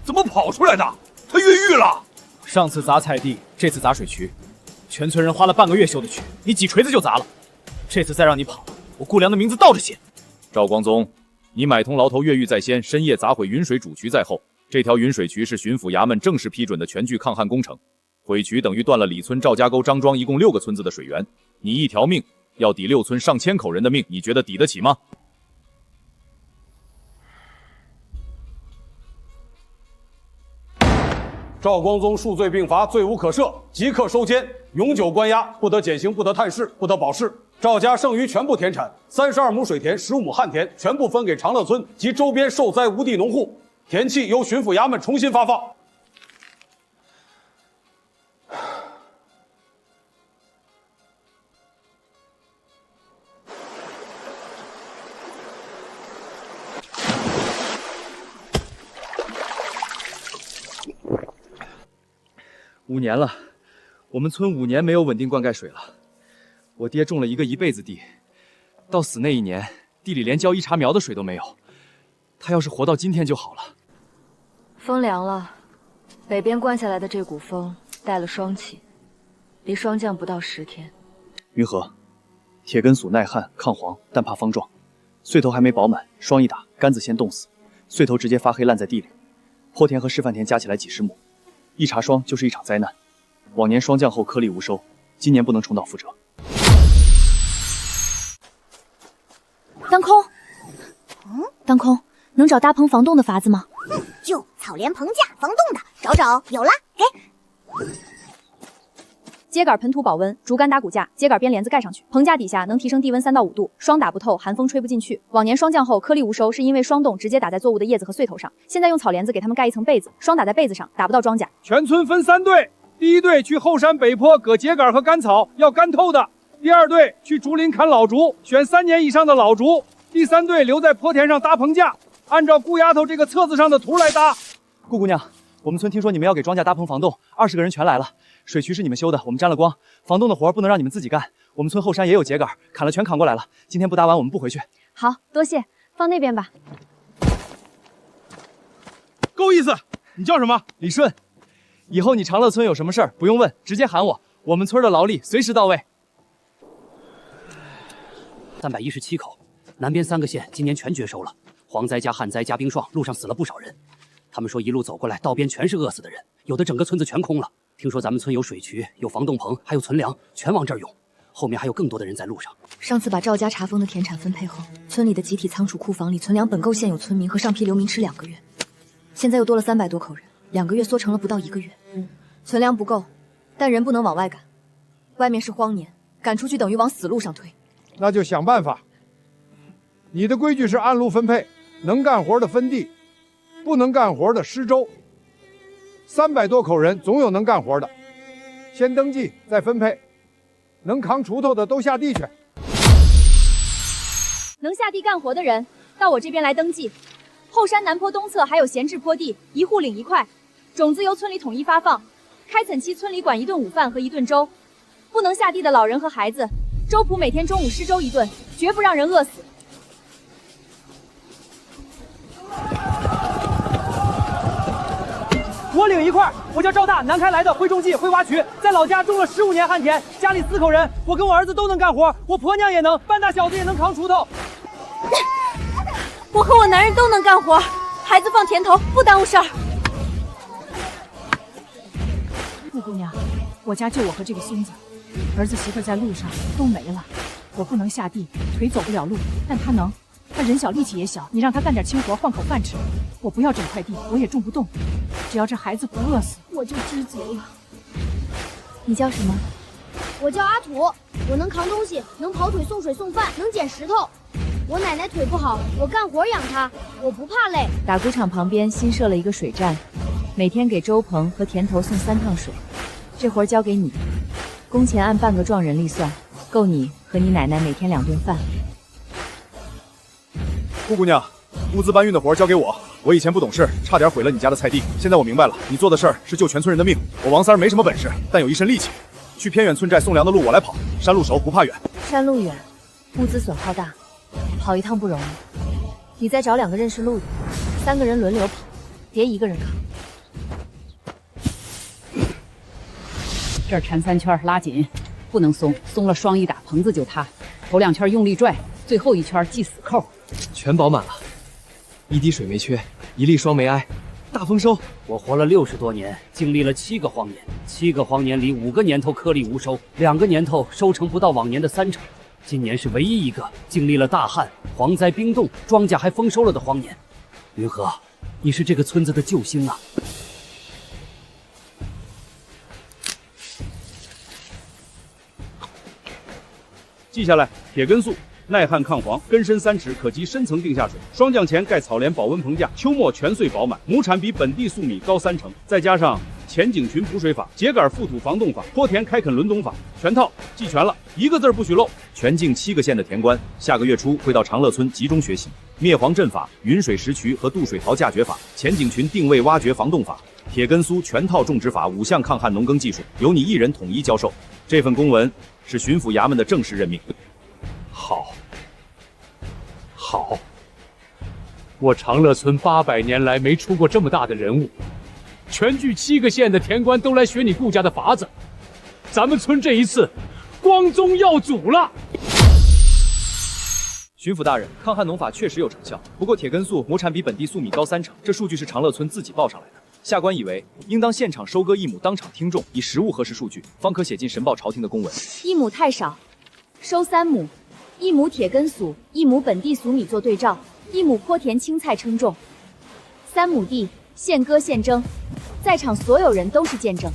怎么跑出来的？他越狱了。上次砸菜地，这次砸水渠，全村人花了半个月修的渠，你几锤子就砸了。这次再让你跑，我顾良的名字倒着写。赵光宗，你买通牢头越狱在先，深夜砸毁云水主渠在后。这条云水渠是巡抚衙门正式批准的全距抗旱工程，毁渠等于断了李村、赵家沟、张庄一共6个村子的水源。你一条命要抵6村上千口人的命，你觉得抵得起吗？赵光宗数罪并罚，罪无可赦，即刻收监，永久关押，不得减刑，不得探视，不得保释。赵家剩余全部田产，32亩水田，15亩旱田，全部分给长乐村及周边受灾无地农户。田契由巡抚衙门重新发放。5年了，我们村5年没有稳定灌溉水了。我爹种了一辈子地，到死那一年，地里连浇1茬苗的水都没有。他要是活到今天就好了。风凉了，北边灌下来的这股风带了霜气，离霜降不到10天。云禾，铁根属耐旱抗黄，但怕方壮，穗头还没饱满，霜一打，杆子先冻死，穗头直接发黑烂在地里。坡田和示范田加起来几10亩，1茬霜就是一场灾难。往年霜降后颗粒无收，今年不能重蹈覆辙。当空，当空，能找搭棚防冻的法子吗？就草帘棚架防冻的，找有了，给。秸秆盆土保温，竹竿打骨架，秸秆编帘子盖上去，棚架底下能提升地温3到5度，霜打不透，寒风吹不进去。往年霜降后颗粒无收，是因为霜冻直接打在作物的叶子和穗头上，现在用草帘子给它们盖一层被子，霜打在被子上，打不到庄稼。全村分3队，第1队去后山北坡割秸秆和干草，要干透的；第2队去竹林砍老竹，选3年以上的老竹；第3队留在坡田上搭棚架，按照顾丫头这个册子上的图来搭。顾姑娘，我们村听说你们要给庄稼搭棚防冻，20个人全来了。水渠是你们修的，我们沾了光。防冻的活不能让你们自己干，我们村后山也有秸秆，砍了全扛过来了。今天不搭完，我们不回去。好，多谢，放那边吧。够意思。你叫什么？李顺。以后你长乐村有什么事儿，不用问，直接喊我。我们村的劳力随时到位。317口，南边3个县今年全绝收了，蝗灾加旱灾加冰霜，路上死了不少人。他们说一路走过来，道边全是饿死的人，有的整个村子全空了。听说咱们村有水渠，有防冻棚，还有存粮，全往这儿涌。后面还有更多的人在路上。上次把赵家查封的田产分配后，村里的集体仓储库房里存粮本够现有村民和上批流民吃2个月，现在又多了300多口人，2个月缩成了不到1个月。存粮不够，但人不能往外赶，外面是荒年，赶出去等于往死路上推。那就想办法。你的规矩是按路分配，能干活的分地，不能干活的施粥。300多口人，总有能干活的，先登记再分配。能扛锄头的都下地去。能下地干活的人到我这边来登记。后山南坡东侧还有闲置坡地，1户领1块，种子由村里统一发放。开垦期村里管1顿午饭和1顿粥。不能下地的老人和孩子，粥铺每天中午施粥1顿，绝不让人饿死。我领1块，我叫赵大，南开来的，会种地，会挖渠，在老家种了15年旱田，家里4口人，我跟我儿子都能干活，我婆娘也能，半大小子也能扛锄头。我和我男人都能干活，孩子放田头，不耽误事儿。顾姑娘，我家就我和这个孙子，儿子媳妇在路上都没了，我不能下地，腿走不了路，但他能。他人小力气也小，你让他干点轻活换口饭吃。我不要整块地，我也种不动，只要这孩子不饿死，我就知足了。你叫什么？我叫阿土，我能扛东西，能跑腿送水送饭，能捡石头。我奶奶腿不好，我干活养她，我不怕累。打谷场旁边新设了一个水站，每天给粥棚和田头送3趟水。这活交给你，工钱按半个壮人力算，够你和你奶奶每天2顿饭。顾姑娘，物资搬运的活交给我。我以前不懂事，差点毁了你家的菜地。现在我明白了，你做的事儿是救全村人的命。我王三儿没什么本事，但有一身力气。去偏远村寨送粮的路我来跑，山路熟不怕远。山路远，物资损耗大，跑一趟不容易。你再找2个认识路的，3个人轮流跑，别1个人扛。这儿缠3圈，拉紧，不能松，松了霜一打，棚子就塌。头2圈用力拽，最后1圈系死扣。全饱满了，1滴水没缺，1粒霜没挨，大丰收。我活了60多年，经历了7个荒年，7个荒年里5个年头颗粒无收，2个年头收成不到往年的3成。今年是唯一一个经历了大旱、蝗灾、冰冻，庄稼还丰收了的荒年。云禾，你是这个村子的救星啊！记下来，铁根素。耐旱抗黄，根深3尺，可及深层定下水。霜降前盖草帘保温棚架，秋末全穗饱满，亩产比本地粟米高3成。再加上前井群补水法、秸秆覆土防冻法、坡田开垦轮冬法，全套记全了，1个字不许漏。全境7个县的田官，下个月初会到长乐村集中学习灭蝗阵法、云水石渠和渡水槽架决法、前井群定位挖掘防冻法。铁根苏全套种植法5项抗旱农耕技术由你一人统一教授。这份公文是巡抚衙门的正式任命。好，我长乐村800年来没出过这么大的人物，全剧7个县的田官都来学你顾家的法子，咱们村这一次光宗耀祖了。巡抚大人，抗旱农法确实有成效，不过铁根素亩产比本地粟米高3成，这数据是长乐村自己报上来的。下官以为应当现场收割1亩，当场听种，以实物核实数据，方可写进申报朝廷的公文。1亩太少，收3亩，1亩铁根粟，1亩本地粟米做对照，1亩坡田青菜称重，3亩地现割现征，在场所有人都是见证。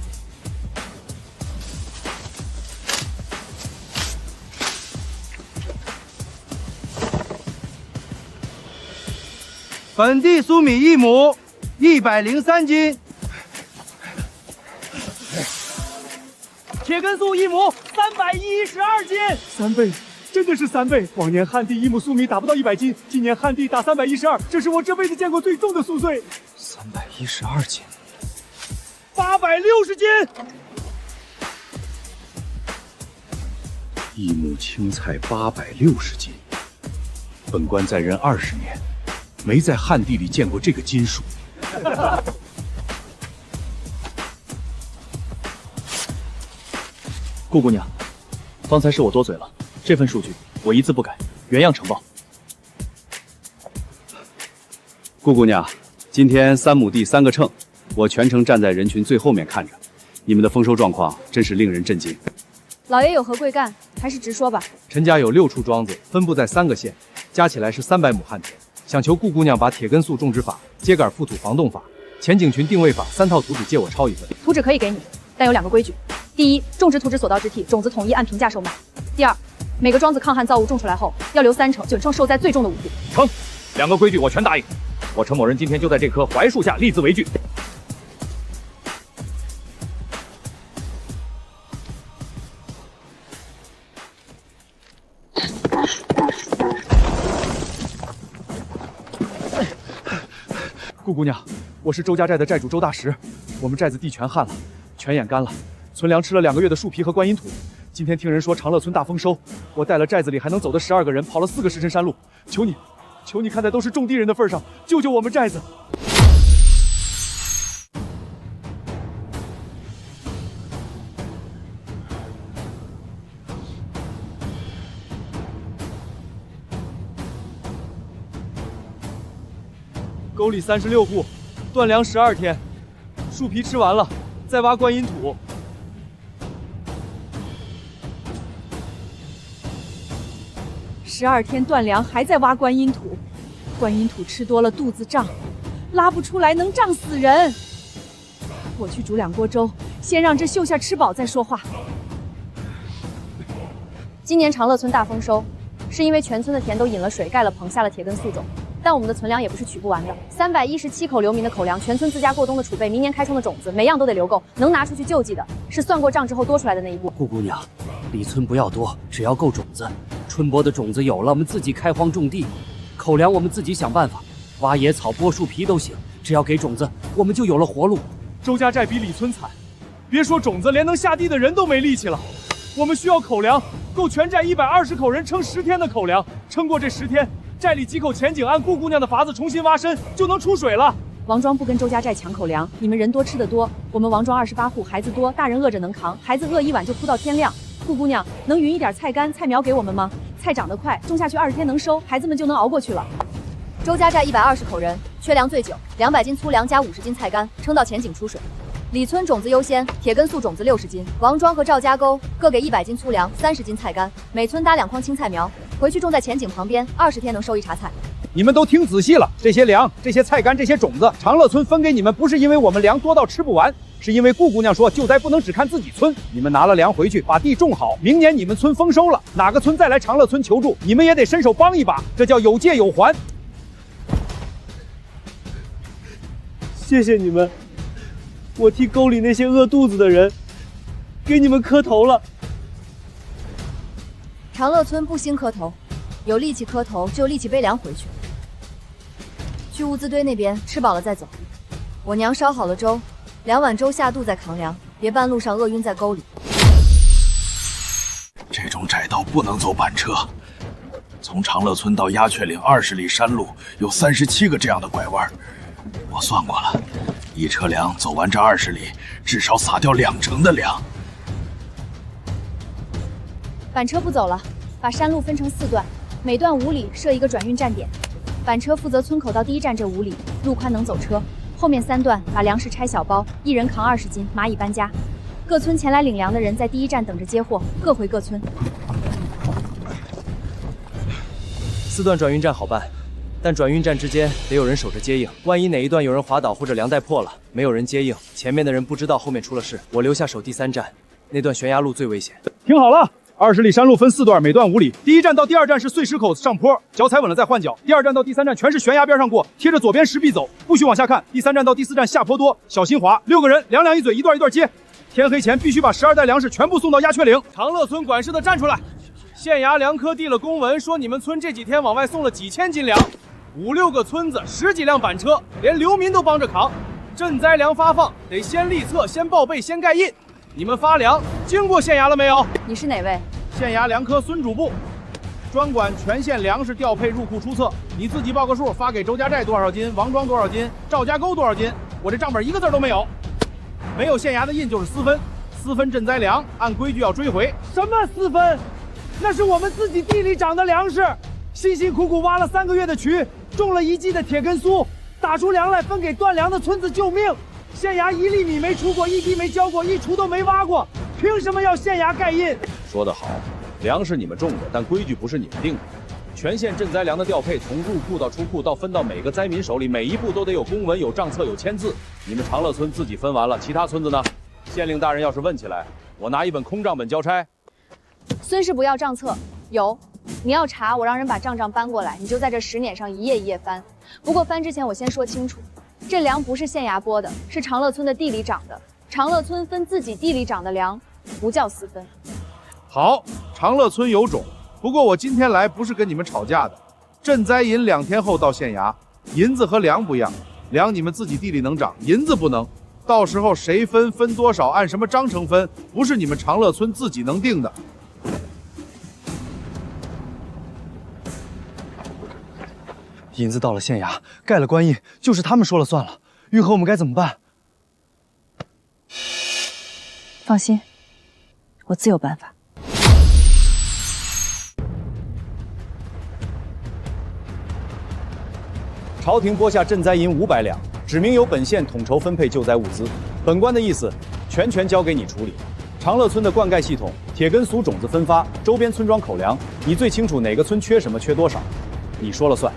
本地粟米1亩103斤，铁根素1亩312斤，3倍，真的是3倍。往年旱地1亩粟米打不到100斤，今年旱地打312，这是我这辈子见过最重的粟穗。312斤，860斤。1亩青菜860斤，本官在任20年，没在旱地里见过这个斤数。顾姑娘，方才是我多嘴了，这份数据我一字不改，原样呈报。顾姑娘，今天3亩地3个秤，我全程站在人群最后面看着，你们的丰收状况真是令人震惊。老爷有何贵干，还是直说吧。陈家有6处庄子，分布在3个县，加起来是300亩旱田，想求顾姑娘把铁根素种植法、秸秆覆土防冻法、前景群定位法3套图纸借我抄一份。图纸可以给你，但有2个规矩：第一，种植图纸所到之地，种子统一按平价售卖；第二，每个庄子抗旱造物种出来后，要留3成，9成受灾最重的5户。成，2个规矩我全答应。我陈某人今天就在这棵槐树下立字为据。顾姑娘，我是周家寨的寨主周大石，我们寨子地全旱了，全眼干了，存粮吃了2个月的树皮和观音土。今天听人说长乐村大丰收，我带了寨子里还能走的12个人，跑了4个时辰山路，求你看在都是种地人的份上，救救我们寨子。沟里36户，断粮12天，树皮吃完了，再挖观音土。12天断粮，还在挖观音土，观音土吃多了肚子胀，拉不出来能胀死人。我去煮2锅粥，先让这秀下吃饱再说话。今年长乐村大丰收，是因为全村的田都引了水，盖了棚，下了铁根素种。但我们的存粮也不是取不完的，317口流民的口粮，全村自家过冬的储备，明年开春的种子，每样都得留够，能拿出去救济的，是算过账之后多出来的那一步。顾姑娘，里村不要多，只要够种子。春播的种子有了，我们自己开荒种地；口粮我们自己想办法，挖野草、剥树皮都行，只要给种子，我们就有了活路。周家寨比里村惨，别说种子，连能下地的人都没力气了。我们需要口粮，够全寨120口人撑10天的口粮，撑过这10天。寨里几口前井按顾姑娘的法子重新挖深，就能出水了。王庄不跟周家寨抢口粮，你们人多吃得多，我们王庄28户，孩子多，大人饿着能扛，孩子饿一晚就哭到天亮。顾姑娘能匀一点菜干、菜苗给我们吗？菜长得快，种下去20天能收，孩子们就能熬过去了。周家寨120口人，缺粮最久，200斤粗粮加50斤菜干，撑到前井出水。里村种子优先，铁根素种子60斤，王庄和赵家沟各给100斤粗粮、30斤菜干，每村搭2筐青菜苗，回去种在前井旁边，20天能收1茬菜。你们都听仔细了，这些粮、这些菜干、这些种子，长乐村分给你们，不是因为我们粮多到吃不完，是因为顾姑娘说救灾不能只看自己村。你们拿了粮回去，把地种好，明年你们村丰收了，哪个村再来长乐村求助，你们也得伸手帮一把，这叫有借有还。谢谢你们，我替沟里那些饿肚子的人给你们磕头了。长乐村不兴磕头，有力气磕头就力气背粮回去。去物资堆那边吃饱了再走。我娘烧好了粥， 2碗粥下肚再扛粮，别半路上饿晕在沟里。这种窄道不能走板车。从长乐村到鸦雀岭20里山路有37个这样的拐弯，我算过了，一车粮走完这20里，至少撒掉20%的粮。板车不走了，把山路分成4段，每段5里设一个转运站点。板车负责村口到第1站这5里，路宽能走车。后面3段把粮食拆小包，一人扛20斤，蚂蚁搬家。各村前来领粮的人在第1站等着接货，各回各村。 4段转运站好办，但转运站之间得有人守着接应，万一哪一段有人滑倒或者粮带破了，没有人接应，前面的人不知道后面出了事，我留下守第3站，那段悬崖路最危险。听好了，20里山路分4段，每段5里。第1站到第2站是碎石口上坡，脚踩稳了再换脚。第2站到第3站全是悬崖边上过，贴着左边石壁走，不许往下看。第3站到第4站下坡多，小心滑。6个人2两1嘴，一段一段接。天黑前必须把12袋粮食全部送到鸦雀岭。长乐村管事的站出来！ 县衙粮科递了公文，说你们村这几天往外送了几千斤粮，5、6个村子10几辆板车，连流民都帮着扛。赈灾粮发放得先立册、先报备、先盖印。你们发粮经过县衙了没有？你是哪位？县衙粮科孙主簿，专管全县粮食调配入库出册。你自己报个数，发给周家寨多少斤，王庄多少斤，赵家沟多少斤。我这账本一个字都没有，没有县衙的印就是私分，私分赈灾粮，按规矩要追回。什么私分？ 那是我们自己地里长的粮食，辛辛苦苦挖了3个月的渠，种了1季的铁根酥，打出粮来分给断粮的村子救命。县衙1粒米没出过，1滴没浇过，1锄都没挖过，凭什么要县衙盖印？说得好，粮是你们种的，但规矩不是你们定的。全县赈灾粮的调配，从入库到出库到分到每个灾民手里，每一步都得有公文、有账册、有签字。你们长乐村自己分完了，其他村子呢？县令大人要是问起来，我拿一本空账本交差。 孙氏不要账册，有，你要查，我让人把账搬过来，你就在这石碾上一页一页翻。不过翻之前我先说清楚，这粮不是县衙拨的，是长乐村的地里长的。长乐村分自己地里长的粮，不叫私分。好，长乐村有种。不过我今天来不是跟你们吵架的。赈灾银2天后到县衙，银子和粮不一样，粮你们自己地里能长，银子不能。到时候谁分多少，按什么章程分，不是你们长乐村自己能定的。 银子到了县衙，盖了官印，就是他们说了算了。玉和我们该怎么办？放心，我自有办法。朝廷拨下赈灾银500两，指明由本县统筹分配救灾物资。本官的意思，全交给你处理。长乐村的灌溉系统、铁根酥种子分发、周边村庄口粮，你最清楚哪个村缺什么、缺多少，你说了算。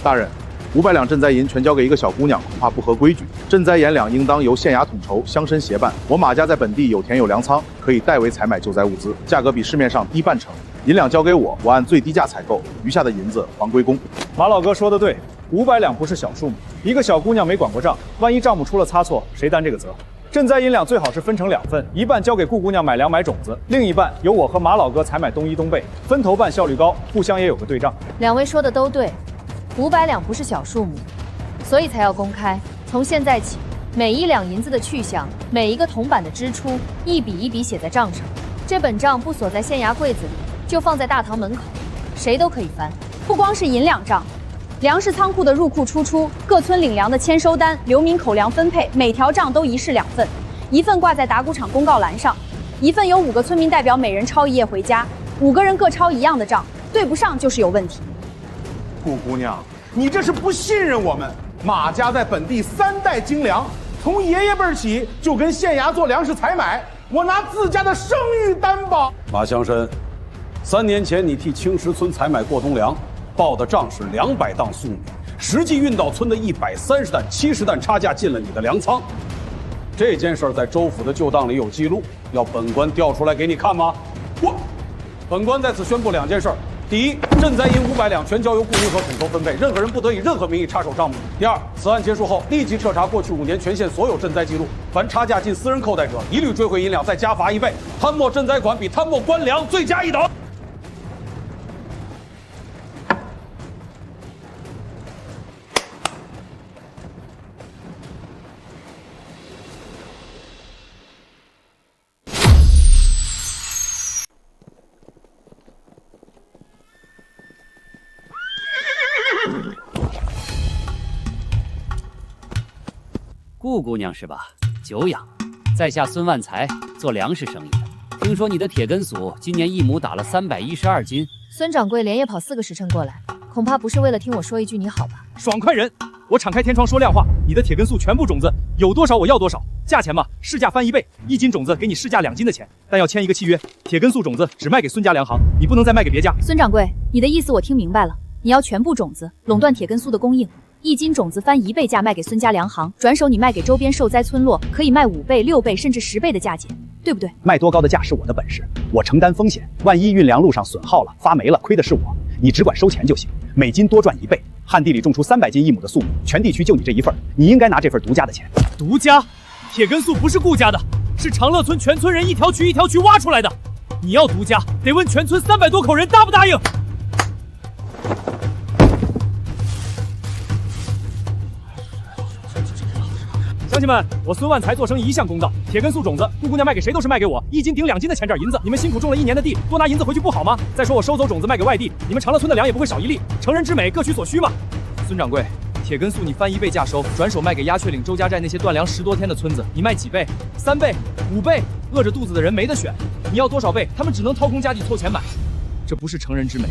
大人，500两赈灾银全交给一个小姑娘，恐怕不合规矩。赈灾银两应当由县衙统筹，乡绅协办。我马家在本地有田有粮仓，可以代为采买救灾物资，价格比市面上低半成。银两交给我，我按最低价采购，余下的银子还归公。马老哥说的对，500两不是小数目。一个小姑娘没管过账，万一账目出了差错，谁担这个责？赈灾银两最好是分成2份，一半交给顾姑娘买粮买种子，另一半由我和马老哥采买东衣东被，分头办效率高，互相也有个对账。2位说的都对。 500两不是小数目，所以才要公开。从现在起，每1两银子的去向，每一个铜板的支出，一笔一笔写在账上。这本账不锁在县衙柜子里，就放在大堂门口，谁都可以翻。不光是银两账，粮食仓库的入库出出，各村领粮的签收单，流民口粮分配，每条账都一式2份，一份挂在打谷场公告栏上，一份由5个村民代表每人抄1页回家，5个人各抄一样的账，对不上就是有问题。 顾姑娘，你这是不信任我们。马家在本地3代精粮，从爷爷辈起就跟县衙做粮食采买，我拿自家的声誉担保。马乡绅，3年前你替青石村采买过冬粮，报的账是200担粟米，实际运到村的130担，70担差价进了你的粮仓。这件事在州府的旧档里有记录，要本官调出来给你看吗？本官在此宣布2件事。 第一，赈灾银500两全交由顾云和统筹分配，任何人不得以任何名义插手账目。第二，此案结束后，立即彻查过去5年全县所有赈灾记录，凡差价进私人扣袋者，一律追回银两，再加罚1倍。贪没赈灾款比贪没官粮罪加1等。顾姑娘是吧？久仰，在下孙万才，做粮食生意的。听说你的铁根粟今年一亩打了312斤。孙掌柜连夜跑4个时辰过来，恐怕不是为了听我说一句你好吧？爽快人！我敞开天窗说亮话，你的铁根粟全部种子有多少我要多少，价钱嘛，市价翻1倍，1斤种子给你市价2斤的钱，但要签一个契约，铁根粟种子只卖给孙家粮行，你不能再卖给别家。孙掌柜，你的意思我听明白了，你要全部种子垄断铁根粟的供应，1斤种子翻1倍价卖给孙家粮行，转手你卖给周边受灾村落，可以卖5倍、6倍甚至10倍的价钱，对不对？卖多高的价是我的本事，我承担风险，万一运粮路上损耗了、发霉了，亏的是我，你只管收钱就行，每斤多赚1倍。旱地里种出300斤1亩的粟米，全地区就你这一份，你应该拿这份独家的钱。独家？铁根粟不是顾家的，是长乐村全村人一条渠一条渠挖出来的。你要独家，得问全村300多口人答不答应。乡亲们，我孙万才做生意一向公道，铁根粟种子，顾姑娘卖给谁都是卖给我，1斤顶2斤的钱点银子。你们辛苦种了1年的地，多拿银子回去不好吗？再说我收走种子卖给外地，你们长乐村的粮也不会少1粒。成人之美，各取所需嘛。孙掌柜，铁根粟你翻1倍价收，转手卖给鸦雀岭周家寨那些断粮10多天的村子，你卖几倍？3倍、5倍？饿着肚子的人没得选，你要多少倍，他们只能掏空家底凑钱买。这不是成人之美，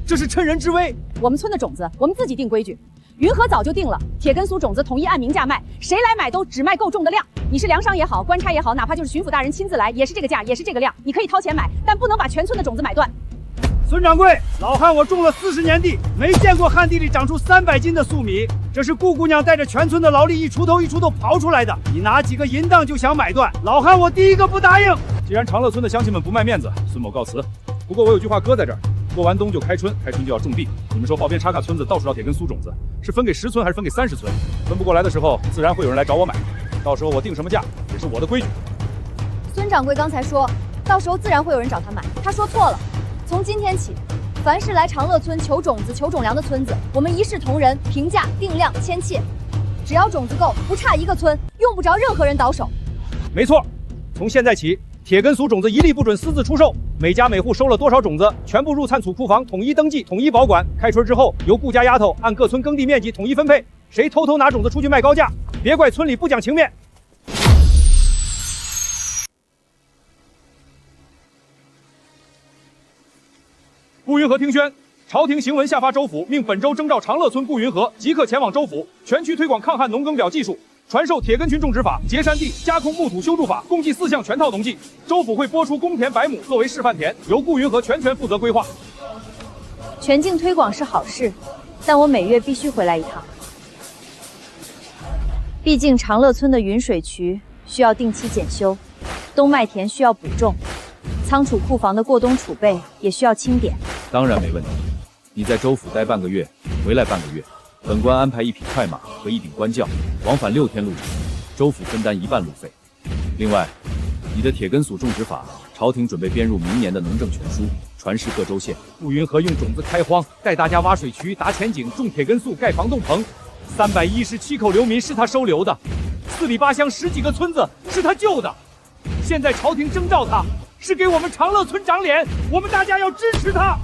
这是趁人之危。我们村的种子，我们自己定规矩。云和早就定了，铁根粟种子统一按明价卖，谁来买都只卖够种的量。你是粮商也好，官差也好，哪怕就是巡抚大人亲自来，也是这个价，也是这个量。你可以掏钱买，但不能把全村的种子买断。孙掌柜，老汉我种了40年地，没见过旱地里长出300斤的粟米，这是顾姑娘带着全村的劳力一锄头一锄头刨出来的。你拿几个银当就想买断，老汉我第一个不答应。既然长乐村的乡亲们不卖面子，孙某告辞。不过我有句话搁在这儿。过完冬就开春，开春就要种地。你们说报边插卡村子到处找铁根粟种子，是分给10村还是分给30村？分不过来的时候，自然会有人来找我买。到时候我定什么价，也是我的规矩。孙掌柜刚才说到时候自然会有人找他买，他说错了。从今天起，凡是来长乐村求种子、求种粮的村子，我们一视同仁，评价、定量、签契。只要种子够，不差1个村，用不着任何人倒手。没错，从现在起，铁根粟种子一粒不准私自出售。每家每户收了多少种子，全部入仓储库房，统一登记，统一保管。开春之后，由顾家丫头按各村耕地面积统一分配。谁偷偷拿种子出去卖高价，别怪村里不讲情面。顾云和听宣，朝廷行文下发州府，命本州征召长乐村顾云和即刻前往州府，全区推广抗旱农耕表技术。传授铁根群种植法、截山地、加空木土修筑法，共计4项全套农技。州府会拨出公田100亩作为示范田，由顾云和全权负责规划。全境推广是好事，但我每月必须回来一趟。毕竟长乐村的云水渠需要定期检修，冬麦田需要补种，仓储库房的过冬储备也需要清点。当然没问题。你在州府待半个月，回来半个月。本官安排1匹快马和1顶官轿，往返6天路程，州府分担1半路费。另外，你的铁根粟种植法，朝廷准备编入明年的农政全书，传示各州县。顾云和用种子开荒，带大家挖水渠、打浅井、种铁根粟、盖防冻棚。317口流民是他收留的，4里8乡10几个村子是他救的。现在朝廷征召他，是给我们长乐村长脸，我们大家要支持他。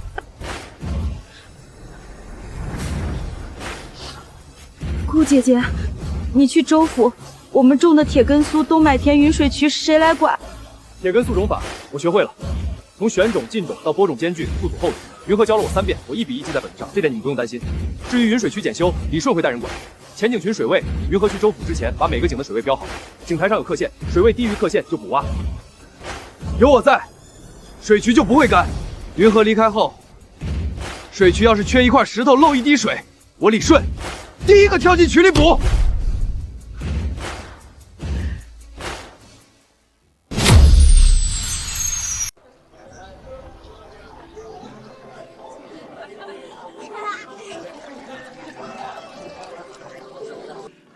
顾姐姐，你去州府，我们种的铁根粟、冬麦田、云水渠谁来管？铁根粟种法我学会了，从选种、进种到播种间距、覆土厚土，云和教了我3遍，我一笔一记在本子上，这点你们不用担心。至于云水渠检修，李顺会带人管。前井群水位，云和去州府之前把每个井的水位标好，井台上有刻线，水位低于刻线就补挖。有我在，水渠就不会干。云和离开后，水渠要是缺一块石头、漏一滴水，我李顺第一个跳进渠里补。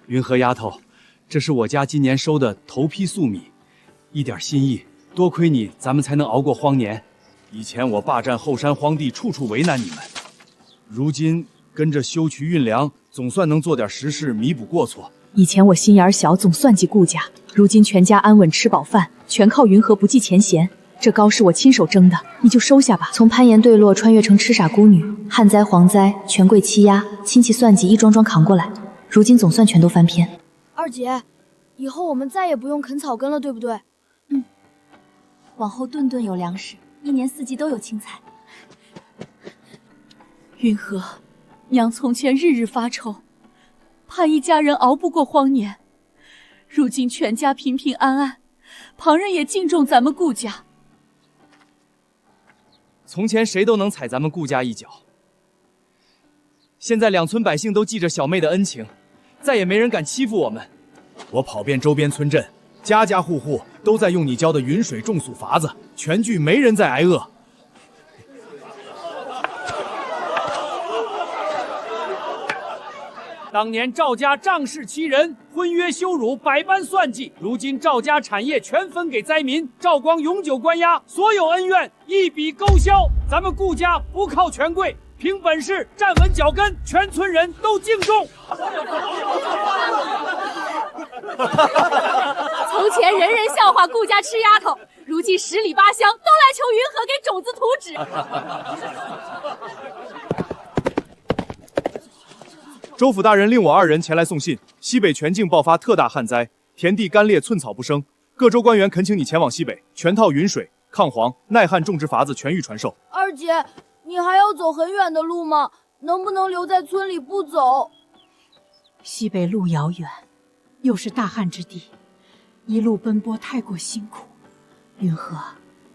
云和丫头，这是我家今年收的头批粟米，一点心意，多亏你，咱们才能熬过荒年。以前我霸占后山荒地，处处为难你们，如今跟着修渠运粮，总算能做点实事，弥补过错。以前我心眼小，总算计顾家，如今全家安稳吃饱饭，全靠云和不计前嫌。这糕是我亲手蒸的，你就收下吧。从攀岩对落穿越成痴傻孤女，旱灾蝗灾，权贵欺压，亲戚算计一桩桩扛过来，如今总算全都翻篇。二姐，以后我们再也不用啃草根了，对不对？往后顿顿有粮食，一年四季都有青菜。云禾，娘从前日日发愁，怕一家人熬不过荒年。如今全家平平安安，旁人也敬重咱们顾家。从前谁都能踩咱们顾家一脚，现在两村百姓都记着小妹的恩情，再也没人敢欺负我们。我跑遍周边村镇，家家户户都在用你教的云水种粟法子，全剧没人在挨饿。当年赵家仗势欺人，婚约羞辱，百般算计。如今赵家产业全分给灾民，赵光永久关押，所有恩怨一笔勾销。咱们顾家不靠权贵，凭本事站稳脚跟，全村人都敬重。从前人人笑话顾家吃丫头，如今10里8乡都来求云禾给种子图纸。州府大人令我2人前来送信，西北全境爆发特大旱灾，田地干裂，寸草不生。各州官员恳请你前往西北，全套云水、抗蝗、耐旱种植法子全予传授。二姐，你还要走很远的路吗？能不能留在村里不走？西北路遥远，又是大旱之地，一路奔波太过辛苦。云禾，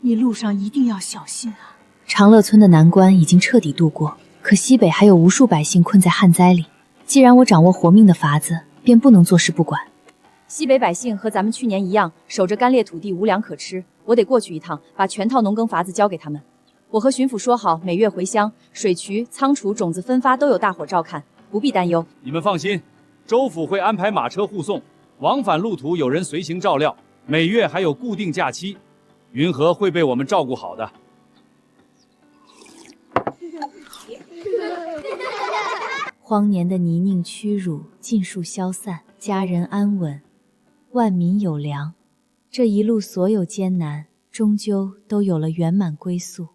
你路上一定要小心啊！长乐村的难关已经彻底度过，可西北还有无数百姓困在旱灾里。既然我掌握活命的法子，便不能坐视不管。西北百姓和咱们去年一样，守着干裂土地无粮可吃，我得过去一趟，把全套农耕法子交给他们。我和巡抚说好，每月回乡，水渠、仓储、种子分发都有大伙照看，不必担忧。你们放心，州府会安排马车护送，往返路途有人随行照料，每月还有固定假期，云禾会被我们照顾好的。荒年的泥泞屈辱尽数消散，家人安稳，万民有粮。这一路所有艰难，终究都有了圆满归宿。